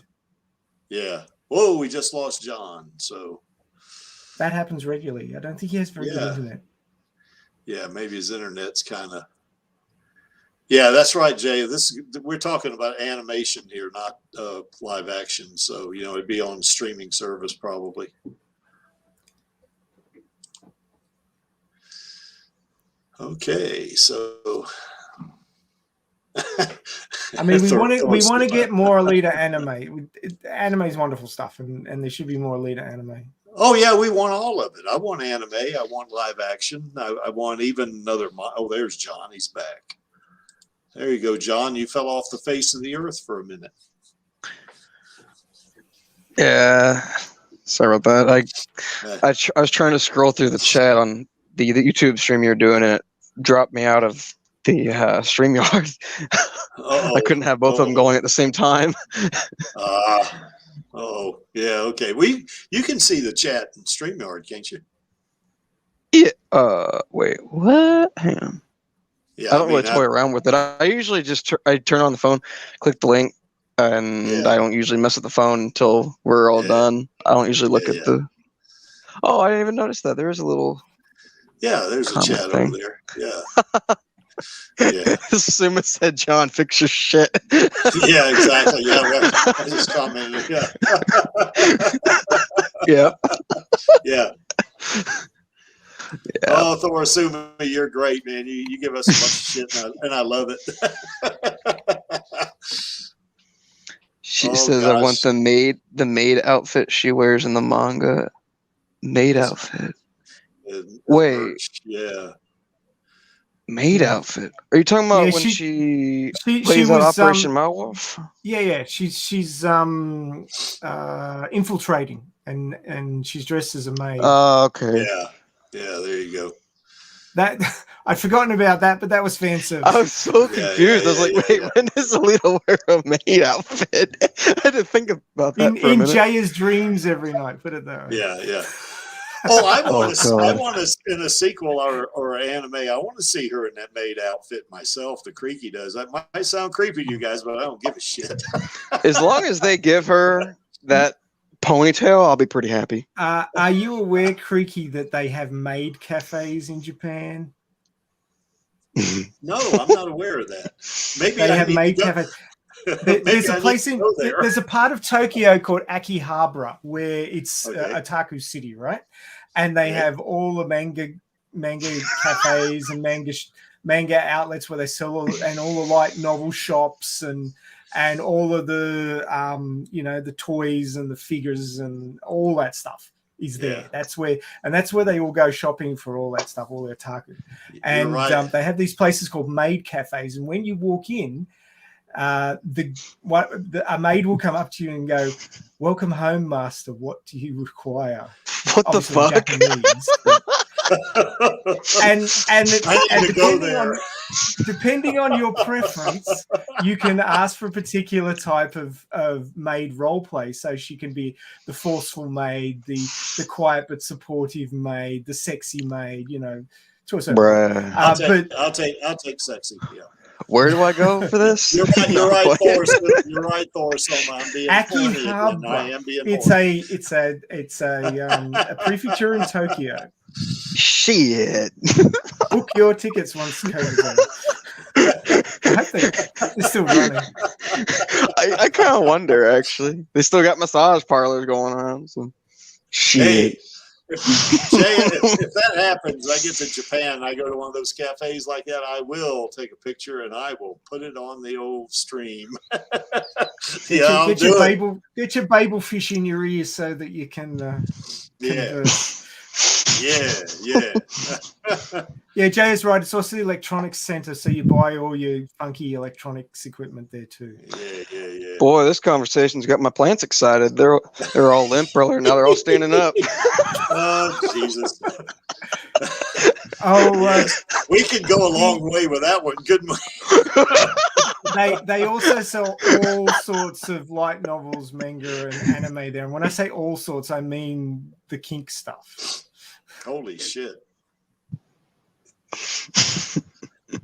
Yeah. Whoa, we just lost John. So that happens regularly. I don't think he has very good internet. Yeah, maybe his internet's kind of. Yeah, that's right, Jay. We're talking about animation here, not live action. So you know, it'd be on streaming service probably. Okay, so. I mean, we want to get more Alita anime. Anime is wonderful stuff, and there should be more Alita anime. Oh yeah, we want all of it. I want anime. I want live action. I want even another. Oh, there's John. He's back. There you go, John. You fell off the face of the earth for a minute. Yeah, sorry about that. I was trying to scroll through the chat on the YouTube stream you're doing, and it dropped me out of the StreamYard. I couldn't have both of them going at the same time. Yeah, okay. You can see the chat in StreamYard, can't you? Yeah. Wait, what? Hang on. Yeah, I don't really toy around with it. I usually just I turn on the phone, click the link, and I don't usually mess with the phone until we're all done. I don't usually look at the. Oh, I didn't even notice that. There is a little. Yeah, there's a chat over there. Yeah. Yeah. Suma said, "John, fix your shit." Yeah, exactly. Yeah, I just commented. Yeah. Yeah. Yeah. Oh, Thor Suma, you're great, man. You give us a bunch of shit, and I love it. She says, "I want the maid outfit she wears in the manga. Maid outfit. Wait, merch. Yeah, maid outfit. Are you talking about when she plays on Operation Malwolf? Yeah. She's infiltrating, and she's dressed as a maid. Oh, okay. Yeah, there you go. That I'd forgotten about that, but that was fan service. I was so confused. I was like, wait, when does Alita wear a maid outfit? I had to think about that for a minute. In Jaya's dreams every night. Put it there. Yeah. Oh, I want to in a sequel or an anime. I want to see her in that maid outfit myself. The Creaky does. That might sound creepy to you guys, but I don't give a shit. As long as they give her that ponytail, I'll be pretty happy. Are you aware, Creaky, that they have maid cafes in Japan? No, I'm not aware of that. Maybe they have maid cafes. There's a place there's a part of Tokyo called Akihabara where it's Otaku City, right? And they have all the manga cafes and manga outlets where they sell and all the light novel shops and all of the the toys and the figures and all that stuff is there. That's where they all go shopping for all that stuff, all their otaku. And they have these places called maid cafes, and when you walk in, a maid will come up to you and go, "Welcome home, master. What do you require?" What obviously the fuck? Japanese, and depending on your preference, you can ask for a particular type of maid role play. So she can be the forceful maid, the quiet but supportive maid, the sexy maid. To a certain I'll take sexy. Yeah. Where do I go for this? You're right, Thor. You're right, Thor. I'm being Akihabara. It's a prefecture in Tokyo. Shit. Book your tickets once COVID's over. I hope they're still running. I kind of wonder, actually. They still got massage parlors going on. So. Shit. Hey. If that happens, I get to Japan and I go to one of those cafes like that, I will take a picture and I will put it on the old stream. Get your Babel fish in your ears so that you can Yeah, Jay is right. It's also the electronics center, so you buy all your funky electronics equipment there too. Yeah. Boy, this conversation's got my plants excited. They're all limp earlier. Now they're all standing up. Oh, Jesus. We could go a long way with that one, couldn't we? They also sell all sorts of light novels, manga, and anime there. And when I say all sorts, I mean the kink stuff. Holy shit.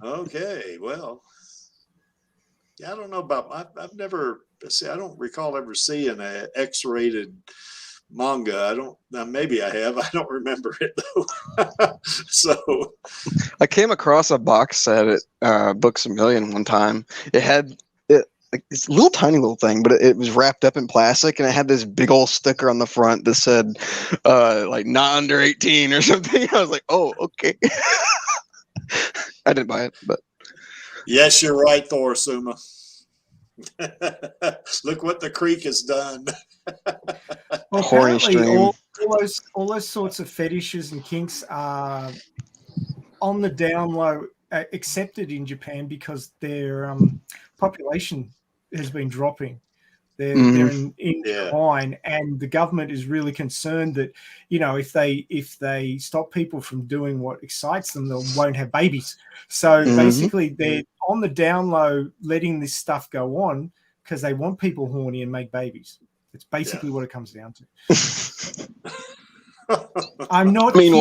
Okay, well, yeah, I don't know about. I've never see. I don't recall ever seeing a X-rated manga. I don't. Maybe I have. I don't remember it though. So, I came across a box set at Books A Million one time. It had it's a little tiny little thing, but it was wrapped up in plastic, and it had this big old sticker on the front that said like not under 18 or something. I was like, oh, okay. I didn't buy it, but yes, you're right, Thor Suma. Look what the creek has done. Well, horny stream. All those sorts of fetishes and kinks are on the down low accepted in Japan because their population has been dropping. They're in decline, and the government is really concerned that, you know, if they stop people from doing what excites them, they won't have babies. So basically, they're on the down low, letting this stuff go on because they want people horny and make babies. It's basically what it comes down to. I'm not kidding.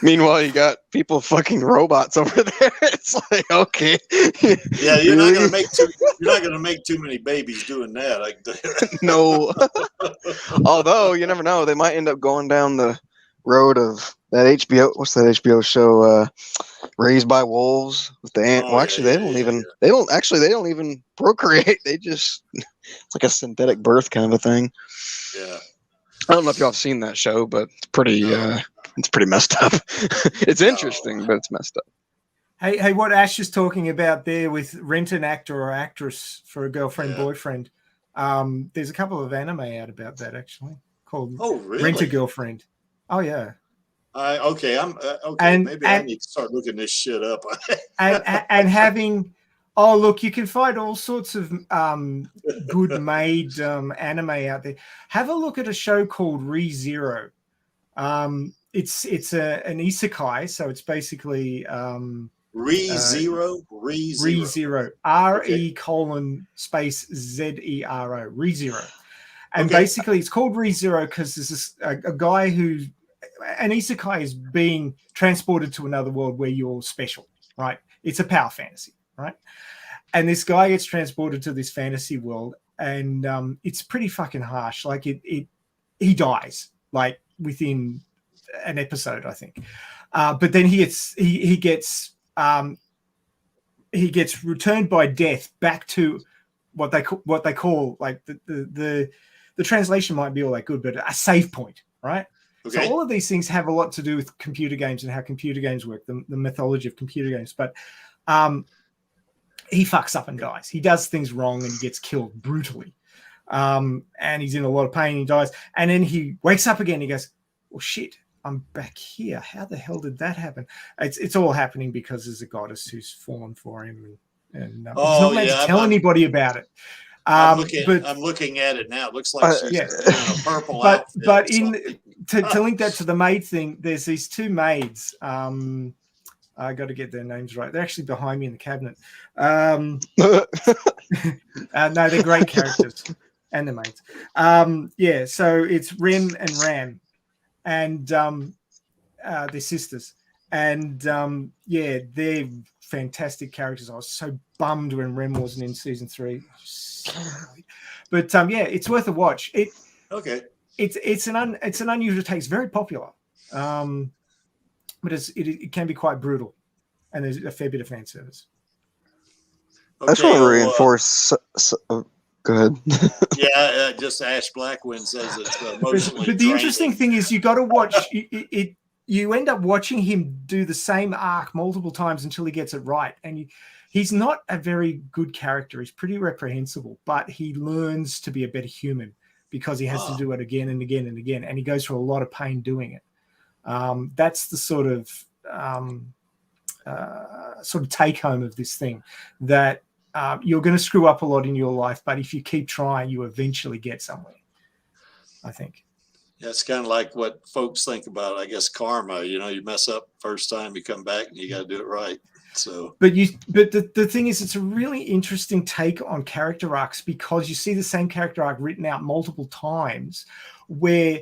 Meanwhile, you got people fucking robots over there. It's like, okay, yeah, you're not gonna make too many babies doing that. I can tell you that. No. Although you never know, they might end up going down the road of that HBO. What's that HBO show? Raised by Wolves with the ant. Well, actually, they don't even procreate. They just it's like a synthetic birth kind of a thing. Yeah. I don't know if y'all have seen that show, but it's pretty messed up. It's interesting, but it's messed up. Hey, what Ash is talking about there with rent an actor or actress for a girlfriend, boyfriend. There's a couple of anime out about that actually called Rent a Girlfriend. Oh yeah. Okay. Maybe I need to start looking this shit up. and having. Oh, look, you can find all sorts of good made anime out there. Have a look at a show called ReZero. It's an isekai, so it's basically ReZero. RE:0 ReZero. And basically it's called ReZero because there's a guy who an isekai is being transported to another world where you're special, right? It's a power fantasy. Right, and this guy gets transported to this fantasy world, and it's pretty fucking harsh. Like he dies like within an episode, I think. But then he gets returned by death back to what they call like the translation might be all that good, but a save point, right? Okay. So all of these things have a lot to do with computer games and how computer games work, the mythology of computer games, but. He fucks up and dies. He does things wrong and he gets killed brutally. And he's in a lot of pain. He dies. And then he wakes up again. He goes, well, shit, I'm back here. How the hell did that happen? It's all happening because there's a goddess who's fallen for him. And he's not meant to tell anybody about it. I'm looking at it now. It looks like she's in a purple outfit. But to link that to the maid thing, there's these two maids. I got to get their names right. They're actually behind me in the cabinet. No, they're great characters, and the mates. So it's Rem and Ram, and they're sisters, and they're fantastic characters. I was so bummed when Rem wasn't in season 3, but it's worth a watch. It's an unusual take. It's very popular. But it can be quite brutal, and there's a fair bit of fan service. I just want to reinforce. Go ahead. Just Ash Blackwind says it's emotionally. But the interesting thing is, you got to watch it. You end up watching him do the same arc multiple times until he gets it right, and he's not a very good character. He's pretty reprehensible, but he learns to be a better human because he has to do it again and again and again, and he goes through a lot of pain doing it. That's the sort of take home of this thing, that you're going to screw up a lot in your life, but if you keep trying, you eventually get somewhere, I think. It's kind of like what folks think about, I guess, karma. You know, you mess up first time, you come back and you got to do it right. So, but the thing is, it's a really interesting take on character arcs, because you see the same character arc written out multiple times, where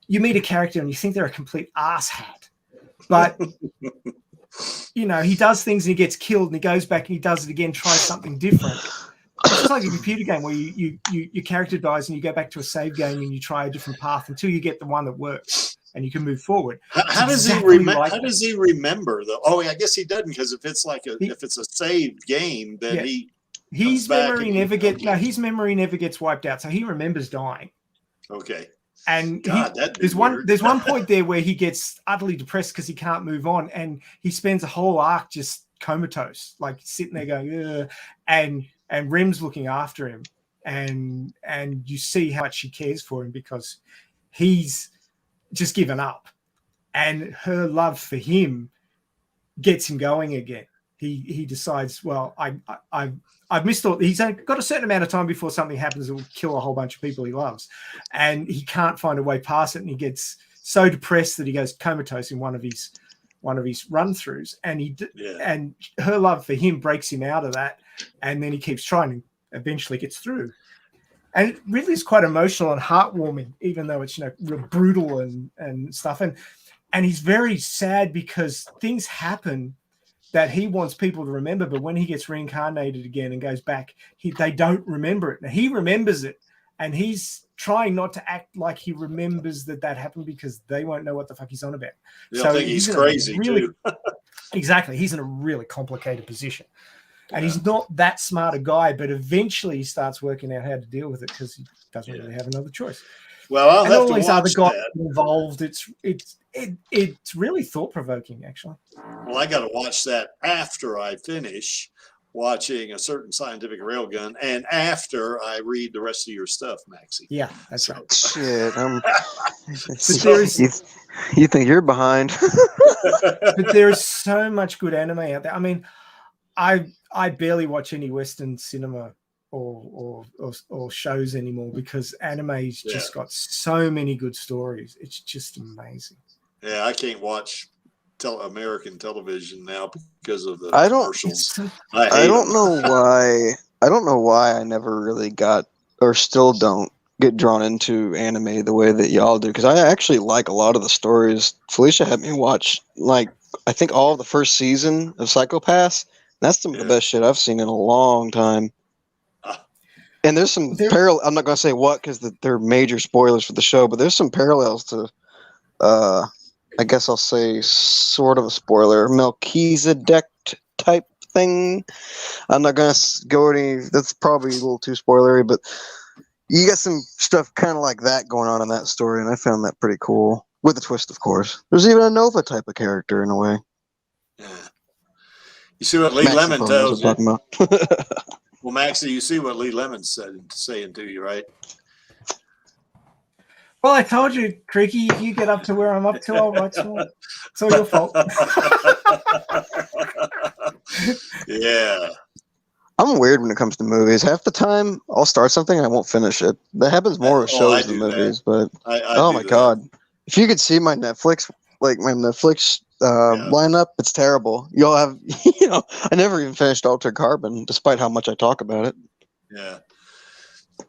you meet a character and you think they're a complete asshat, but you know, he does things and he gets killed, and he goes back and he does it again, tries something different. It's just like a computer game where your character dies and you go back to a save game and you try a different path until you get the one that works and you can move forward. How does he remember? How does he remember though? Oh, I guess he doesn't, because if it's like if it's a saved game, then his memory never gets wiped out, so he remembers dying. Okay. And there's one point there where he gets utterly depressed because he can't move on, and he spends a whole arc just comatose, like sitting there going, ugh, and Rim's looking after him, and you see how much she cares for him because he's just given up, and her love for him gets him going again. He decides, well, I've missed all. He's got a certain amount of time before something happens that will kill a whole bunch of people he loves, and he can't find a way past it, and he gets so depressed that he goes comatose in one of his run-throughs, and her love for him breaks him out of that, and then he keeps trying and eventually gets through. And it really is quite emotional and heartwarming, even though it's, you know, real brutal and stuff. And he's very sad because things happen that he wants people to remember, but when he gets reincarnated again and goes back, they don't remember it. Now, he remembers it, and he's trying not to act like he remembers that happened, because they won't know what the fuck he's on about. They'll think he's crazy too. Exactly. He's in a really complicated position. And he's not that smart a guy, but eventually he starts working out how to deal with it because he doesn't really have another choice. Well, I'll have to watch other guys involved. It's really thought-provoking, actually. Well, I got to watch that after I finish watching A Certain Scientific Railgun, and after I read the rest of your stuff, Maxie. Yeah, that's right. Shit, you think you're behind? But there is so much good anime out there. I mean, I barely watch any Western cinema or shows anymore, because anime's just got so many good stories. It's just amazing. Yeah, I can't watch American television now because of the commercials. I don't know why I never really got, or still don't get drawn into anime the way that y'all do, because I actually like a lot of the stories. Felicia had me watch, like, I think all of the first season of Psycho-Pass. That's some of the best shit I've seen in a long time. And there's some parallel. I'm not going to say what, because they're major spoilers for the show, but there's some parallels to, I guess I'll say, sort of a spoiler, Melchizedek type thing. I'm not going to go any. That's probably a little too spoilery, but you got some stuff kind of like that going on in that story, and I found that pretty cool. With a twist, of course. There's even a Nova type of character in a way. Yeah. You see what Lee Lemon tells you. Well, Maxie, you see what Lee Lemon's saying to you, right? Well, I told you, Creaky, if you get up to where I'm up to, I'll write some more. It's all your fault. Yeah. I'm weird when it comes to movies. Half the time, I'll start something and I won't finish it. That happens more with shows than movies. But oh my god, if you could see my Netflix, lineup, it's terrible. You'll have, I never even finished Altered Carbon, despite how much I talk about it. Yeah.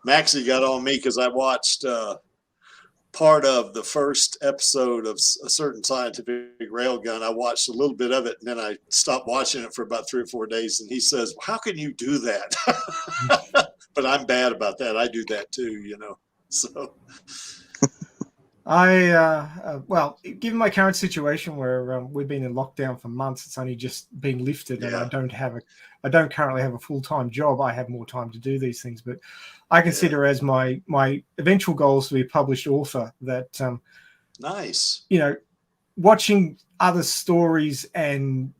Maxie got on me because I watched part of the first episode of A Certain Scientific Railgun. I watched a little bit of it, and then I stopped watching it for about 3 or 4 days. And he says, "How can you do that?" But I'm bad about that. I do that too, So. Well, given my current situation where we've been in lockdown for months, it's only just been lifted, and I don't currently have a full-time job. I have more time to do these things, but I consider as my eventual goals to be a published author. That nice, watching other stories and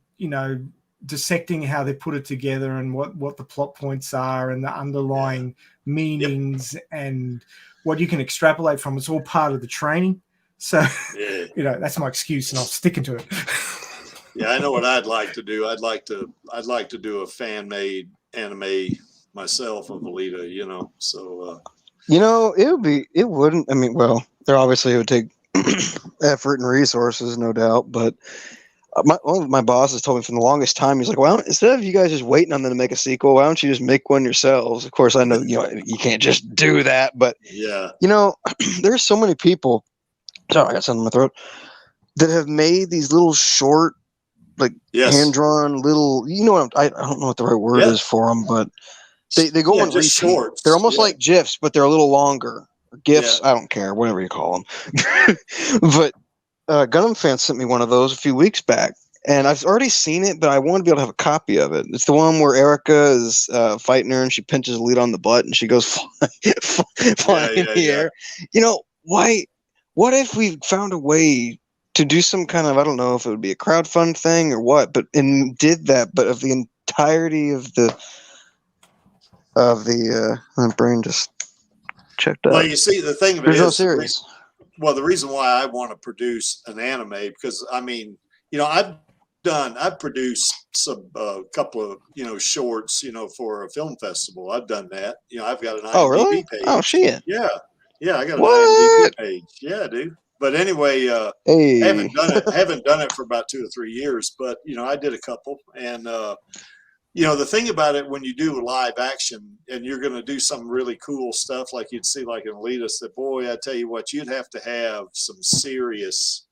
dissecting how they put it together and what the plot points are and the underlying meanings and what you can extrapolate from. It's all part of the training. So, that's my excuse, and I'm sticking to it. Yeah, I know what I'd like to do. I'd like to do a fan-made anime myself of Alita, So You know, it wouldn't. I mean, well, there obviously it would take effort and resources, no doubt. But one of my bosses told me from the longest time, he's like, "Well, instead of you guys just waiting on them to make a sequel, why don't you just make one yourselves?" Of course, I know you can't just do that, but Yeah, there's so many people. Sorry, I got something in my throat. That have made these little short, like hand drawn little. I don't know what the right word is for them, but they go on repeat. Shorts. They're almost like GIFs, but they're a little longer. GIFs, I don't care, whatever you call them. But Gunnm fans sent me one of those a few weeks back, and I've already seen it, but I want to be able to have a copy of it. It's the one where Erica is fighting her, and she pinches Alita on the butt, and she goes flying in the air. Why? What if we found a way to do some kind of, I don't know if it would be a crowdfund thing or what, and did that, but of the entirety of the my brain just checked out. Well, you see, the thing of it There's no is, series. Well, the reason why I want to produce an anime, because I mean, I've produced some couple of shorts, for a film festival. I've done that. I've got an IMDb page. Oh shit. Yeah, I got an IMDb page. Yeah, dude. But anyway, I haven't done it for about 2 or 3 years. But I did a couple, and the thing about it, when you do live action and you're going to do some really cool stuff like you'd see like in Alita, that boy, I tell you what, you'd have to have some serious,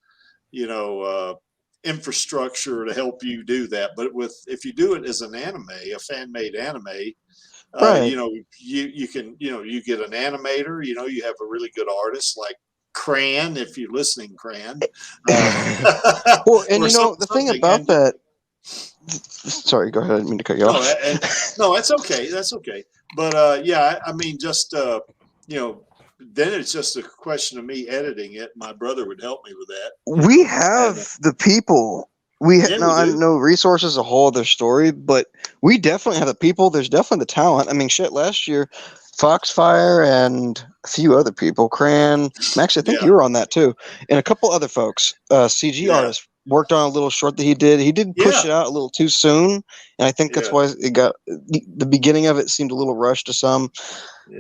infrastructure to help you do that. But if you do it as an anime, a fan made anime, right. You can, you get an animator, you have a really good artist like Cran, if you're listening, Cran. Well, and the thing about that. Sorry, go ahead. I didn't mean to cut you off. No, that's okay. That's okay. But I mean, just then it's just a question of me editing it. My brother would help me with that. We have the people. I know resources is a whole other story, but we definitely have the people. There's definitely the talent. I mean, shit. Last year, Foxfire and a few other people, Cran, Max. I think you were on that too, and a couple other folks, CG artists. Worked on a little short that he did. He did push it out a little too soon, and I think that's why it got the beginning of it seemed a little rushed to some.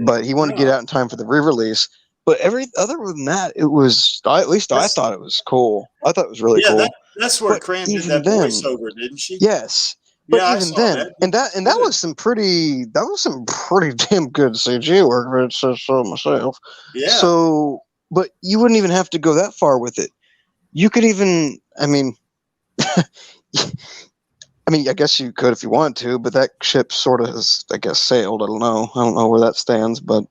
But he wanted to get out in time for the re-release. But other than that, it was at least I thought it was cool. I thought it was really cool. That's where Cran did that voiceover, didn't she? Yes. But even then, that was some pretty damn good CG work, if it says so myself. Yeah. So, but you wouldn't even have to go that far with it. You could even, I mean, I guess you could if you want to, but that ship sort of has, I guess, sailed. I don't know where that stands, but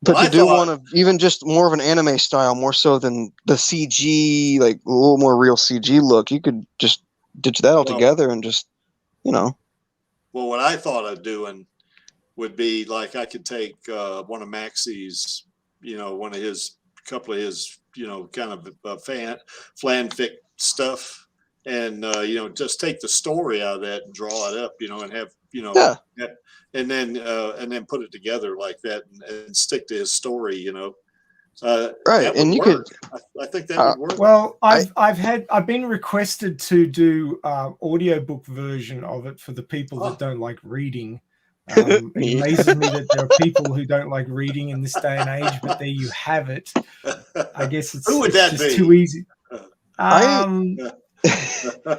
you do want to even just more of an anime style, more so than the CG, like a little more real CG look. You could just ditch that altogether and just, Well, what I thought of doing would be like I could take one of Maxie's, couple of his, kind of fanfic stuff, and just take the story out of that and draw it up, and have and then put it together like that and stick to his story, right. And you could, I think that would work. Well, I've been requested to do audiobook version of it for the people that don't like reading. It amazes me that there are people who don't like reading in this day and age, but there you have it. I guess it's, Who would that be? Too easy.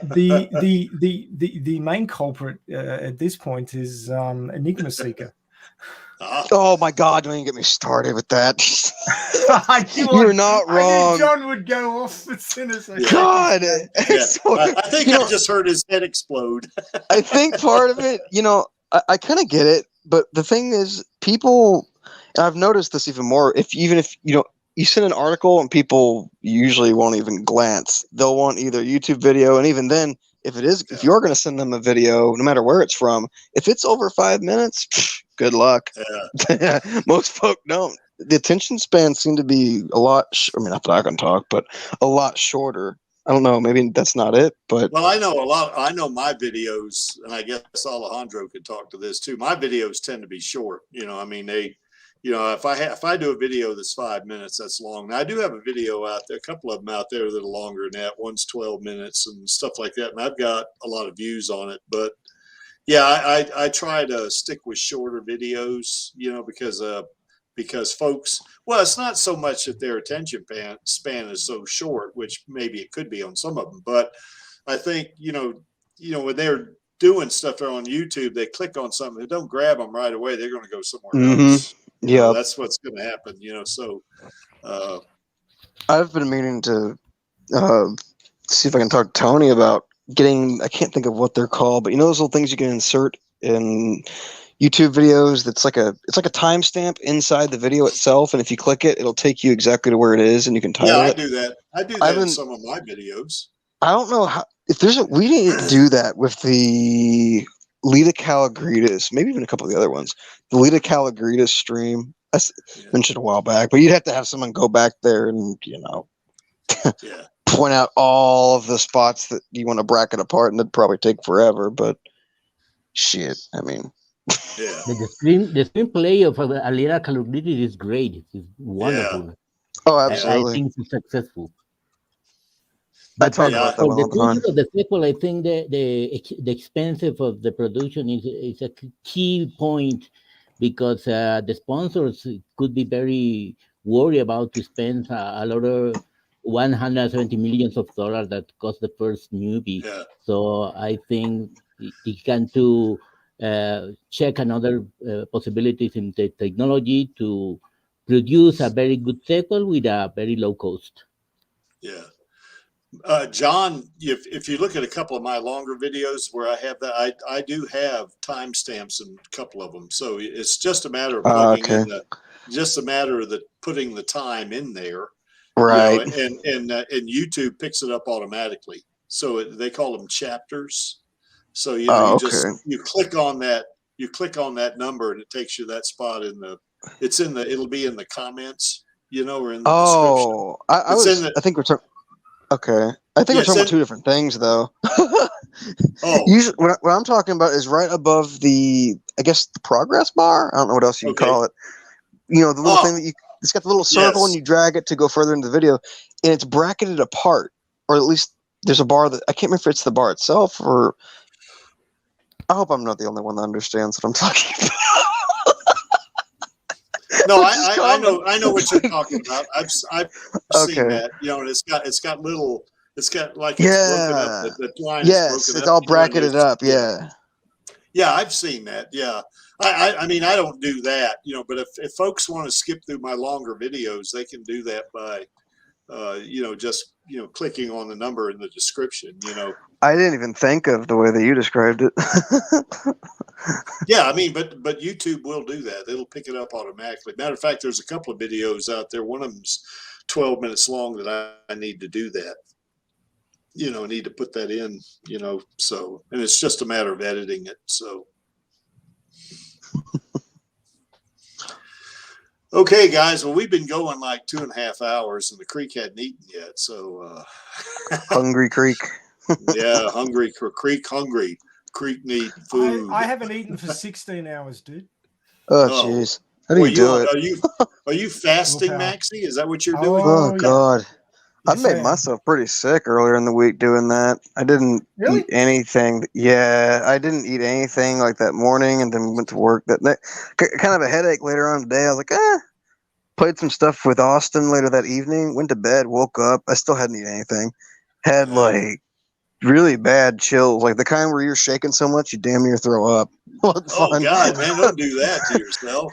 The main culprit at this point is Enigma Seeker. Oh my God! Don't even get me started with that. You're not wrong. I knew John would go off as soon as I God. I think I just heard his head explode. I think part of it, I kind of get it, but the thing is, people, and I've noticed this even more. Even if you send an article and people usually won't even glance. They'll want either YouTube video, and even then, if you're going to send them a video, no matter where it's from, if it's over 5 minutes, good luck. Yeah. Most folk don't. The attention span seem to be a lot. Not that I can talk, but a lot shorter. I don't know. Maybe that's not it, but well, I know my videos, and I guess Alejandro could talk to this too. My videos tend to be short. If I do a video that's 5 minutes, that's long. Now, I do have a video out there, a couple of them out there that are longer than that. One's 12 minutes and stuff like that, and I've got a lot of views on it. But Yeah, I try to stick with shorter videos, you know, because folks, well, it's not so much that their attention span is so short, which maybe it could be on some of them, but I think, when they're doing stuff there on YouTube, they click on something, they don't grab them right away, they're going to go somewhere else. Yeah, that's what's going to happen, so I've been meaning to see if I can talk to Tony about getting, I can't think of what they're called, but those little things you can insert in YouTube videos it's like a timestamp inside the video itself, and if you click it, it'll take you exactly to where it is, and you can title it. I do that in some of my videos. I don't know how, if there's we need to do that with the Lita Calagritas, maybe even a couple of the other ones. The Lita Calagritas stream, I mentioned a while back, but you'd have to have someone go back there and, point out all of the spots that you want to bracket apart, and it'd probably take forever, but shit, I mean. Yeah. The screenplay of Alita Calagritas is great. It's wonderful. Yeah. Oh, absolutely. I think it's successful. But for the future of the sequel, I think the expensive of the production is a key point, because the sponsors could be very worried about to spend a lot of $170 million that cost the first movie. Yeah. So I think it can to check another possibilities in the technology to produce a very good sequel with a very low cost. Yeah. John, if you look at a couple of my longer videos where I have that, I do have timestamps in a couple of them. So it's just a matter of plugging in putting the time in there. Right. And YouTube picks it up automatically. So they call them chapters. So you click on that number, and it takes you that spot it'll be in the comments, or in the description. I think we're talking. Okay, I think we're talking about two different things, though. Usually, what I'm talking about is right above the progress bar. I don't know what else you call it. The little thing that it's got the little circle, and you drag it to go further into the video, and it's bracketed apart, or at least there's a bar that I can't remember if it's the bar itself or. I hope I'm not the only one that understands what I'm talking about. No, I know what you're talking about. I've seen that, and it's got little, it's got like it's broken up. The line is broken it's all bracketed up. Yeah, I've seen that. Yeah, I mean, I don't do that, but if folks want to skip through my longer videos, they can do that by, just clicking on the number in the description. I didn't even think of the way that you described it. Yeah, I mean, but YouTube will do that. It'll pick it up automatically. Matter of fact, there's a couple of videos out there. One of them's 12 minutes long that I need to do that. I need to put that in, so, and it's just a matter of editing it. So, okay, guys. Well, we've been going like 2.5 hours, and the creek hadn't eaten yet. So, Hungry Creek. Yeah, hungry creek, hungry. Creek need food. I haven't eaten for 16 hours, dude. Oh, jeez. How do you do it? Are you fasting, Maxie? Is that what you're doing? Oh, God. I made myself pretty sick earlier in the week doing that. I didn't eat anything. Yeah, I didn't eat anything like that morning, and then went to work that night. Kind of a headache later on today. I was like, Played some stuff with Austin later that evening. Went to bed, woke up. I still hadn't eaten anything. Had really bad chills, like the kind where you're shaking so much you damn near throw up. God, man, don't do that to yourself.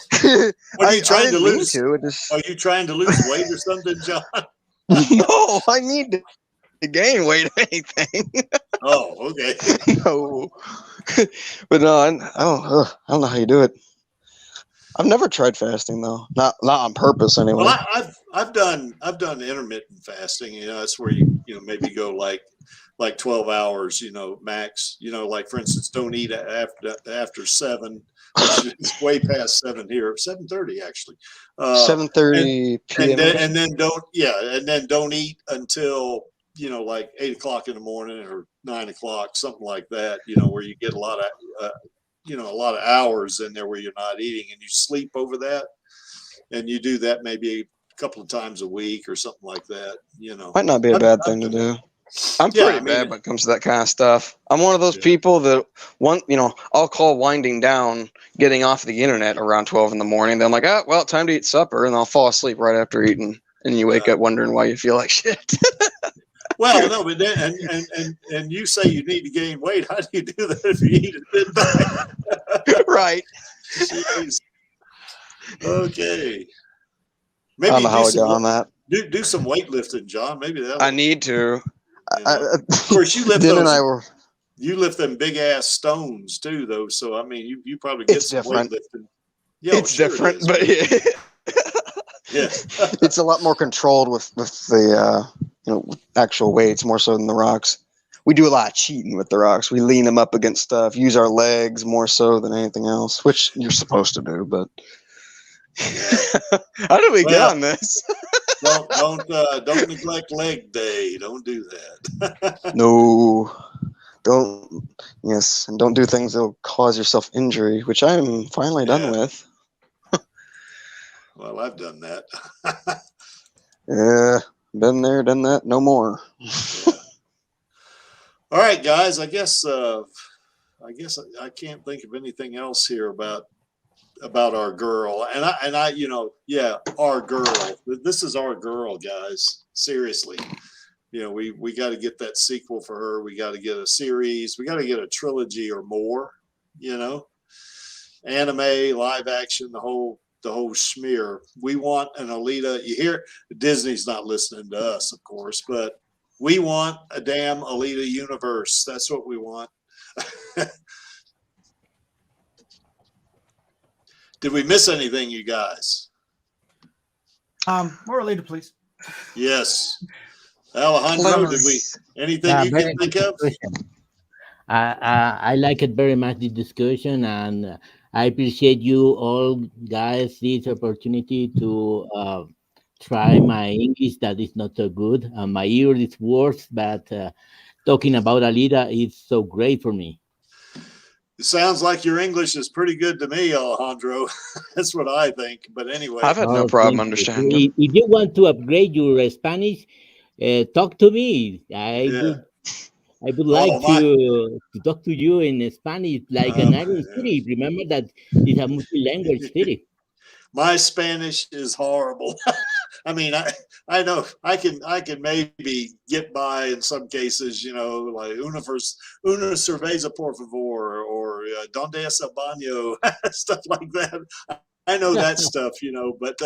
What are you trying to lose? Are you trying to lose weight or something, John? No, I need to gain weight or anything. Oh, okay. No, but no, I don't know how you do it. I've never tried fasting though, not on purpose anyway. Well, I've done intermittent fasting. That's where you maybe go like 12 hours, max. Like for instance, don't eat after 7. It's way past 7 here. 7:30 actually. 7:30 p.m. And then don't eat until like 8 o'clock in the morning or 9 o'clock, something like that. Where you get a lot of hours in there where you're not eating, and you sleep over that, and you do that maybe a couple of times a week or something like that. Might not be a bad thing to do. I'm pretty bad when it comes to that kind of stuff. I'm one of those people that I'll call winding down, getting off the internet around 12 in the morning. Then I'm like, well, time to eat supper, and I'll fall asleep right after eating, and you wake up wondering why you feel like shit. Well, no, but then and you say you need to gain weight. How do you do that if you eat at midnight? Right. Jeez. Okay. Maybe I don't know how I got on that. Do some weightlifting, John. Maybe that. I need to. Of course, you lift Dan and those. I were. You lift them big ass stones too, though. So I mean, you probably get some different. weightlifting. Yeah, it's different, but yeah, it's a lot more controlled with the actual weights more so than the rocks. We do a lot of cheating with the rocks. We lean them up against stuff, use our legs more so than anything else, which you're supposed to do. But how did we get on this? don't neglect leg day. Don't do that. No, don't. Yes, and don't do things that'll cause yourself injury, which I'm finally done with. Well, I've done that. Yeah, been there, done that. No more. Yeah. All right, guys. I guess I can't think of anything else here about our girl. And I our girl. This is our girl, guys. Seriously. We got to get that sequel for her. We got to get a series. We got to get a trilogy or more, anime, live action, the whole schmear. We want an Alita. You hear Disney's not listening to us, of course, but we want a damn Alita universe. That's what we want. Did we miss anything, you guys? More Alita, please. Yes. Alejandro, did we anything you can think of? I like it very much, the discussion, and I appreciate you all guys this opportunity to try my English that is not so good. My ear is worse, but talking about Alita is so great for me. It sounds like your English is pretty good to me, Alejandro. That's what I think. But anyway, I've had no problem understanding. If you want to upgrade your Spanish, talk to me. I would like to talk to you in Spanish, like an Iron City. Remember that it's a multi-language city. My Spanish is horrible. I mean, I know I can maybe get by in some cases, like una cerveza por favor, or donde es el baño, stuff like that. I know that stuff, but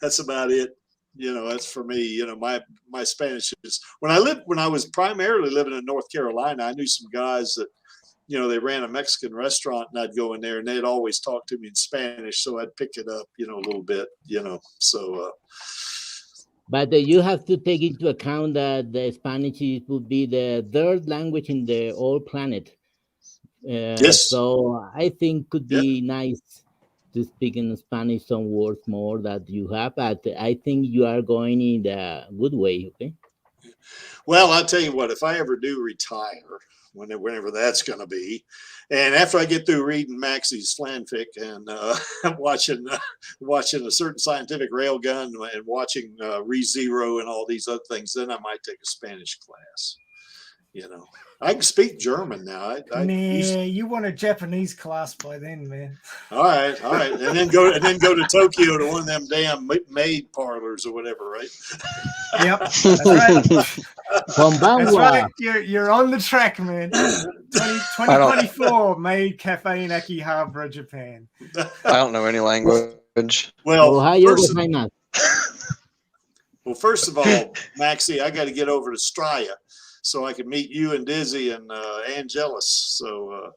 that's about it. That's for me. My Spanish is when I was primarily living in North Carolina, I knew some guys that, they ran a Mexican restaurant, and I'd go in there and they'd always talk to me in Spanish. So I'd pick it up, a little bit, so. But you have to take into account that the Spanish would be the third language in the whole planet. Yes. So I think could be nice to speak in Spanish some words more that you have, but I think you are going in the good way, okay? Well, I'll tell you what, if I ever do retire, whenever that's going to be, and after I get through reading Maxie's fanfic and watching a certain scientific railgun and watching ReZero and all these other things, then I might take a Spanish class. I can speak German now. You want a Japanese class by then, man. All right, and then go to Tokyo to one of them damn maid parlors or whatever, right? Yep, that's right. That's right. You're on the track, man. 2024 maid cafe in Akihabara, Japan. I don't know any language. Well, first of all, Maxie, I got to get over to Straya so I can meet you and Dizzy and Angelus. So,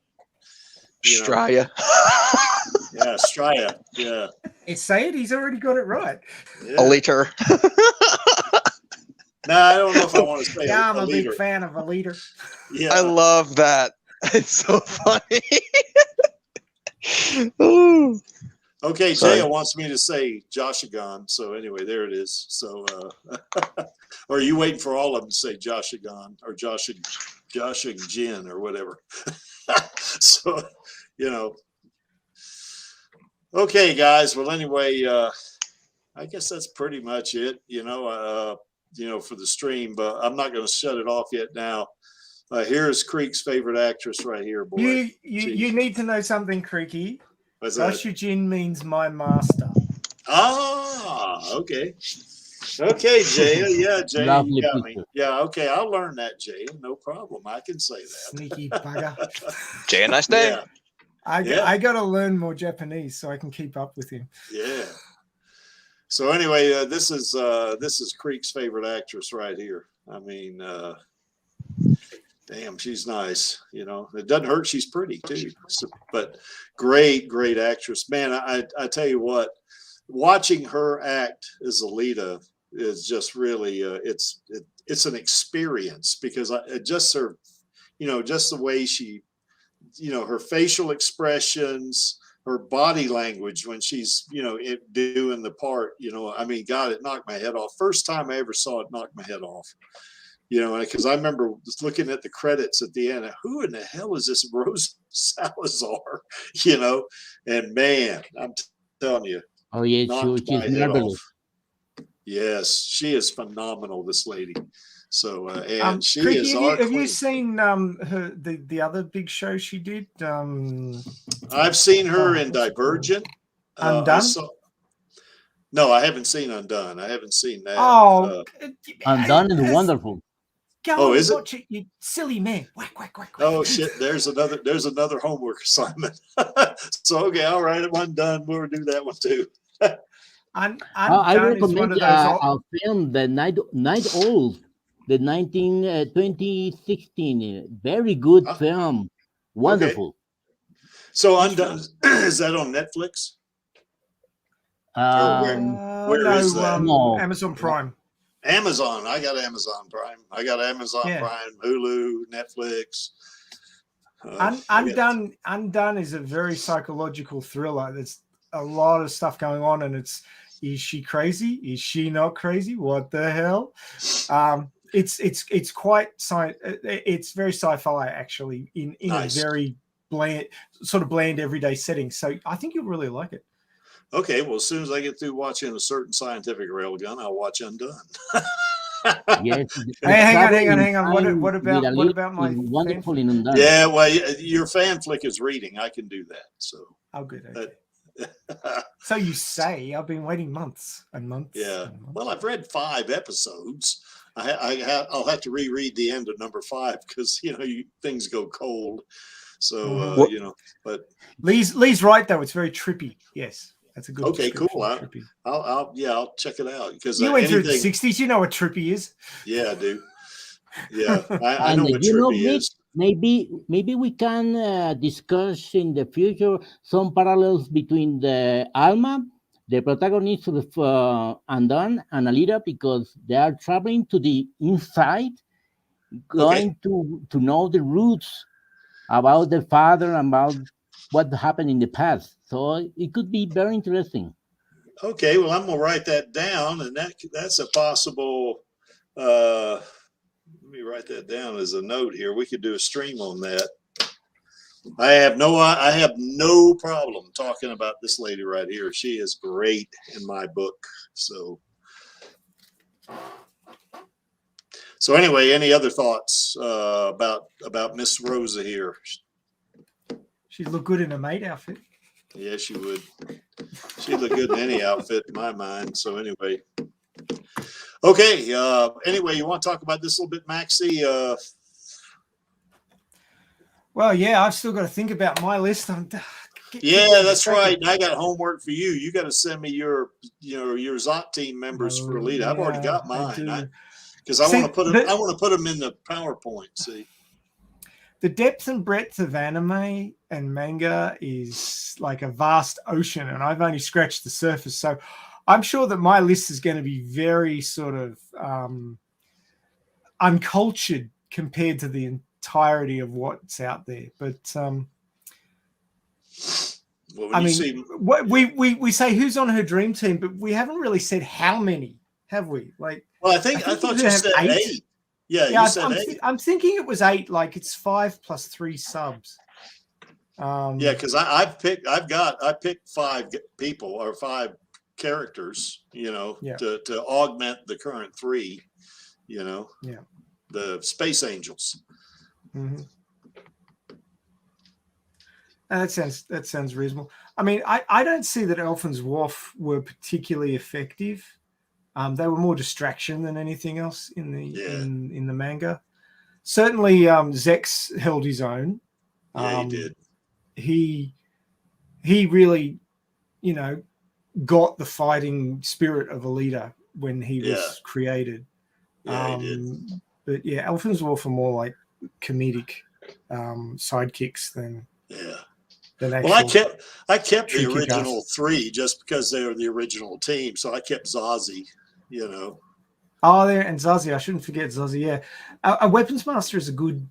Straya. Yeah, Straya. Yeah. Say it. He's already got it right. Yeah. Alita. No, I don't know if I want to say. Yeah, I'm a big fan of Alita. Yeah, I love that. It's so funny. Ooh. Okay, Jaya wants me to say Joshagon. So anyway, there it is. So, or are you waiting for all of them to say Joshagon or Joshagin or whatever? So, Okay, guys. Well, anyway, I guess that's pretty much it. for the stream, but I'm not going to shut it off yet now. Here's Creek's favorite actress right here, boy. You need to know something, Creaky. Shujin means my master. Ah, okay. Okay, Jay. Yeah, Jay, you got me. Yeah, okay. I'll learn that, Jay. No problem. I can say that. Sneaky bugger. Jay, a nice day. Yeah. I got to learn more Japanese so I can keep up with him. Yeah. So anyway, this is Creek's favorite actress right here. I mean, damn, she's nice. It doesn't hurt. She's pretty too. But great actress, man. I tell you what, watching her act as Alita is just really it's an experience, because just the way she, her facial expressions, her body language when she's doing the part. I mean, God, it knocked my head off. First time I ever saw it knocked my head off. Because I remember just looking at the credits at the end. Who in the hell is this Rose Salazar? And man, I'm telling you. Oh yes, she's marvelous. Yes, she is phenomenal. This lady. So and she is our queen. Have you seen her the other big show she did? I've seen her in Divergent. Undone. No, I haven't seen Undone. I haven't seen that. Oh, Undone is wonderful. Go and watch it, you silly man. Whack, whack, whack, whack. Oh shit! There's another homework assignment. So okay, all right, I'm done. We'll do that one too. I recommend a film, The Night Owl, the 2016. Very good film. Wonderful. Okay. So Undone, is that on Netflix? Where is that? No. Amazon Prime. Amazon. I got Amazon Prime. I got Amazon Prime, Hulu, Netflix. Undone is a very psychological thriller. There's a lot of stuff going on, and is she crazy? Is she not crazy? What the hell? It's quite it's very sci-fi actually in nice. A very bland everyday setting. So I think you'll really like it. Okay, well, as soon as I get through watching a certain scientific railgun, I'll watch Undone. Yes. Hey, hang on. What about my wonderful in Undone? Yeah, well, your fan flick is reading. I can do that. So. Oh, good. Okay. So you say. I've been waiting months and months. Yeah. And months. Well, I've read 5 episodes. I'll have to reread the end of number 5 because things go cold. So but Lee's right though. It's very trippy. Yes. That's a good. Okay, cool. I'll check it out because you went through the 60s. You know what trippy is. Yeah, I do. Yeah, I know what trippy is. Maybe we can discuss in the future some parallels between the Alma, the protagonist of Undone, and Alita, because they are traveling to the inside, going to know the roots about the father, about what happened in the past. So it could be very interesting. Okay, well, I'm gonna write that down, and that's a possible. Let me write that down as a note here. We could do a stream on that. I have no problem talking about this lady right here. She is great in my book. So anyway, any other thoughts about Miss Rosa here? She'd look good in a maid outfit. Yeah, she would. She'd look good in any outfit in my mind. So anyway. Okay. Anyway, you want to talk about this a little bit, Maxie? Well, yeah, I've still got to think about my list. Yeah, that's right. And I got homework for you. You got to send me your Zot team members for Alita. I've already got mine. Because I want to put them in the PowerPoint. See. The depth and breadth of anime and manga is like a vast ocean, and I've only scratched the surface. So I'm sure that my list is going to be very sort of uncultured compared to the entirety of what's out there. But we say who's on her dream team, but we haven't really said how many, have we? Like, well, I thought you said 8. Yeah, you said 8. I'm thinking it was 8. Like it's 5 plus 3 subs. Yeah, because I picked 5 people or 5 characters, you know, Yeah. to augment the current 3, you know. Yeah. The Space Angels. Mm-hmm. That sounds reasonable. I mean, I don't see that Elfin's Wharf were particularly effective. They were more distraction than anything else in the manga. Certainly, Zex held his own. Yeah, he did. He really, you know, got the fighting spirit of Alita when he was created. Yeah, he did. But yeah, Elfin's Wharf are more like comedic sidekicks than Well, I kept the original 3 just because they were the original team, so I kept Zazie, you know. Oh, there and Zazie. I shouldn't forget Zazie. Yeah, a weapons master is a good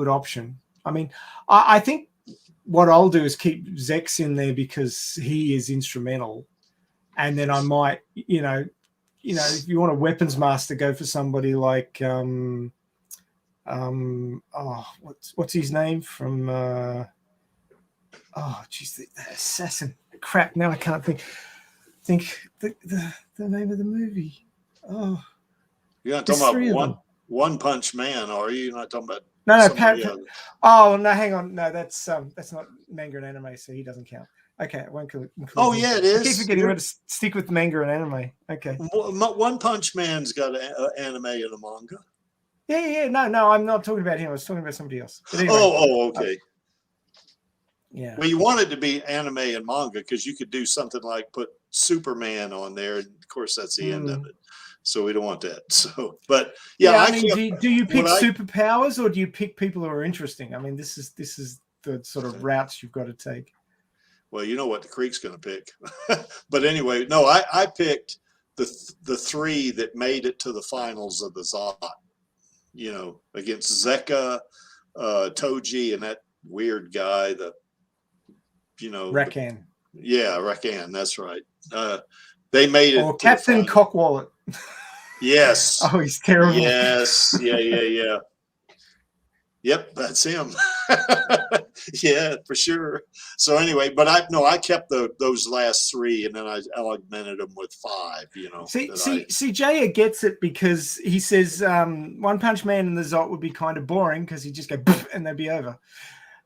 option. I mean, I think what I'll do is keep Zex in there because he is instrumental, and then I might, you know, if you want a weapons master, go for somebody like what's his name from the assassin. Crap! Now I can't think the name of the movie. Oh, you're not talking about One Punch Man, are you? You're not talking about no. Oh no, hang on. No, that's not manga and anime, so he doesn't count. Okay, I won't include Oh yeah, it is. I keep forgetting to stick with manga and anime. Okay. One Punch Man's got an anime and a manga. Yeah. No, I'm not talking about him. I was talking about somebody else. Anyway, okay. Yeah. Well, you want it to be anime and manga because you could do something like put Superman on there, and of course that's the end of it. So we don't want that. So, but I mean, do you pick superpowers or do you pick people who are interesting? I mean, this is the sort of routes you've got to take. Well, you know what the Creek's going to pick. But anyway, no, I picked the 3 that made it to the finals of the Zot, you know, against Zeka, Toji, and that weird guy, Rakan. Rakan, that's right. They made it. Or Captain Cockwallet. Yes. Oh, he's terrible. Yes. Yeah. Yep, that's him. Yeah, for sure. So anyway, but I kept those last 3, and then I augmented them with 5. You know. See, Jaya gets it because he says One Punch Man and the Zot would be kind of boring because he'd just go and they'd be over,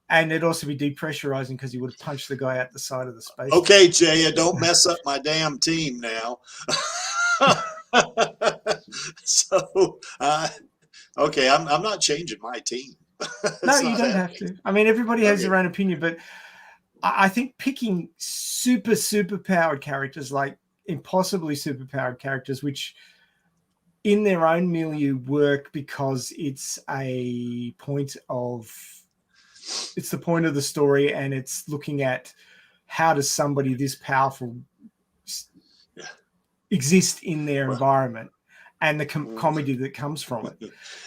and it'd also be depressurizing because he would have punched the guy out the side of the space. Okay, Jaya, don't mess up my damn team now. So, okay, I'm not changing my team. No, you don't have to. I mean, everybody has their own opinion, but I think picking super powered characters, like impossibly super powered characters, which in their own milieu work because it's the point of the story, and it's looking at how does somebody this powerful exist in their environment and the comedy that comes from it.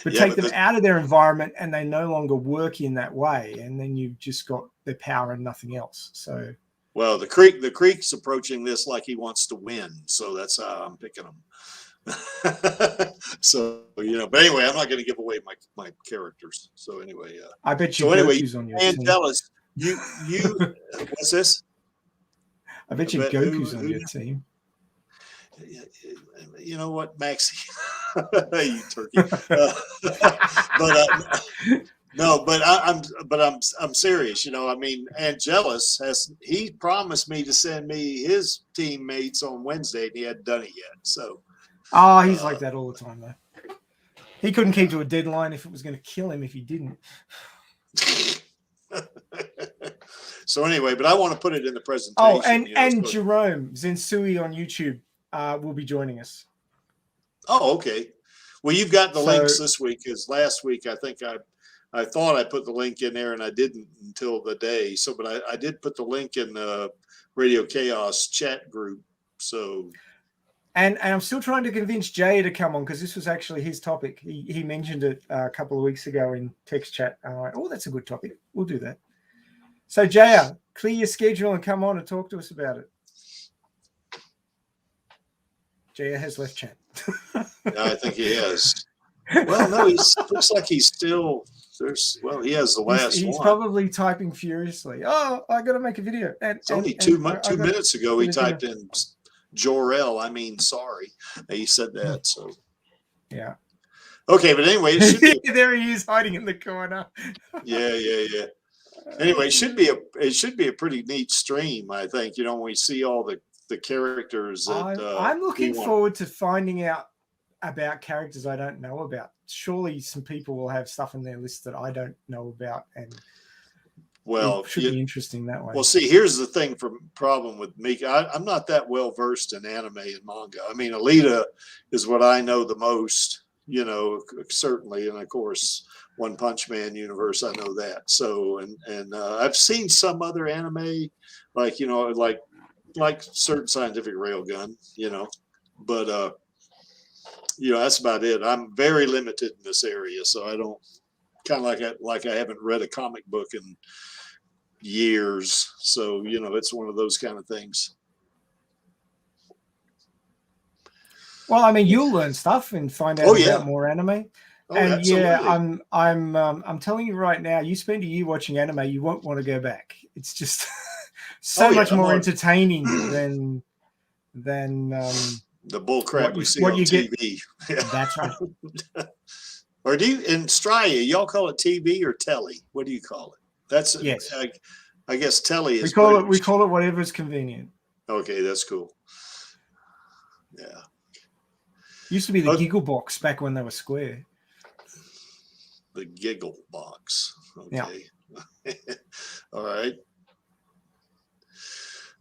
But take them out of their environment and they no longer work in that way, and then you've just got their power and nothing else. So, well, the Creek's approaching this like he wants to win, so that's how I'm picking him. So, you know, but anyway, I'm not going to give away my characters. So anyway, I bet you. So anyway, on your and tell us you what's this? I bet you Goku's on your team. You know what, Maxie? You turkey. I'm serious. You know, I mean, Angelus he promised me to send me his teammates on Wednesday, and he hadn't done it yet. So, he's like that all the time, though. He couldn't keep to a deadline if it was going to kill him if he didn't. So anyway, but I want to put it in the presentation. Oh, and Jerome Zensui on YouTube will be joining us. Oh, okay. Well, you've got the links this week, because last week I think I thought I put the link in there and I didn't until the day. So, but I did put the link in the Radio Chaos chat group. So, and I'm still trying to convince Jay to come on because this was actually his topic. He mentioned it a couple of weeks ago in text chat. Oh, that's a good topic. We'll do that. So, Jaya, clear your schedule and come on and talk to us about it. Jaya has left chat. I think he has. Well, no, looks like he's still. He has the last one. He's probably typing furiously. Oh, I got to make a video. It's only 2 minutes ago he typed in Jor-El, I mean, sorry. He said that. So, yeah. Okay, but anyway, it should be, there he is hiding in the corner. yeah. Anyway, it should be a pretty neat stream, I think. You know, when we see all the characters that I'm looking forward to finding out about characters I don't know about. Surely some people will have stuff in their list that I don't know about, and it should be interesting that way. Well, see, here's the problem with me. I'm not that well versed in anime and manga. I mean, Alita is what I know the most, you know, certainly, and of course, One Punch Man universe, I know that. So, and I've seen some other anime, like, you know, like certain Scientific Railgun, you know, but you know, that's about it. I'm very limited in this area, so I don't kind of like I haven't read a comic book in years. So, you know, it's one of those kind of things. Well, I mean, you'll learn stuff and find out about more anime. And absolutely. I'm telling you right now, you spend a year watching anime, you won't want to go back. It's just so much more entertaining than the bull crap we see on TV. That's right. Or do you in Straya, y'all call it TV or telly? What do you call it? That's yes. I guess telly is. We call it whatever is convenient. Okay, that's cool. Yeah. Used to be the Giggle Box back when they were square. The Giggle Box. Okay. Yeah. All right.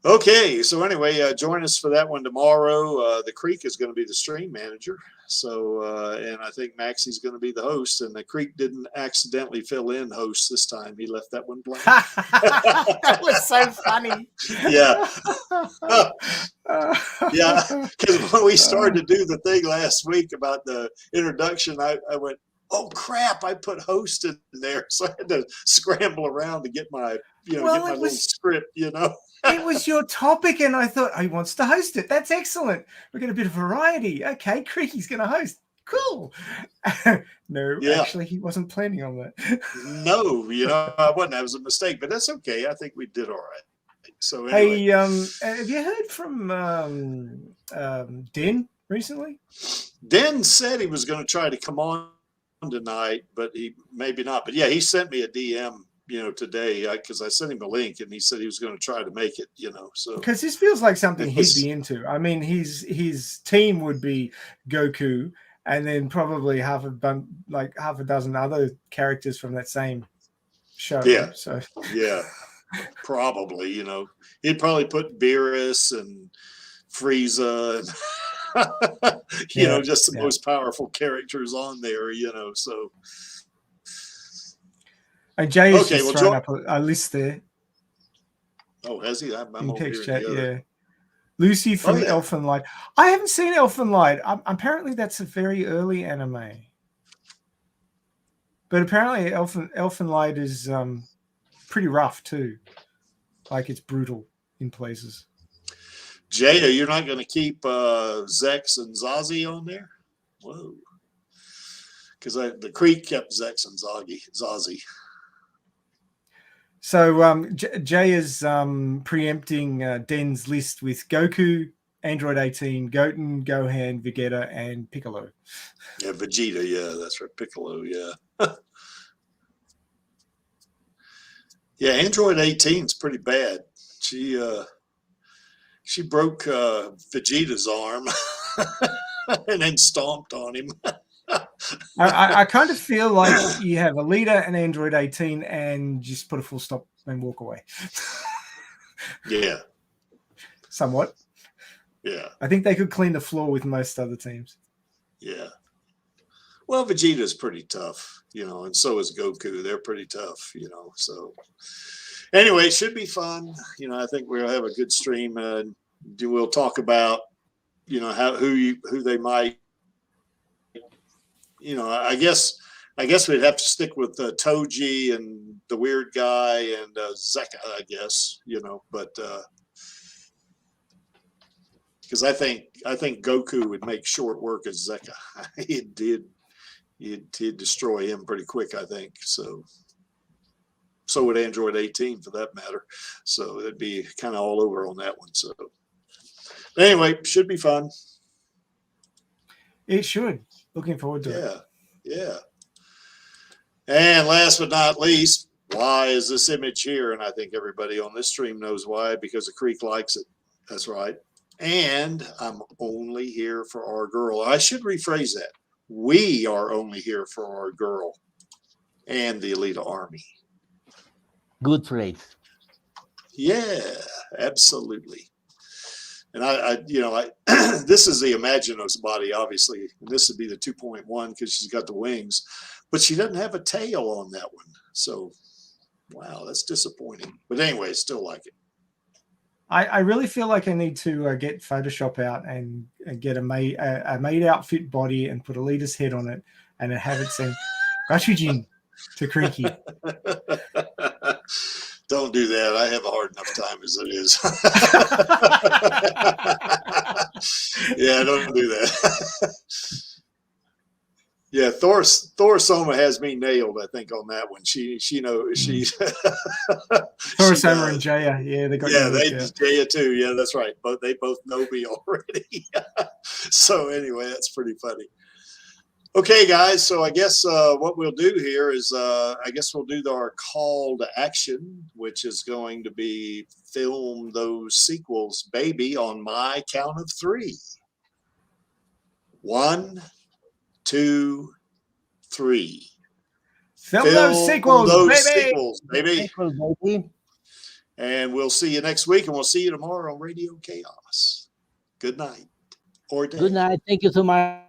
Okay, so anyway, join us for that one tomorrow. The Creek is going to be the stream manager. So, and I think Maxie's going to be the host. And the Creek didn't accidentally fill in host this time. He left that one blank. That was so funny. Yeah. Yeah, because when we started to do the thing last week about the introduction, I went, oh, crap, I put host in there. So I had to scramble around to get my, get my little script, you know. It was your topic, and I thought, oh, he wants to host it. That's excellent. We get a bit of variety. Okay, Creaky's going to host. Cool. No, actually, he wasn't planning on that. No, I wasn't. That was a mistake, but that's okay. I think we did all right. So anyway. Hey, have you heard from Den recently? Den said he was going to try to come on tonight, but he maybe not. But yeah, he sent me a DM. Today, because I sent him a link and he said he was going to try to make it, so. Because this feels like something he'd be into. I mean, his team would be Goku and then probably half a dozen other characters from that same show. Yeah. So. Yeah, probably, he'd probably put Beerus and Frieza and, just the most powerful characters on there, so. And Jay is just throwing up a list there. Oh, has he? I'm in over text here chat, yeah. Lucy from Elfen Light. I haven't seen Elfen Light. Apparently, that's a very early anime. But apparently, Elfen Light is pretty rough too. Like it's brutal in places. Jada, you're not going to keep Zex and Zazie on there? Whoa. Because the Creek kept Zex and Zazie. So Jay is preempting Den's list with Goku, Android 18, Goten, Gohan, Vegeta, and Piccolo. Yeah, Vegeta. Yeah, that's right. Piccolo. Yeah. Yeah, Android 18 is pretty bad. She broke Vegeta's arm and then stomped on him. I kind of feel like you have Alita and Android 18 and just put a full stop and walk away. Yeah. Somewhat. Yeah. I think they could clean the floor with most other teams. Yeah. Well, Vegeta's pretty tough, and so is Goku. They're pretty tough, so. Anyway, it should be fun. I think we'll have a good stream and we'll talk about, who they might. I guess we'd have to stick with Toji and the weird guy and Zeka, I guess, but because I think Goku would make short work of Zeka. He'd destroy him pretty quick, I think. So would Android 18 for that matter. So it'd be kind of all over on that one. So, Anyway, should be fun. It should. Looking forward to it. Yeah. And last but not least, why is this image here? And I think everybody on this stream knows why, because the Creek likes it. That's right. And I'm only here for our girl. I should rephrase that. We are only here for our girl and the Alita Army. Good phrase. Yeah, absolutely. And I this is the Imaginos body, obviously. And this would be the 2.1 because she's got the wings, but she doesn't have a tail on that one. So, wow, that's disappointing. But anyway, still like it. I really feel like I need to get Photoshop out and get a made outfit body and put Alita's head on it and have it say Gachujin to Creaky. Don't do that. I have a hard enough time as it is. Yeah, don't do that. Yeah, Thor Soma has me nailed, I think, on that one. She knows she's Thor Soma and Jaya. Yeah, they got Jaya too. Yeah, that's right. They both know me already. So anyway, that's pretty funny. Okay, guys. So I guess what we'll do here is I guess we'll do our call to action, which is going to be film those sequels, baby, on my count of 3. 1, 2, 3. Film those sequels, baby. And we'll see you next week, and we'll see you tomorrow on Radio Chaos. Good night. Or day. Good night. Thank you so much.